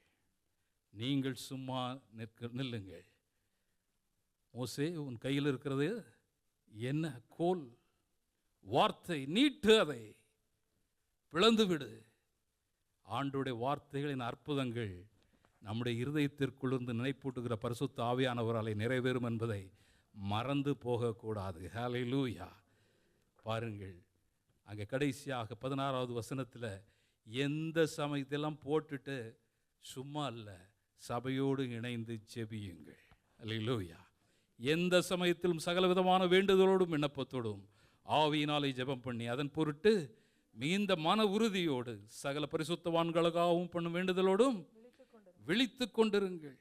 நீங்கள் சும்மா நில்லுங்கள். மோசே, உன் கையில் இருக்கிறது என்ன? கோல், வார்த்தை, நீட்டு, அதை பிளந்து விடு. ஆண்டுடைய வார்த்தைகளின் அற்புதங்கள் நம்முடைய இருதயத்திற்குள்ளிருந்து நினைப்பூட்டுகிற பரிசுத்த ஆவியானவராலே நிறைவேறும் என்பதை மறந்து போகக்கூடாது. ஹல்லேலூயா. பாருங்கள், அங்கே கடைசியாக 16வது வசனத்தில் எந்த சமயத்தெல்லாம் போட்டுட்டு சும்மா அல்ல, சபையோடு இணைந்து ஜெபியுங்கள். ஹல்லேலூயா. எந்த சமயத்திலும் சகல விதமான வேண்டுதலோடும் விண்ணப்பத்தோடும் ஆவியினாலே ஜெபம் பண்ணி அதன் பொருட்டு மிகுந்த மன உறுதியோடு சகல பரிசுத்தவான்களுக்காகவும் பண்ணும் வேண்டுதலோடும் விழித்து கொண்டிருங்கள்.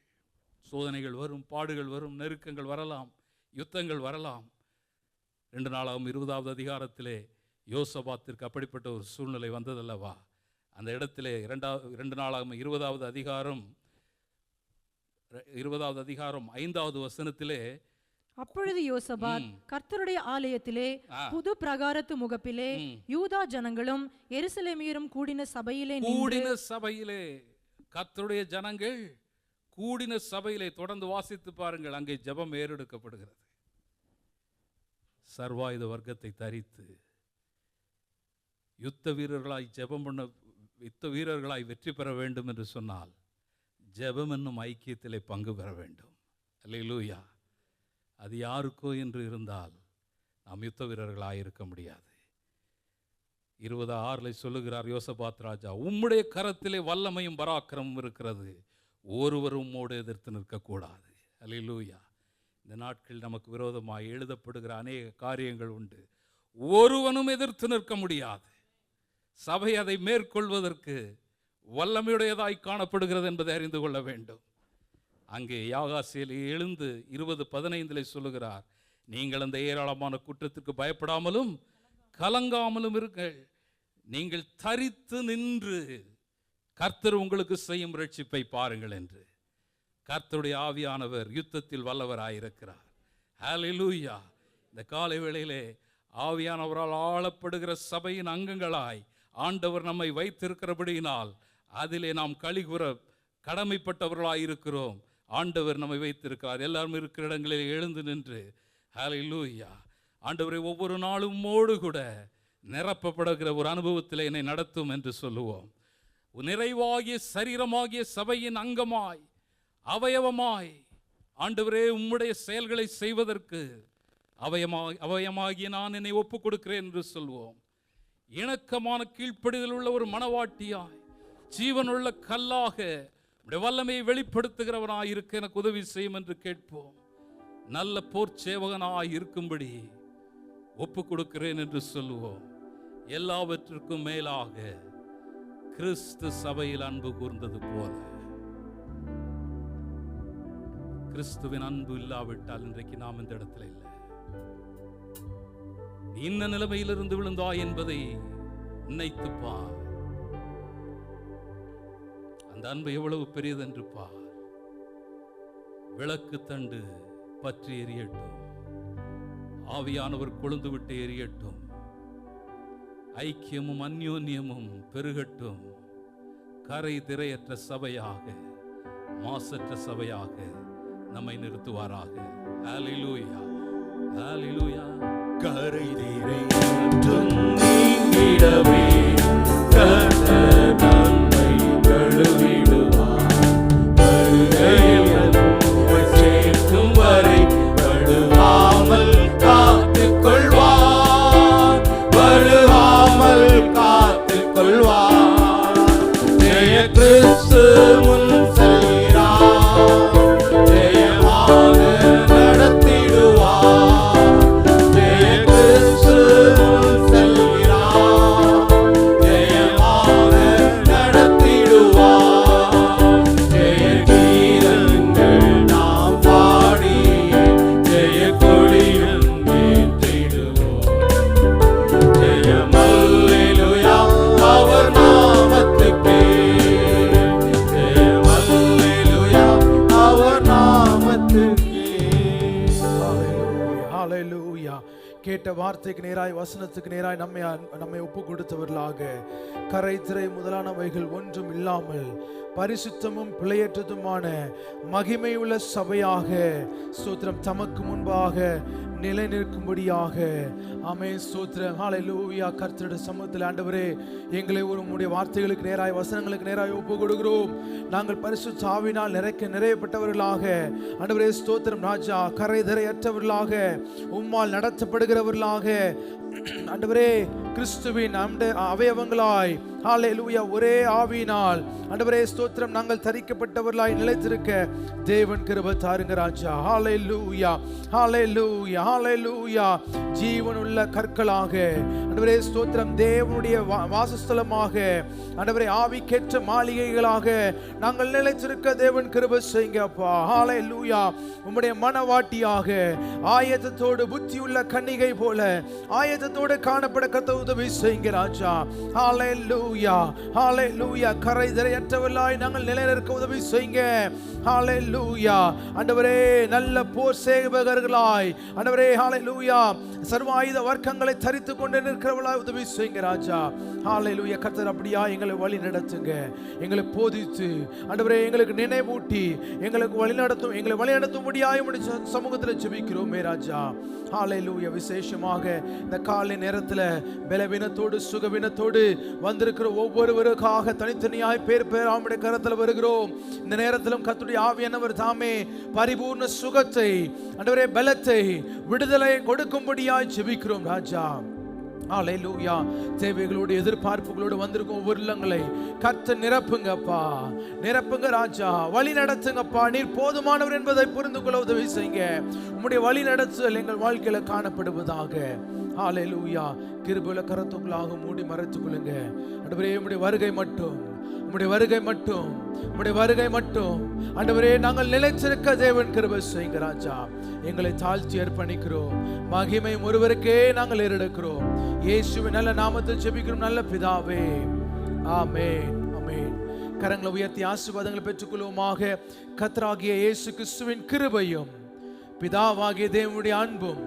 சோதனைகள் வரும், பாடுகள் வரும், நெருக்கங்கள் வரலாம், யுத்தங்கள் வரலாம். 2 நாளாகும் 20வது அதிகாரத்திலே யோசபாத்திற்கு அப்படிப்பட்ட ஒரு சூழ்நிலை வந்ததல்லவா? அந்த இடத்திலே 2 நாளாகும் 20வது அதிகாரம் 5வது வசனத்திலே, அப்பொழுது யோசபாத் கர்த்தருடைய ஆலயத்திலே புது பிரகாரத்து முகப்பிலே யூதா ஜனங்களும் எருசலேமியரும் கூடின சபையிலே கர்த்தருடைய ஜனங்கள் கூடின சபையிலே, தொடர்ந்து வாசித்து பாருங்கள், அங்கே ஜெபம் ஏறெடுக்கப்படுகிறது. சர்வாயுத வர்க்கத்தை தரித்து யுத்த வீரர்களாய் வெற்றி பெற வேண்டும் என்று சொன்னால் ஜெபம் என்னும் ஐக்கியத்திலே பங்கு பெற வேண்டும். அல்லேலூயா. அது யாருக்கோ என்று இருந்தால் நாம் யுத்த வீரர்களாக இருக்க முடியாது. 26 சொல்லுகிறார் யோசபாத் ராஜா, உம்முடைய கரத்திலே வல்லமையும் பராக்கிரமும் இருக்கிறது, ஒருவரும் உம்மோடு எதிர்த்து நிற்கக்கூடாது. அல்லேலூயா. இந்த நாட்களில் நமக்கு விரோதமாக எழுதப்படுகிற அநேக காரியங்கள் உண்டு, ஒருவனும் எதிர்த்து நிற்க முடியாது. சபை அதை மேற்கொள்வதற்கு வல்லமையுடையதாய் காணப்படுகிறது என்பதை அறிந்து கொள்ள வேண்டும். அங்கே யாகாசியில் எழுந்து 20:15 சொல்லுகிறார், நீங்கள் அந்த ஏராளமான குற்றத்திற்கு பயப்படாமலும் கலங்காமலும் இருங்கள், நீங்கள் தரித்து நின்று கர்த்தர் உங்களுக்கு செய்யும் ரட்சிப்பை பாருங்கள் என்று. கர்த்தருடைய ஆவியானவர் யுத்தத்தில் வல்லவராயிருக்கிறார். ஹல்லேலூயா. இந்த காலை வேளையிலே ஆவியானவரால் ஆளப்படுகிற சபையின் அங்கங்களாய் ஆண்டவர் நம்மை வைத்திருக்கிறபடியினால் அதிலே நாம் களிகூற கடமைப்பட்டவர்களாயிருக்கிறோம். ஆண்டவர் நம்மை வைத்திருக்கிறார். எல்லாரும் இருக்கிற இடங்களில் எழுந்து நின்று ஹல்லேலூயா, ஆண்டவரை ஒவ்வொரு நாளும் மோடு கூட நிரப்பப்படுகிற ஒரு அனுபவத்தில் என்னை நடத்தும் என்று சொல்லுவோம். நிறைவாகிய சரீரமாகிய சபையின் அங்கமாய் அவயவமாய் ஆண்டவரே உம்முடைய செயல்களை செய்வதற்கு அவயமாகிய நான் என்னை ஒப்புக் கொடுக்கிறேன் என்று சொல்வோம். இணக்கமான கீழ்ப்படிதல் உள்ள ஒரு மனவாட்டியாய், ஜீவனுள்ள கல்லாக வல்லமையை வெளிப்படுத்துகிறவனாய் இருக்க எனக்கு உதவி செய்யும் என்று கேட்போம். நல்ல போர் சேவகனாய் இருக்கும்படி ஒப்புக் கொடுக்கிறேன் என்று சொல்லுவோம். எல்லாவற்றிற்கும் மேலாக கிறிஸ்து சபையில் அன்பு கூர்ந்தது போல, கிறிஸ்துவின் அன்பு இல்லாவிட்டால் இன்றைக்கு நாம் இந்த இடத்துல இல்லை. நீ இந்த நிலைமையிலிருந்து விழுந்தாய் என்பதை நினைத்து பார். அந்த அன்பு எவ்வளவு பெரியது என்று பார். விளக்கு தண்டு பற்றி எரியட்டும், ஆவியானவர் கொழுந்து விட்டு எரியட்டும், ஐக்கியமும் அந்யோன்யமும் பெருகட்டும். கரை திரையற்ற சபையாக, மாசற்ற சபையாக நம்மை நிறுத்துவாராக. ஹல்லேலூயா, ஹல்லேலூயா. கரை திரையற்றும் நீங்கிடவே கர்த்தர் நம்மை கழுவிடுவார். வருகையில் நம்மை சேர்க்கும் வரை வழுவாமல் காத்துக் கொள்வார், வழுவாமல் காத்துக் கொள்வார். ஜெய கிறிஸ்து முன் செல்கிறார், ஜெயமாக நடத்திடுவார். ஜெய கிறிஸ்து முன் செல்கிறார், ஜெயமாக நடத்திடுவார். ஜெய கீதங்கள் நாம் பாடி கேட்ட வார்த்தைக்கு நேராய், வசனத்துக்கு நேராய் நம்மை ஒப்பு கொடுத்தவர்களாக, கரை திரை முதலானவைகள் ஒன்றும் இல்லாமல் பரிசுத்தமும் பிழையற்றதுமான மகிமை உள்ள சபையாக ஸ்தோத்திரம் தமக்கு முன்பாக நிலை நிற்கும்படியாக. ஆமென், ஸ்தோத்திரம். ஹல்லேலூயா. கர்த்தருடைய சமூகத்தில் ஆண்டவரே, எங்களை உம்முடைய வார்த்தைகளுக்கு நேராய், வசனங்களுக்கு நேராய் ஒப்பு கொடுக்கிறோம். நாங்கள் பரிசுத்த ஆவியினால் நிறையப்பட்டவர்களாக ஆண்டவரே ஸ்தோத்திரம் ராஜா, கரை திரையற்றவர்களாக, உம்மால் நடத்தப்படுகிறவர்களாக ஆண்டவரே, கிறிஸ்துவின் அவயவங்களாய் ஹல்லேலூயா ஒரே ஆவியினால் ஆண்டவரே ஸ்தோத்திரம் நாங்கள் தரிக்கப்பட்டவர்களாய் நிலைத்திருக்க தேவன் கிருபை தாருங்க ராஜா. ஹல்லேலூயா, ஹல்லேலூயா, ஹல்லேலூயா. ஜீவனுள்ள கற்களாக ஆண்டவரே ஸ்தோத்திரம், தேவனுடைய வாசஸ்தலமாக ஆண்டவரே, ஆவிக்கேற்ற மாளிகைகளாக நாங்கள் நிலைத்திருக்க தேவன் கிருபை செய்யுங்க அப்பா. ஹல்லேலூயா. உம்முடைய மனவாட்டியாக ஆயத்தத்தோடு, புத்தியுள்ள கன்னிகை போல ஆயத்தத்தோடு காணப்பட கர்த்தர் உதவி செய்யுங்க ராஜா. ஹல்லேலூயா, ஹல்லேலூயா. கரை திரையற்றவர்களாய் நாங்கள் நிலைநிற்க உதவி செய்யுங்க. ஹல்லேலூயா. ஆண்டவரே, நல்ல போர் சேவகர்களாய் ஆண்டவரே ஹல்லேலூயா சர்வ ஆயுத வர்க்கங்களை தரித்துக் கொண்டு நிற்கிறவர்களாய் உதவி செய்யுங்க ராஜா. ஹல்லேலூயா. கர்த்தர் அப்படியா எங்களை வழி நடத்துங்க, எங்களை போதித்து ஆண்டவரே எங்களுக்கு நினைவூட்டி எங்களுக்கு வழி நடத்தும், எங்களை வழி நடத்தும்படியாய் உம்முடைய சமூகத்தில் ஜெபிக்கிறோமே ராஜா. ஹல்லேலூயா. விசேஷமாக இந்த காலை நேரத்தில் பலவீனத்தோடு சுகவீனத்தோடு வந்திருக்கிற ஒவ்வொருவருக்காக தனித்தனியாய் பேர் ஆமுடைய கரத்தில் வருகிறோம். இந்த நேரத்திலும் கர்த்தருடைய ஆவியானவர் தாமே பரிபூர்ண சுகத்தை ஆண்டவரே, பலத்தை, விடுதலை கொடுக்கும்படியாய் ஜெபிக்கிறோம் ராஜா. ஹல்லேலூயா. தேவைகளோடு எதிர்பார்ப்புகளோடு வந்திருக்கும் ஒவ்வொரு இல்லங்களை கர்த்தர் நிரப்புங்கப்பா, நிரப்புங்க ராஜா. வழி நடத்துங்கப்பா. நீர் போதுமானவர் என்பதை புரிந்து கொள்ள உதவி செய்யுங்க. உம்முடைய வழி நடத்துதல் எங்கள் வாழ்க்கையில காணப்படுவதாக. ஹல்லேலூயா. கிருபையுள்ள கரத்துக்குள்ளாக மூடி மறைத்துக் கொள்ளுங்க ஆண்டவரே. உம்முடைய வருகை மட்டும், உம்முடைய வருகை மட்டும், உம்முடைய வருகை மட்டும் ஆண்டவரே நாங்கள் நிலைத்திருக்க தேவன் கிருபை செய்யுங்க ராஜா. எங்களை தாழ்த்தி அர்ப்பணிக்கிறோம். மகிமை ஒருவருக்கே நாங்கள் ஏறெடுக்கிறோம். இயேசுவின் நல்ல நாமத்தில் ஜெபிக்கிறோம் நல்ல பிதாவே. ஆமென், ஆமென். கரங்களை உயர்த்தி ஆசீர்வாதங்களை பெற்றுக்கொள்வோமாக. கர்த்தராகிய இயேசு கிறிஸ்துவின் கிருபையும், பிதாவாகிய தேவனுடைய அன்பும்,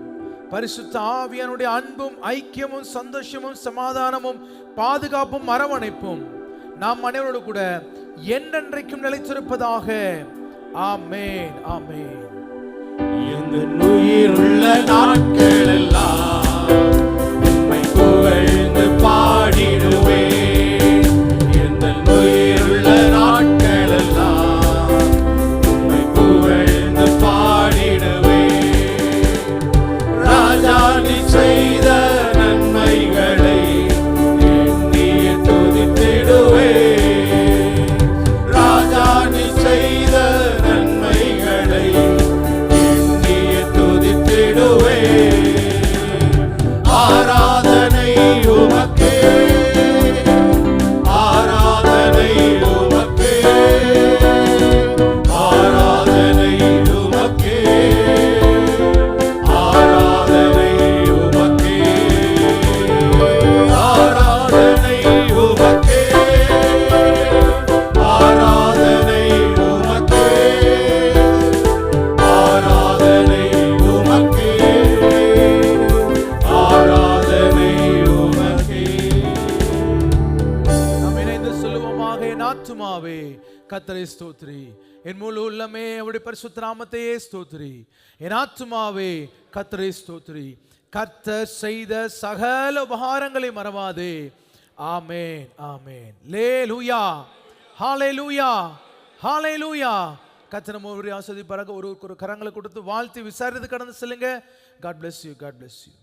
பரிசுத்த ஆவியானுடைய அன்பும், ஐக்கியமும், சந்தோஷமும், சமாதானமும், பாதுகாப்பும், அரவணைப்பும் நாம் அனைவரோடு கூட என்றென்றைக்கும் நிலைத்திருப்பதாக. ஆமென், ஆமென். எங்கள் உயிருள்ள நாட்கள் எல்லாம் உம்மை புகழ்ந்து பாடிடுவேன். எங்கள் உயிருள்ள நாட்கள் எல்லாம் உம்மை புகழ்ந்து பாடிடுவேன். ராஜா, நீ செய்த நன்மைகளை எண்ணியே துதித்திடுவேன். ராஜா, நீ செய்த நன்மைகளை ஆராதனை உமக்கே, ஆராதனை உமக்கே, ஆராதனை உமக்கே, ஆராதனை உமக்கே, ஆராதனை உமக்கே, ஆராதனை உமக்கே, ஆராதனை உமக்கே, ஆராதனை உமக்கே. நாம் இணைந்து சொல்லுவோமாக. என் ஆத்துமாவே கர்த்தரை ஸ்தோத்திரி, என் முழு உள்ளமே அவருடைய பரிசுத்த நாமத்தையே ஸ்தோத்திரி. என் ஆத்துமாவே கர்த்தரை ஸ்தோத்திரி, கர்த்தர் செய்த சகல உபகாரங்களை மறவாதே. ஆமென், ஆமென். லேலூயா, ஹல்லேலூயா, ஹல்லேலூயா. கர்த்தர் நம்ம ஒவ்வொரு ஆசீர்வதிப்பாராக. ஒரு கரங்களை கொடுத்து வாழ்த்தி விசாரித்து கடந்து செல்லுங்க. God bless you, God bless you.